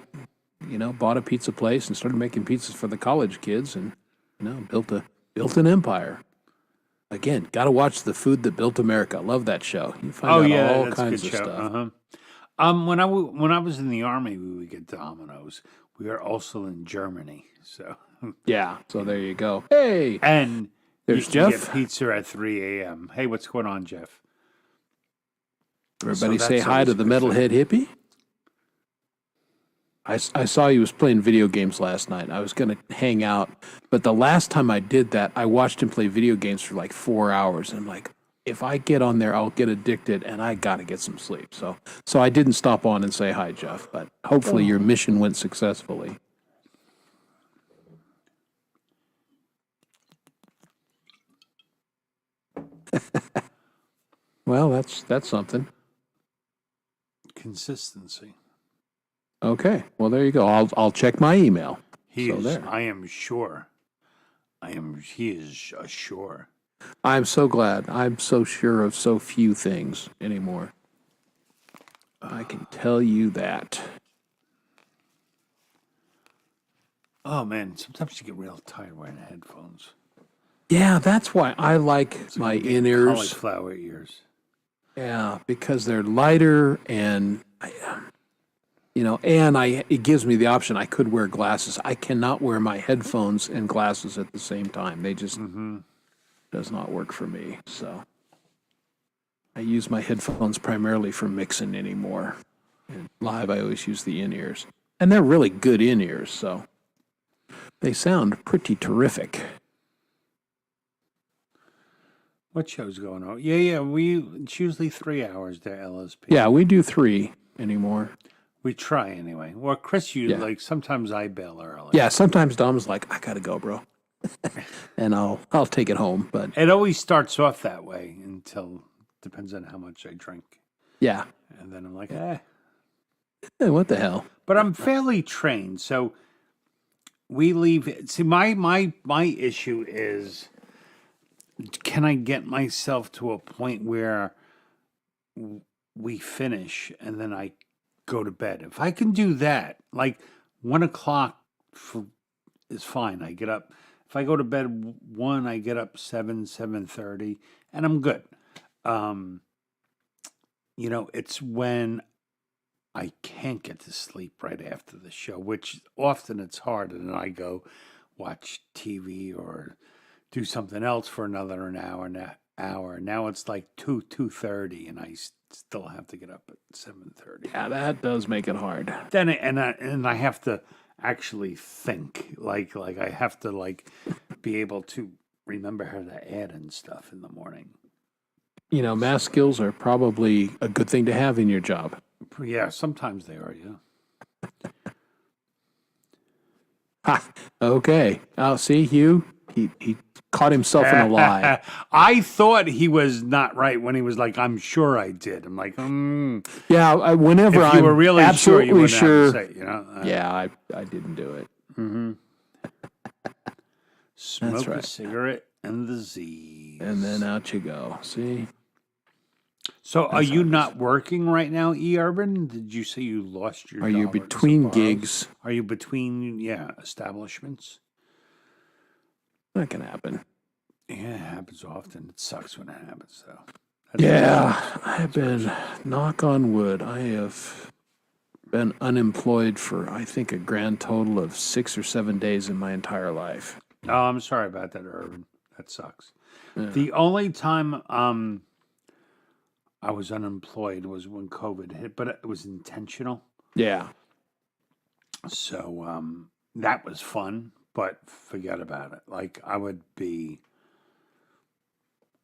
bought a pizza place and started making pizzas for the college kids, and built an empire. Again, got to watch The Food That Built America. Love that show. You find
Oh
out
yeah,
all
that's a
kinds
good
of
show.
stuff.
When I was in the army, we would get Domino's. We were also in Germany, so
Yeah. So there you go. Hey,
and
there's
you can
Jeff.
get pizza at 3 a.m. Hey, what's going on, Jeff?
Everybody
So
say
that's
hi
always
to
a
the
good thing.
metalhead hippie. I saw he was playing video games last night. I was going to hang out, but the last time I did that, I watched him play video games for like 4 hours. And I'm like, if I get on there, I'll get addicted, and I got to get some sleep. So I didn't stop on and say hi, Jeff. But hopefully your mission went successfully. Well, that's something.
Consistency.
Okay. Well, there you go. I'll check my email.
He
So
is.
there.
I am sure. He is sure.
I'm so glad. I'm so sure of so few things anymore. I can tell you that.
Oh man, sometimes you get real tired wearing headphones.
Yeah, that's why I like my in-ears.
Cauliflower ears.
Yeah, because they're lighter and it gives me the option. I could wear glasses. I cannot wear my headphones and glasses at the same time. They just does not work for me. So I use my headphones primarily for mixing anymore. And live, I always use the in-ears, and they're really good in-ears. So they sound pretty terrific.
What show's going on? Yeah. It's usually 3 hours to LSP.
Yeah, we do 3 anymore.
We try anyway. Well, Chris, like sometimes I bail early.
Yeah, sometimes Dom's like, I gotta go, bro, and I'll take it home. But
It always starts off that way until depends on how much I drink,
yeah,
and then I'm like,
what the hell?
But I'm fairly trained, so we leave. See, my issue is, can I get myself to a point where we finish and then I go to bed? If I can do that, like 1 o'clock is fine. I get up. If I go to bed 1, I get up 7:30, and I'm good. It's when I can't get to sleep right after the show, which often it's hard, and then I go watch TV or do something else for another hour. Now it's like 2:30, and I still have to get up at 7:30.
Yeah, that does make it hard.
Then I have to actually think, like I have to be able to remember how to add and stuff in the morning.
Math skills are probably a good thing to have in your job.
Yeah, sometimes they are. Yeah.
Ha. Okay. See, Hugh. He caught himself in a lie.
I thought he was not right when he was like, "I'm sure I did." I'm like,
Yeah. Whenever
If you
I'm
were really sure, you
absolutely
wouldn't
sure.
have to say it,
Yeah, I didn't do it.
Smoke
right.
a cigarette and the Z's.
And then out you go. See.
So, are you not working right now, E. Urban? Did you say you lost your?
Are you
dollar to
between
some borrows?
gigs?
Are you between establishments?
That can happen.
Yeah, it happens often. It sucks when it happens, though.
Yeah, I've been, knock on wood, I have been unemployed for, I think, a grand total of 6 or 7 days in my entire life.
Oh, I'm sorry about that, Urban. That sucks. Yeah. The only time I was unemployed was when COVID hit, but it was intentional.
Yeah.
So that was fun, but forget about it. Like, I would be,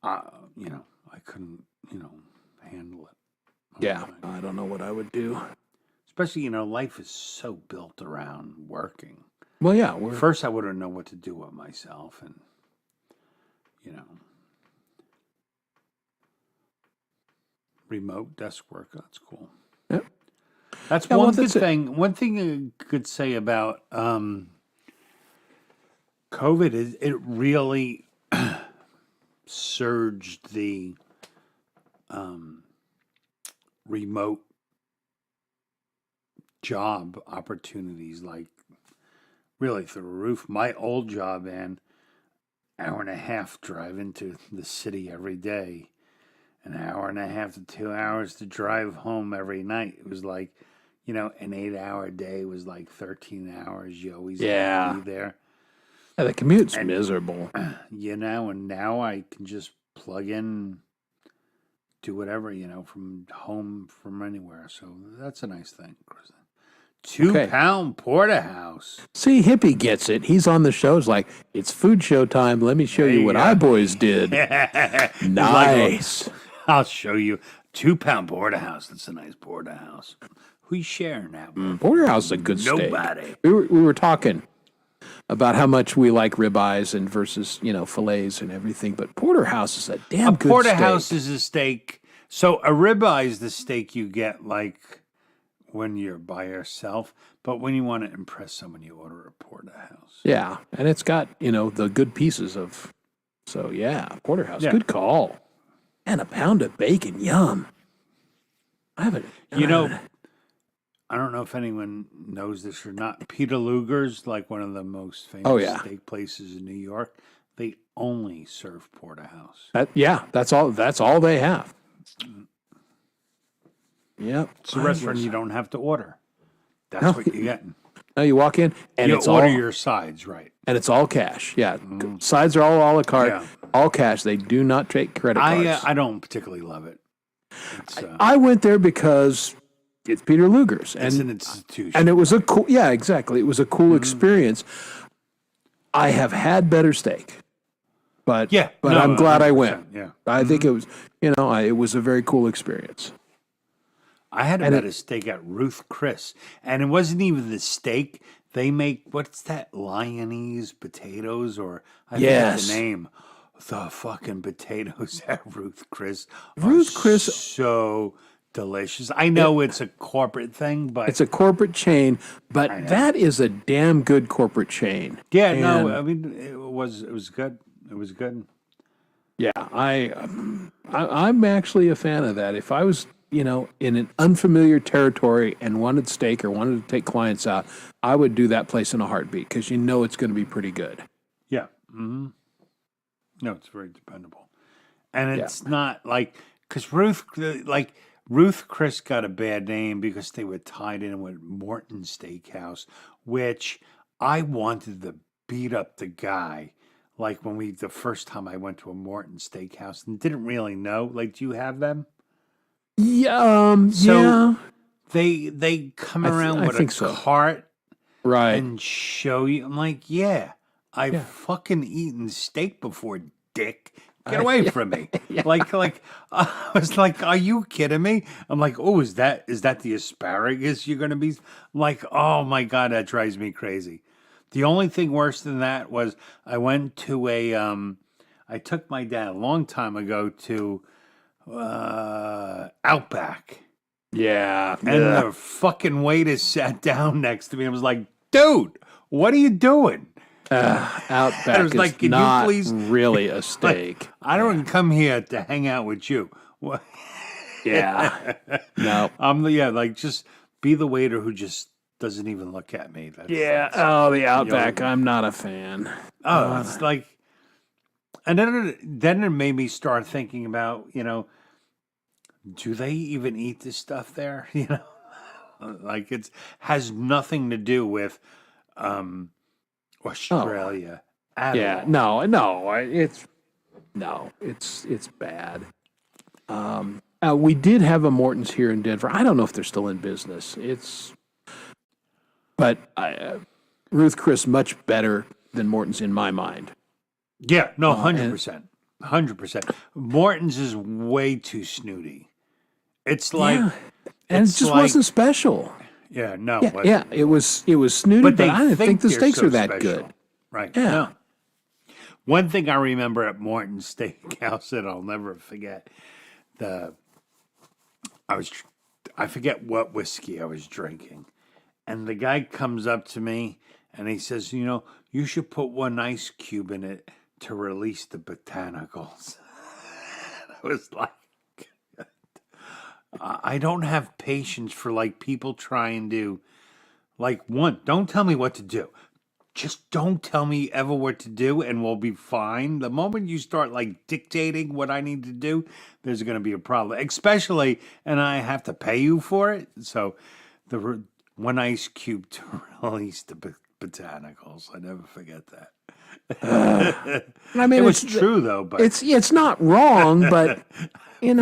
I couldn't, handle it.
Yeah, I don't know what I would do.
Especially, life is so built around working.
Well, yeah.
First, I wouldn't know what to do with myself, and, remote desk work, that's cool.
Yep.
That's one good thing. One thing I could say about COVID is it really surged the remote job opportunities, like really through the roof. My old job, and hour and a half drive into the city every day, an hour and a half to 2 hours to drive home every night. It was like, an 8 hour day was like 13 hours. You always had to be there.
Yeah, the commute's miserable.
And now I can just plug in, do whatever, from home, from anywhere. So that's a nice thing. 2-pound porterhouse.
See, Hippie gets it. He's on the show. It's like, it's food show time. Let me show you what I boys did. Nice.
I'll show you. 2-pound porterhouse. That's a nice porterhouse. Who's sharing that with?
Porterhouse is a good steak.
Nobody.
We were talking about how much we like ribeyes and versus, fillets and everything, but porterhouse is a damn good steak.
A porterhouse is a steak. So a ribeye is the steak you get like when you're by yourself, but when you want to impress someone, you order a porterhouse.
Yeah, and it's got, the good pieces of, so yeah, porterhouse,
Yeah.
good call. And a pound of bacon, yum. I haven't,
I don't know if anyone knows this or not. Peter Luger's, like one of the most famous steak places in New York. They only serve porterhouse.
That's all they have. Yep.
It's a restaurant you don't have to order. That's what you're getting.
No, you walk in and
You
it's
order
all
your sides, right?
and it's all cash. Yeah, sides are all a la carte,
Yeah.
all cash. They do not take credit cards.
I don't particularly love it. It's,
I went there because it's Peter Luger's,
it's
and
an institution.
and it was a cool. Yeah, exactly. It was a cool experience. I have had better steak, but I'm glad I went.
Yeah.
I think it was it was a very cool experience.
I had a better steak at Ruth Chris, and it wasn't even the steak. They make, what's that, Lyonese potatoes, or I forget the name. The fucking potatoes at Ruth Chris are so delicious. I know it's a corporate thing, but
It's a corporate chain, but that is a damn good corporate chain.
yeah,
And,
no, I mean it was good. It was good.
Yeah, I'm actually a fan of that. If I was, in an unfamiliar territory and wanted steak or wanted to take clients out, I would do that place in a heartbeat because it's going to be pretty good.
Yeah. Mm-hmm. No, it's very dependable, and it's not like because Ruth Chris got a bad name because they were tied in with Morton Steakhouse, which I wanted to beat up the guy. Like the first time I went to a Morton Steakhouse and didn't really know. Like, do you have them?
Yeah,
So they come around with a cart,
right?
and show you. I'm like, I've fucking eaten steak before, dick. Get away from me. Like I was like, are you kidding me? I'm like, oh, is that the asparagus you're gonna be? I'm like, oh my God, that drives me crazy. The only thing worse than that was I went to I took my dad a long time ago to Outback.
Yeah,
And the fucking waiter sat down next to me and was like, dude, what are you doing?
Outback
was like,
is
"Can you
not
please-"
really a steak.
I don't come here to hang out with you. What?
Yeah, no.
Just be the waiter who just doesn't even look at me.
The Outback. I'm not a fan.
It's like, and then it made me start thinking about, do they even eat this stuff there? Like it has nothing to do with Australia. At all.
It's bad. We did have a Morton's here in Denver. I don't know if they're still in business. But Ruth Chris much better than Morton's in my mind.
Yeah, no, 100%. 100%. Morton's is way too snooty. It's like,
and it just wasn't special.
Yeah, no.
It was snooty, but I didn't think the steaks are that good.
Right.
Yeah.
No. One thing I remember at Morton's Steakhouse that I'll never forget, I forget what whiskey I was drinking, and the guy comes up to me and he says, you should put one ice cube in it to release the botanicals. I was like, I don't have patience for like people trying to, like, don't tell me what to do. just don't tell me ever what to do and we'll be fine. The moment you start like dictating what I need to do, there's going to be a problem. Especially, and I have to pay you for it. So, one ice cube to release the botanicals. I never forget that.
I mean,
It was true though, but
it's not wrong, but again,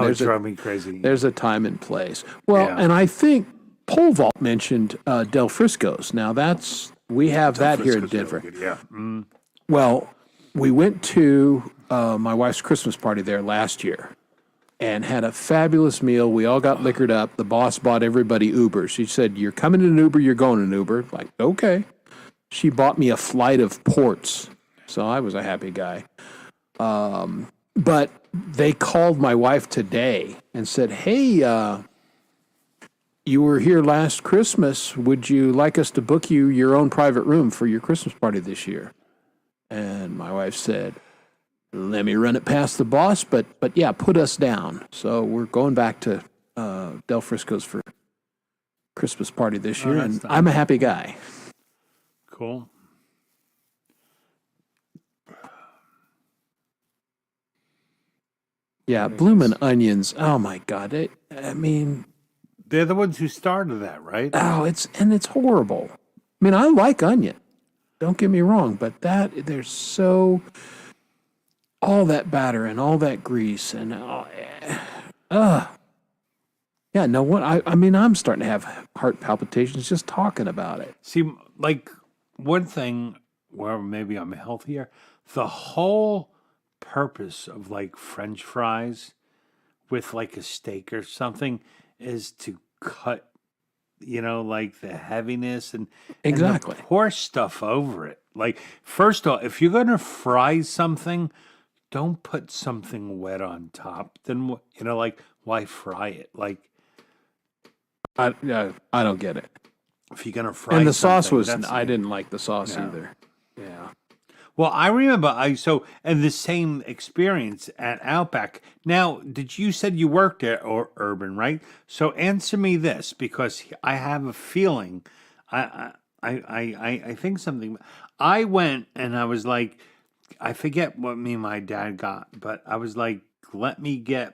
it drove me crazy.
there's a time and place. Well,
Yeah.
and I think Pole Vault mentioned Del Frisco's. Now we have that here in
Frisco's
Denver.
really good, yeah. Mm.
Well, we went to my wife's Christmas party there last year and had a fabulous meal. We all got liquored up. The boss bought everybody Uber. She said, "You're coming in an Uber, you're going in an Uber." Like, okay. She bought me a flight of ports. So I was a happy guy. But they called my wife today and said, "Hey, you were here last Christmas. Would you like us to book you your own private room for your Christmas party this year?" And my wife said, "Let me run it past the boss, but yeah, put us down." So we're going back to Del Frisco's for Christmas party this year, and
that's nice.
I'm a happy guy.
Cool.
Yeah, Bloomin' Onions. Oh my God! I mean,
They're the ones who started that, right?
it's horrible. I mean, I like onion. Don't get me wrong, but there's so all that batter and all that grease and yeah. No, what I mean, I'm starting to have heart palpitations just talking about it.
See, like one thing where maybe I'm healthier, the whole purpose of like French fries with like a steak or something is to cut, like the heaviness and
Exactly.
and pour stuff over it. Like, first off, if you're gonna fry something, don't put something wet on top. Then like why fry it? Like
I don't get it.
if you're gonna fry,
And the sauce
something,
was
that's-
I didn't like the sauce
No.
either. Yeah.
Well, I remember and the same experience at Outback. Now, you said you worked at Urban, right? So answer me this because I have a feeling. I think something. I went and I was like, I forget what me and my dad got, but I was like, let me get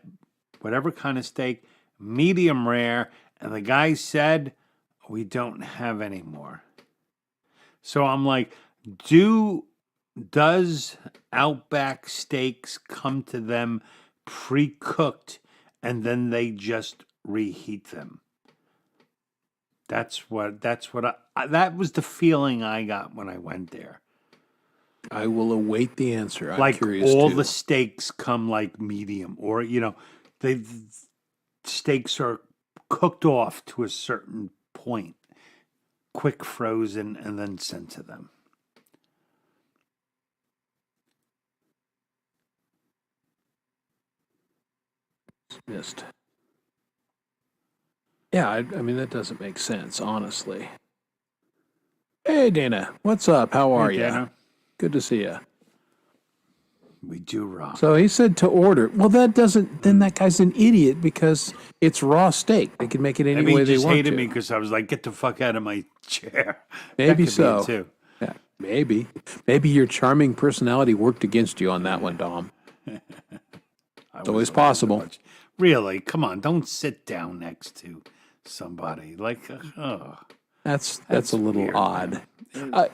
whatever kind of steak, medium rare, and the guy said we don't have any more. So I'm like, does Outback Steaks come to them pre-cooked and then they just reheat them? That was the feeling I got when I went there.
I will await the answer. I'm
Like
curious
all
too.
the steaks come like medium, or the steaks are cooked off to a certain point, quick frozen, and then sent to them.
Missed. Yeah, I mean that doesn't make sense, honestly. Hey Dana, what's up? How are
Hey,
you?
Dana.
Good to see you.
We do rock.
So he said to order. Well, that doesn't. Then that guy's an idiot because it's raw steak. They can make it any
Maybe
way
he
they
just
want
hated
to.
me because I was like, "Get the fuck out of my chair."
Maybe
That could be
so.
it, too.
Yeah, maybe. Maybe your charming personality worked against you on that one, Dom. It's always possible.
Really? Come on! Don't sit down next to somebody like.
That's
That's
a little
weird,
odd.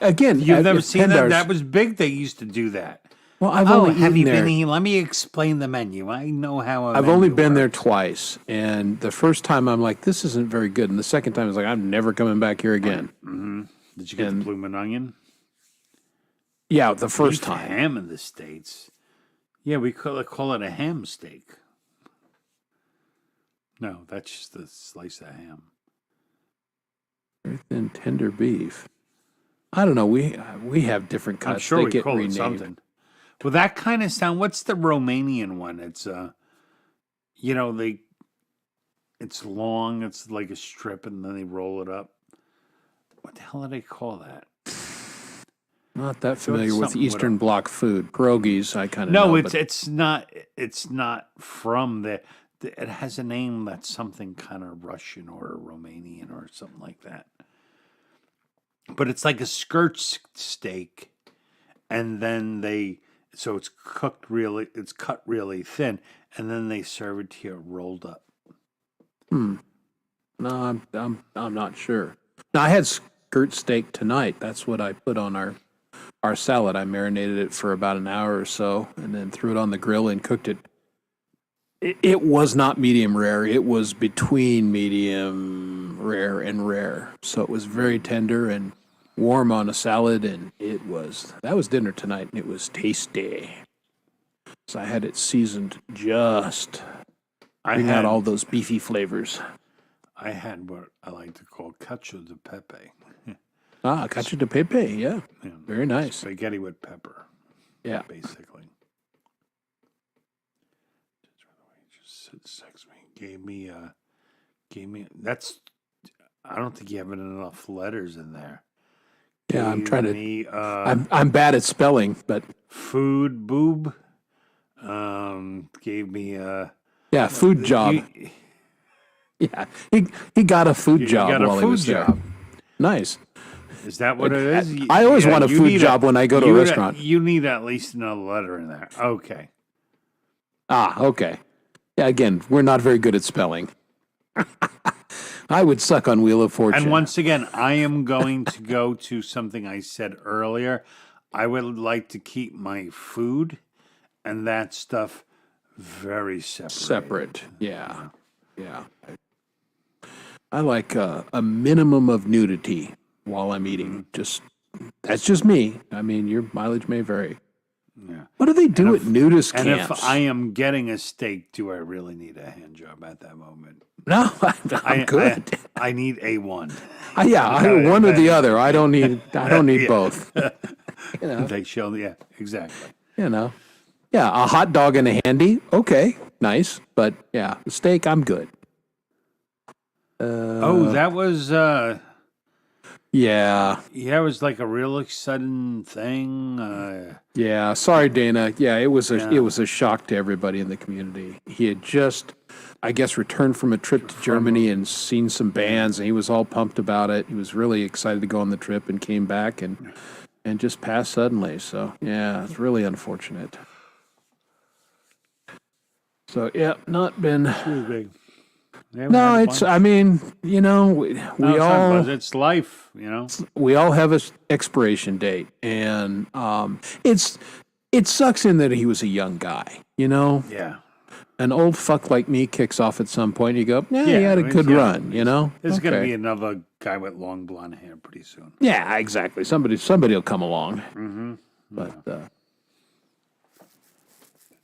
Again,
You've never
if
seen that?
Pendar's-
That was big. They used to do that.
well. I've
Oh,
only
have you
eaten there.
been here? Let me explain the menu. I know how.
I've only been there twice, and the first time I'm like, this isn't very good, and the second time I was like, I'm never coming back here again.
Did you get the bloomin' onion?
Yeah, the first
Eat
time.
ham in the States. Yeah, we call it a ham steak. No, that's just a slice of ham.
Very thin, tender beef. I don't know. We have different cuts.
I'm sure
they
we
get
call
renamed.
it something. Well, that kind of sound. What's the Romanian one? It's it's long. It's like a strip, and then they roll it up. What the hell do they call that?
Not that familiar with
something with
Eastern Bloc food. Pierogies, I kind of
No,
know.
it's not. It's not from there. It has a name that's something kind of Russian or Romanian or something like that. but it's like a skirt steak, and then so it's cut really thin, and then they serve it to you rolled up.
No, I'm not sure. Now I had skirt steak tonight. That's what I put on our salad. I marinated it for about an hour or so, and then threw it on the grill and cooked it. It was not medium rare. It was between medium rare and rare. So it was very tender and warm on a salad, and that was dinner tonight, and it was tasty. So I had it seasoned just bring out all those beefy flavors.
I had what I like to call cacio de pepe.
Cacio de pepe, yeah. Very nice.
Spaghetti with pepper.
Yeah.
Basically. Just text me. Gave me that's I don't think you have enough letters in there.
Yeah, I'm trying to I'm bad at spelling, but
food boob. Gave me
yeah, food job. Yeah. He got a food job while he was there. Nice.
Is that what it is?
I always want a food job when I go to a restaurant.
You need at least another letter in there. Okay.
Okay. Yeah, again, we're not very good at spelling. I would suck on Wheel of Fortune.
And once again, I am going to go to something I said earlier. I would like to keep my food and that stuff very separate.
Separate, yeah. I like a minimum of nudity while I'm eating. That's just me. I mean, your mileage may vary.
Yeah.
What do they do at nudist camps?
And if I am getting a steak, do I really need a hand job at that moment?
No, I'm good.
I need A1.
One or the other. I don't need both.
They show, yeah, exactly.
Yeah, a hot dog and a handy. Okay, nice, but yeah, the steak, I'm good.
That was
yeah,
it was like a really sudden thing.
Yeah, sorry, Dana. Yeah, it was a shock to everybody in the community. He had just, I guess, returned from a trip to Germany and seen some bands, and he was all pumped about it. He was really excited to go on the trip and came back and just passed suddenly. So yeah, it's really unfortunate. So yeah, not been. No, it's. I mean, we all.
It's life,
We all have an expiration date, and it sucks in that he was a young guy.
Yeah.
An old fuck like me kicks off at some point. You go, he had a good run.
There's going to be another guy with long blonde hair pretty soon.
Yeah, exactly. Somebody will come along.
Mm-hmm.
But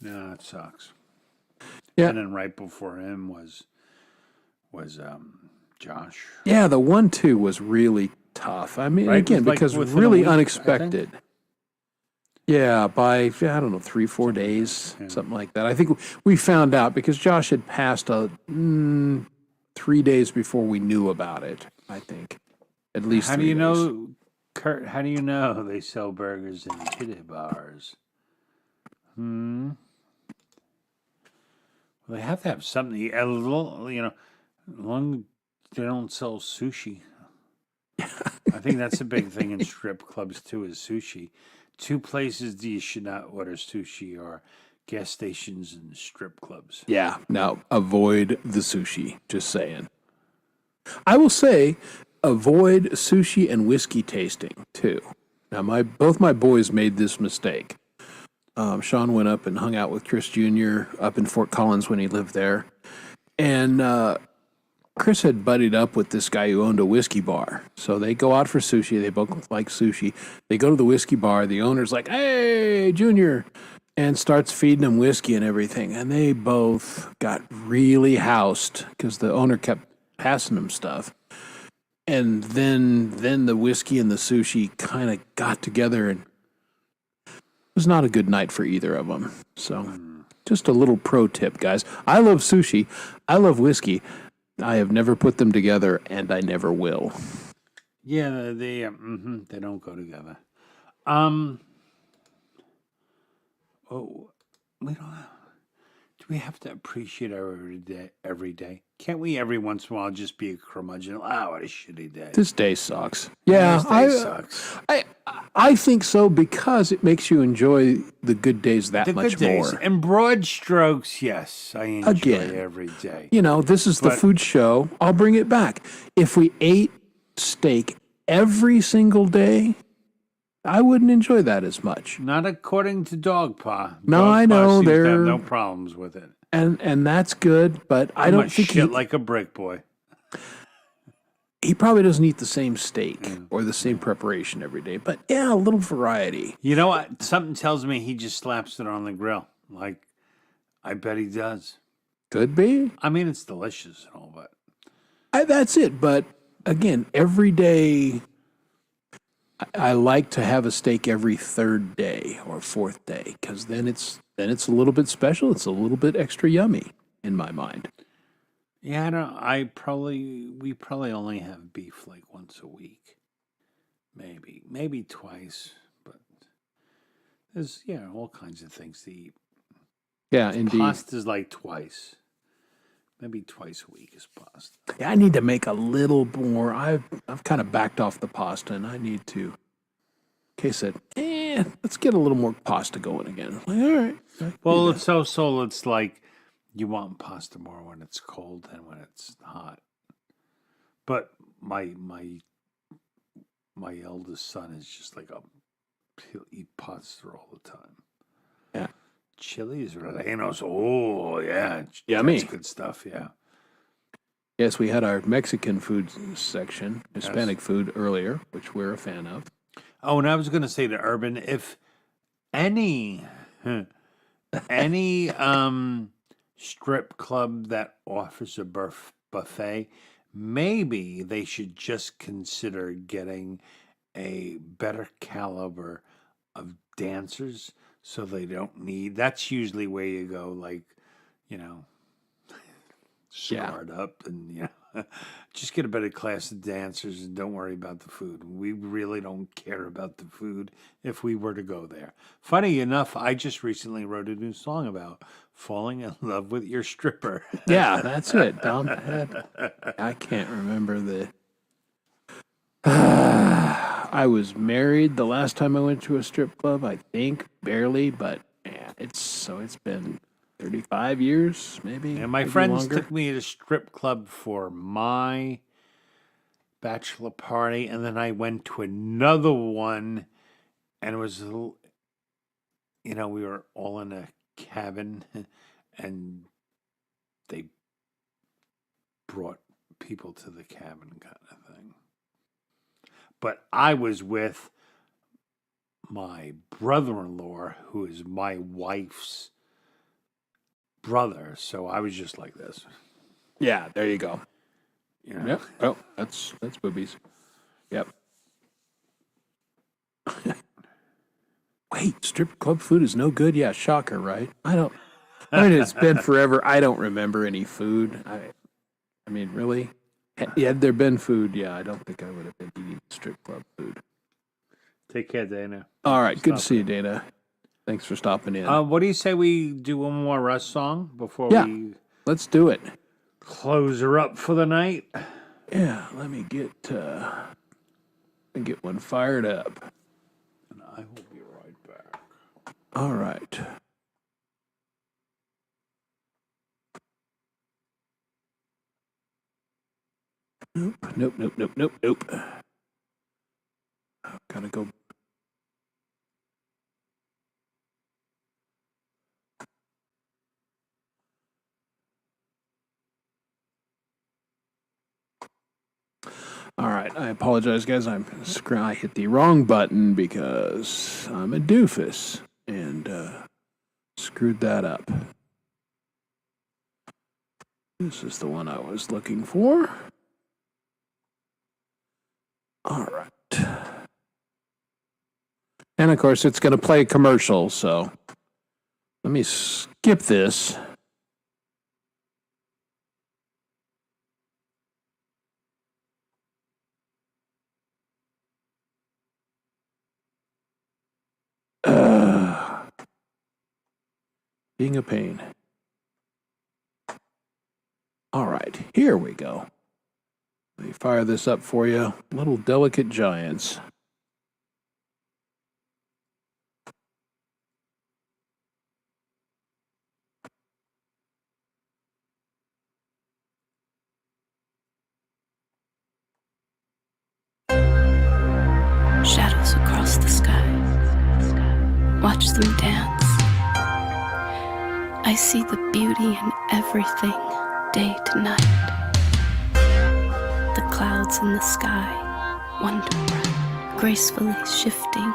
no, it sucks.
Yeah.
And then right before him was Josh.
Yeah, the 1-2 was really tough. I mean, again, because really unexpected. Yeah, by, 3-4 days, something like that. I think we found out because Josh had passed 3 days before we knew about it, I think. At least 3 days.
How do you know, Kurt, how do you know they sell burgers in kiddie bars? Well, they have to have something, a little, long they don't sell sushi. I think that's a big thing in strip clubs too, is sushi. 2 places you should not order sushi are gas stations and strip clubs.
Yeah, now avoid the sushi, just saying. I will say avoid sushi and whiskey tasting too. Now both my boys made this mistake. Sean went up and hung out with Chris Jr. up in Fort Collins when he lived there. And Chris had buddied up with this guy who owned a whiskey bar. So they go out for sushi. They both like sushi. They go to the whiskey bar. The owner's like, "Hey, Junior," and starts feeding them whiskey and everything. And they both got really housed because the owner kept passing them stuff. And then the whiskey and the sushi kind of got together, and it was not a good night for either of them. So just a little pro tip, guys. I love sushi. I love whiskey. I have never put them together, and I never will.
Yeah, they don't go together. We don't have. Do we have to appreciate our every day? Can't we every once in a while just be a curmudgeon? Oh, what a shitty day.
This day sucks. Yeah,
This day sucks.
I think so because it makes you enjoy the good days that
The
much
good days.
more.
In broad strokes, yes, I enjoy
Again.
every day.
You know, this is the
But-
food show. I'll bring it back. If we ate steak every single day, I wouldn't enjoy that as much.
Not according to Dog Paw.
No,
Dog
I
Paw
know,
seems to have
they're-
no problems with it.
And that's good, but I
I'm
don't
a
think
shit like a brick boy.
he probably doesn't eat the same steak or the same preparation every day. But yeah, a little variety.
You know what? Something tells me he just slaps it on the grill. Like, I bet he does.
Could be.
I mean, it's delicious and all, but
That's it. But again, every day, I like to have a steak every third day or fourth day because then it's a little bit special. It's a little bit extra yummy in my mind.
yeah, I don't. We probably only have beef like once a week, maybe twice. But there's all kinds of things to eat.
Yeah, indeed.
Pasta's like twice, maybe twice a week is pasta.
Yeah, I need to make a little more. I've kind of backed off the pasta, and I need to. Kay said, let's get a little more pasta going again. Like, all right.
Well, it's so it's like you want pasta more when it's cold than when it's hot. But my eldest son is just like he'll eat pasta all the time.
Yeah.
Chili's rellenos. Oh yeah,
Yummy.
That's good stuff. Yeah.
Yes, we had our Mexican food section, Hispanic food earlier, which we're a fan of.
Oh, and I was going to say to Urban, if any strip club that offers a buffet, maybe they should just consider getting a better caliber of dancers so they don't need. That's usually where you go, like, scarred up and just get a better class of dancers and don't worry about the food. We really don't care about the food if we were to go there. Funny enough, I just recently wrote a new song about falling in love with your stripper.
Yeah, that's it. Dom. I can't remember the. I was married the last time I went to a strip club. I think barely, but yeah, it's been 35 years, maybe.
And my
maybe
friends
longer.
took me to a strip club for my bachelor party, and then I went to another one, and it was, we were all in a cabin, and they brought people to the cabin kind of thing. But I was with my brother-in-law, who is my wife's brother, so I was just like this.
Yeah, there you go.
Yep.
Oh, that's boobies. Yep. Wait, strip club food is no good? Yeah, shocker, right? I mean, it's been forever. I don't remember any food. I mean, really? Had there been food, yeah, I don't think I would have been eating strip club food.
Take care, Dana.
All right, good to see you, Dana. Thanks for stopping in.
What do you say we do one more Russ song before
Yeah.
we
Let's do it.
close her up for the night?
Yeah, let me get one fired up.
And I will be right back.
All right. Nope. Gotta go. All right, I apologize, guys. I hit the wrong button because I'm a doofus and screwed that up. This is the one I was looking for. All right. And of course, it's going to play a commercial, so let me skip this. Being a pain. All right, here we go. Let me fire this up for you. Little Delicate Giants.
Shadows across the sky. Watch them dance. I see the beauty in everything, day to night. The clouds in the sky, wonder, gracefully shifting.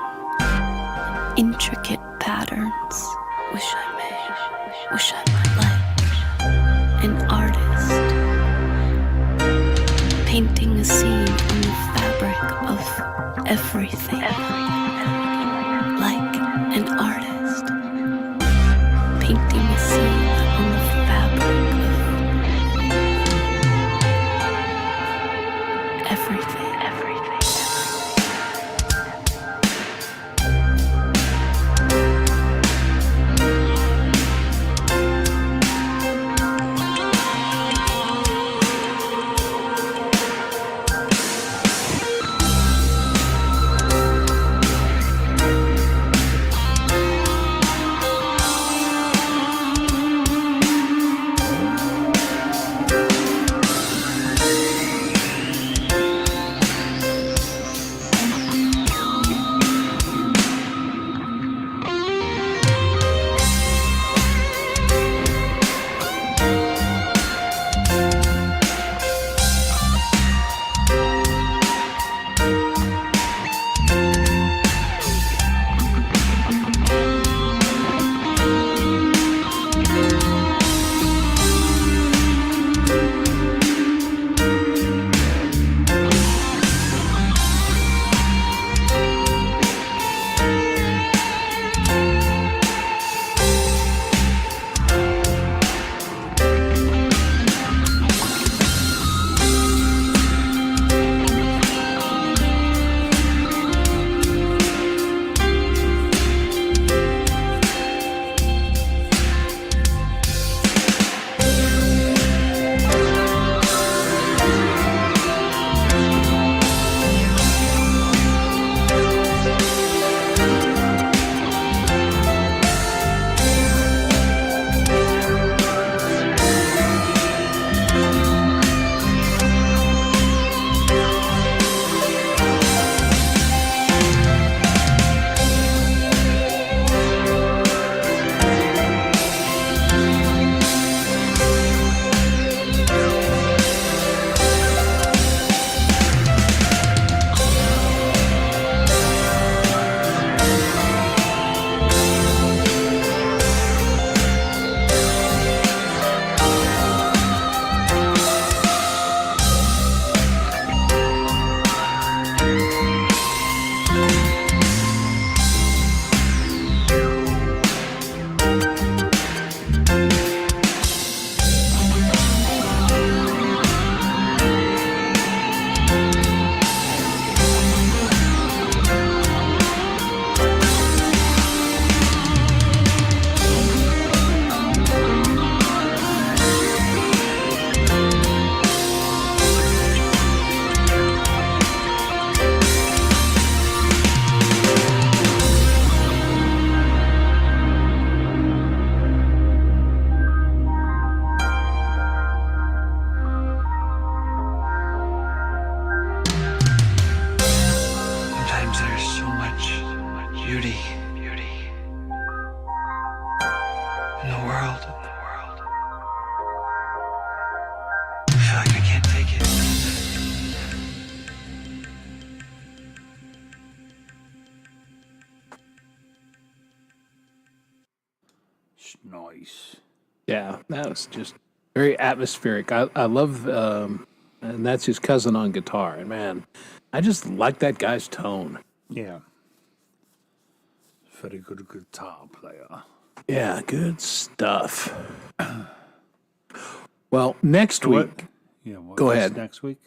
Intricate patterns, wish I might like. An artist, painting a scene on the fabric of everything. Like an artist, painting a scene on the fabric of everything.
Nice.
Yeah, that was just very atmospheric. I love, and that's his cousin on guitar. And man, I just like that guy's tone.
Yeah. Very good guitar player.
Yeah, good stuff. Well, next week.
Yeah,
Go
what's
ahead.
next week?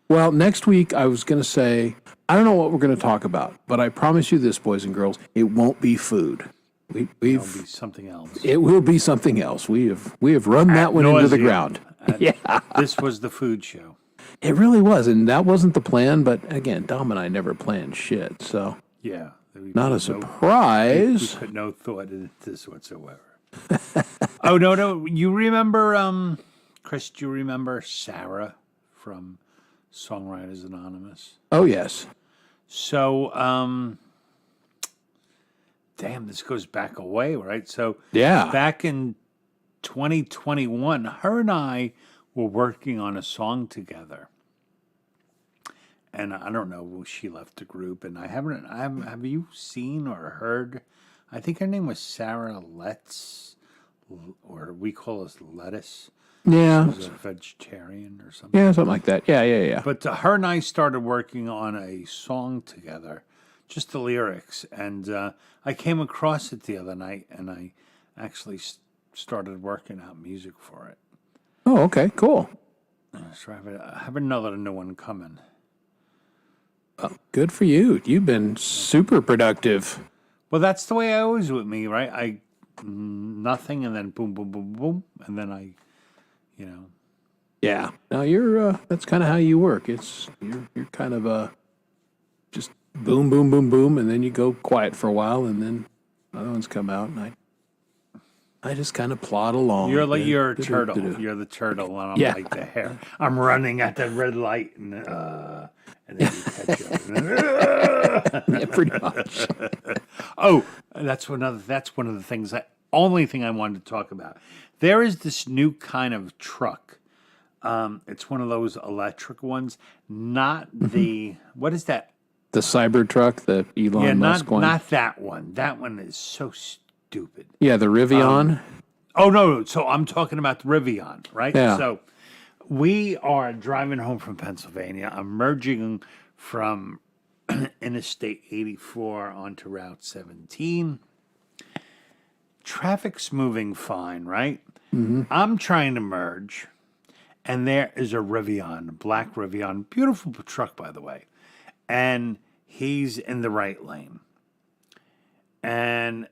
Well, next week I was going to say, I don't know what we're going to talk about, but I promise you this, boys and girls, it won't be food.
It'll be something else.
It will be something else. We have run that one into the
nauseam.
ground. Yeah.
This was the food show.
It really was, and that wasn't the plan. But again, Dom and I never planned shit, so
Yeah. We
not a
put
surprise.
we put no thought into this whatsoever. Oh, no. You remember, Chris, do you remember Sarah from Songwriters Anonymous?
Oh yes,
So, damn, this goes back a way, right? So,
yeah.
back in 2021, her and I were working on a song together. And I don't know, she left the group, and have you seen or heard? I think her name was Sarah Letts, or we call us Lettuce.
Yeah,
She was a vegetarian or something.
yeah, something like that. Yeah.
But her and I started working on a song together, just the lyrics. And I came across it the other night, and I actually started working out music for it.
Oh, okay, cool.
So I have another new one coming.
Good for you. You've been super productive.
Well, that's the way I always with me, right? Nothing, and then boom, boom, boom, boom, and then I.
Yeah. Now you're. That's kind of how you work. You're kind of just boom, boom, boom, boom, and then you go quiet for a while, and then other ones come out, and I just kind of plod along.
You're a turtle. You're the turtle, and I'm
Yeah.
like the hare. I'm running at the red light, and then you catch up.
Yeah, pretty much.
Oh, that's one of the things. Only thing I wanted to talk about. There is this new kind of truck. It's one of those electric ones, not the what is that?
The Cybertruck, the Elon Musk one.
Not that one. That one is so stupid.
Yeah, the Rivian.
Oh no! So I'm talking about the Rivian, right?
Yeah.
So we are driving home from Pennsylvania. I'm merging from Interstate 84 onto Route 17. Traffic's moving fine, right? Mm-hmm. I'm trying to merge, and there is a Rivian, black Rivian, beautiful truck, by the way, and he's in the right lane. And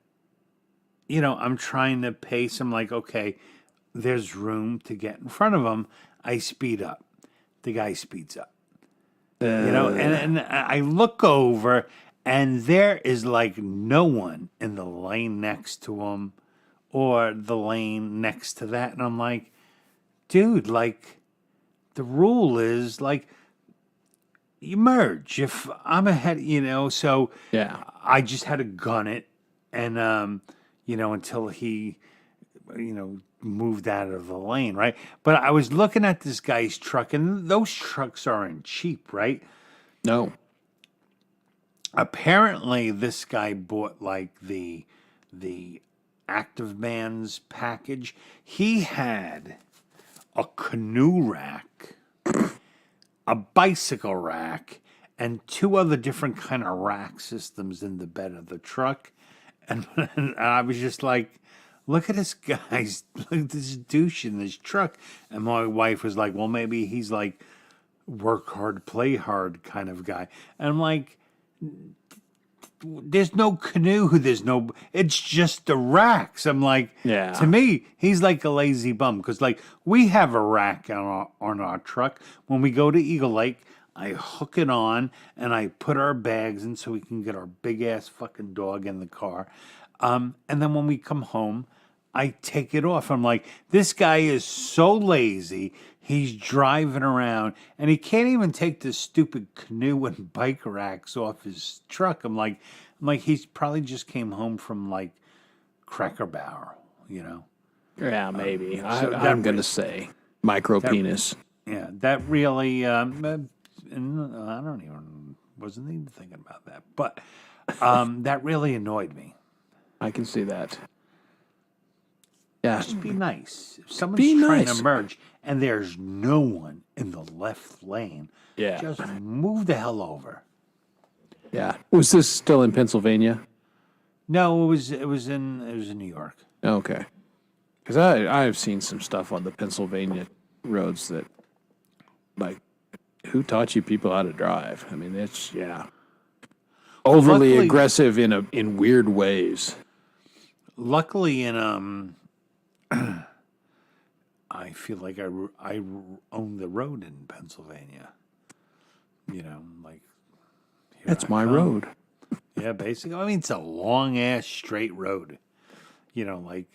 I'm trying to pace. I'm like, okay, there's room to get in front of him. I speed up. The guy speeds up. And I look over, and there is like no one in the lane next to him or the lane next to that. And I'm like, dude, like, the rule is like, you merge. If I'm ahead, so
Yeah.
I just had to gun it. And, until he, moved out of the lane, right? But I was looking at this guy's truck, and those trucks aren't cheap, right?
No.
Apparently, this guy bought like the Active Man's package. He had a canoe rack, a bicycle rack, and 2 other different kind of rack systems in the bed of the truck. And I was just like, look at this guy's, look at this douche in this truck. And my wife was like, well, maybe he's like work hard, play hard kind of guy. And I'm like, there's no canoe, it's just the racks. I'm like,
Yeah.
to me, he's like a lazy bum. Because like we have a rack on our truck. When we go to Eagle Lake, I hook it on and I put our bags in so we can get our big ass fucking dog in the car. And then when we come home, I take it off. I'm like, this guy is so lazy. He's driving around and he can't even take the stupid canoe and bike racks off his truck. I'm like, he's probably just came home from like Cracker Barrel,
Yeah, maybe.
I'm
going to say micro penis.
Yeah, that really, wasn't even thinking about that. But that really annoyed me.
I can see that. Yeah.
Just be nice. If someone's trying to merge and there's no one in the left lane,
Yeah.
just move the hell over.
Yeah. Was this still in Pennsylvania?
No, it was in New York.
Okay. Because I've seen some stuff on the Pennsylvania roads that, like, who taught you people how to drive? I mean, it's, overly
luckily-
aggressive in weird ways.
Luckily, in I feel like I own the road in Pennsylvania. You know, like here
That's
I
my
come.
road.
Yeah, basically. I mean, it's a long ass straight road. You know, like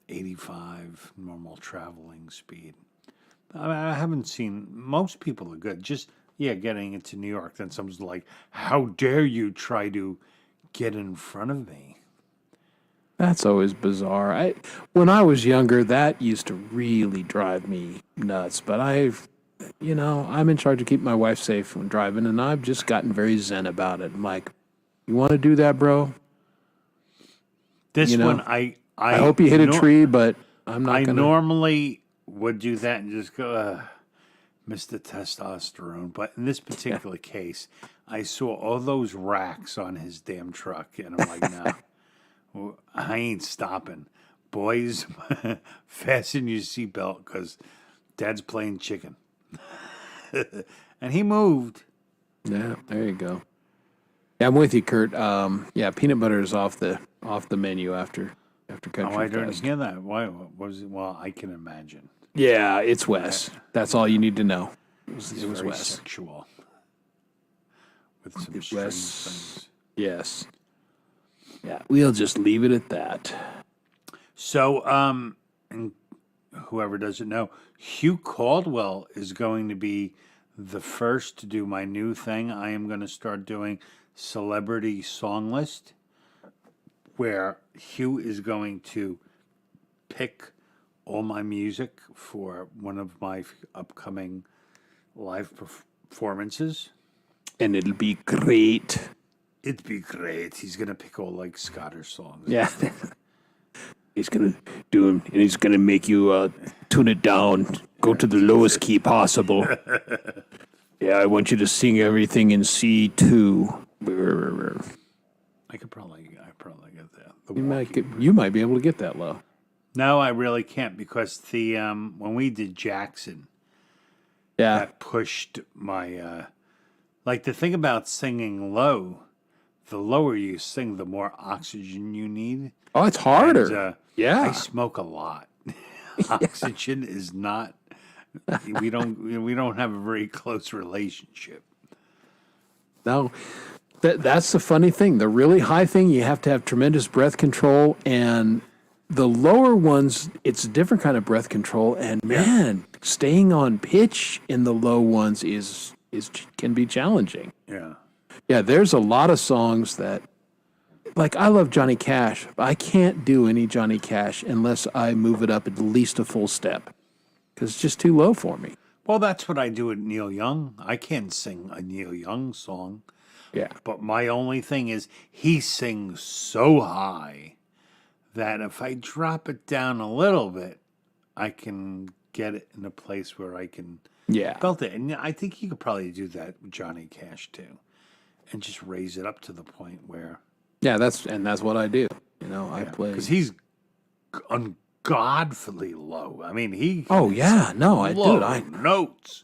85 normal traveling speed. I mean, I haven't seen most people are good. Just getting into New York. Then someone's like, "How dare you try to get in front of me?"
That's always bizarre. When I was younger, that used to really drive me nuts. But I'm in charge of keeping my wife safe when driving, and I've just gotten very zen about it. I'm like, you want to do that, bro?
This
You know,
one, I
hope you hit a tree, but I'm not
I
gonna.
normally would do that and just go, Mr. Testosterone. But in this particular case, I saw all those racks on his damn truck, and I'm like, no, well, I ain't stopping. Boys, fasten your seatbelt because Dad's playing chicken. And he moved.
Yeah, there you go. Yeah, I'm with you, Kurt. Peanut butter is off the menu after Country
Oh, I didn't
Fest.
hear that. Why? What was it? Well, I can imagine.
Yeah, it's Wes. That's all you need to know. It was
Very
Wes.
sexual. With some
It
strange
was-
things.
Yes. Yeah, we'll just leave it at that.
So, and whoever doesn't know, Hugh Caldwell is going to be the first to do my new thing. I am going to start doing Celebrity Song List, where Hugh is going to pick all my music for one of my upcoming live performances.
And it'll be great.
It'd be great. He's going to pick all like Scottish songs.
Yeah. He's going to do him, and he's going to make you tune it down, go to the lowest key possible. Yeah, I want you to sing everything in C2.
I probably get that.
You might be able to get that low.
No, I really can't because the when we did Jackson,
Yeah.
that pushed my like the thing about singing low. The lower you sing, the more oxygen you need.
Oh, it's harder.
And,
Yeah.
I smoke a lot. Oxygen is not. We don't have a very close relationship.
No, that's the funny thing. The really high thing, you have to have tremendous breath control, and the lower ones, it's a different kind of breath control. And man, staying on pitch in the low ones can be challenging.
Yeah.
Yeah, there's a lot of songs that, like, I love Johnny Cash, but I can't do any Johnny Cash unless I move it up at least a full step because it's just too low for me.
Well, that's what I do with Neil Young. I can't sing a Neil Young song.
Yeah.
But my only thing is he sings so high that if I drop it down a little bit, I can get it in a place where I can
Yeah.
belt it. And I think you could probably do that with Johnny Cash too. And just raise it up to the point where...
Yeah, that's what I do. You know, I play.
Because he's ungodfully low. I mean, he...
Oh, yeah. No, I
low
do.
notes.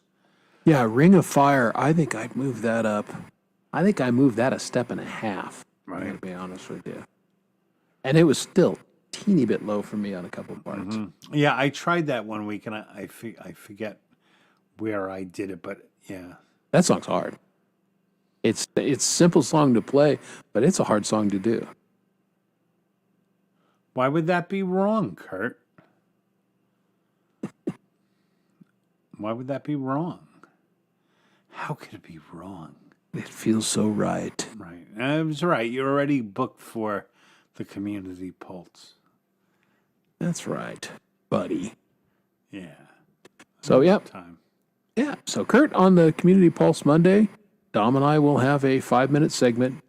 Yeah, Ring of Fire, I think I'd move that up. I think I moved that a step and a half.
Right.
To be honest with you. And it was still a teeny bit low for me on a couple parts.
Yeah, I tried that one week, and I forget where I did it, but yeah.
That song's hard. It's a simple song to play, but it's a hard song to do.
Why would that be wrong, Kurt? Why would that be wrong? How could it be wrong?
It feels so right.
Right. It was right. You're already booked for the Community Pulse.
That's right, buddy.
Yeah.
So, yep.
Time.
Yeah. So, Kurt, on the Community Pulse Monday, Dom and I will have a 5-minute segment,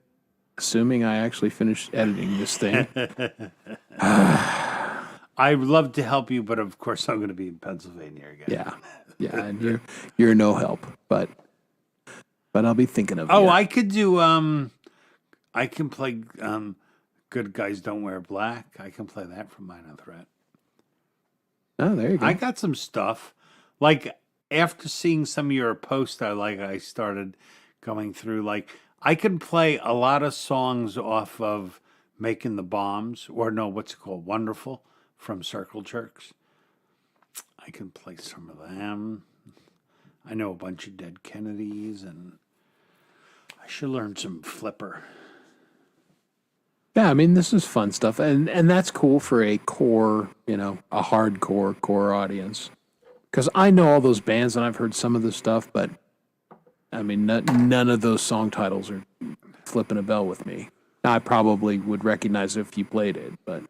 assuming I actually finish editing this thing.
I'd love to help you, but of course I'm going to be in Pennsylvania again.
Yeah. Yeah, and you're no help, but I'll be thinking of
Oh,
you.
I could do I can play Good Guys Don't Wear Black. I can play that from Minor Threat.
Oh, there you go.
I got some stuff. Like after seeing some of your posts, I started going through. Like I can play a lot of songs off of Making the Bombs, or no, what's it called, Wonderful from Circle Jerks. I can play some of them. I know a bunch of Dead Kennedys, and I should learn some flipper.
Yeah, I mean, this is fun stuff, and that's cool for a core, a hardcore core audience. Because I know all those bands, and I've heard some of the stuff, but I mean, none of those song titles are flipping a bell with me. Now, I probably would recognize it if you played it, but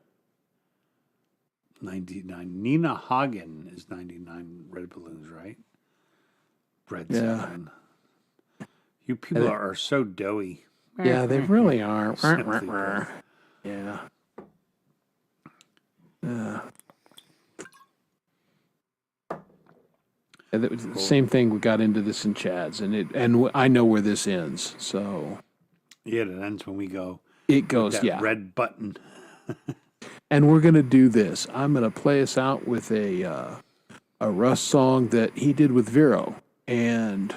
99. Nina Hagen is 99 Red Balloons, right? Red
Yeah.
7. You people are so doughy.
yeah, they really are.
Simply put.
Yeah. And the same thing. We got into this in Chad's, and I know where this ends. So
Yeah, it ends when we go.
it goes,
That
yeah.
red button.
And we're gonna do this. I'm gonna play us out with a Russ song that he did with Vero, and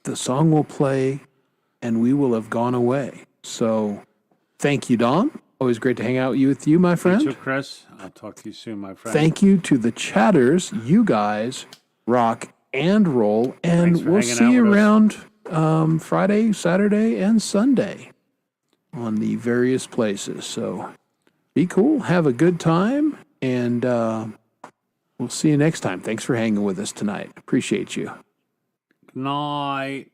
the song will play, and we will have gone away. So, thank you, Dom. Always great to hang out with you, my friend.
So, Chris, I'll talk to you soon, my friend.
Thank you to the chatters. You guys rock and roll, and
Thanks for
we'll
hanging
see
out
you
with us.
around Friday, Saturday, and Sunday on the various places. So be cool, have a good time, and we'll see you next time. Thanks for hanging with us tonight. Appreciate you.
Good night.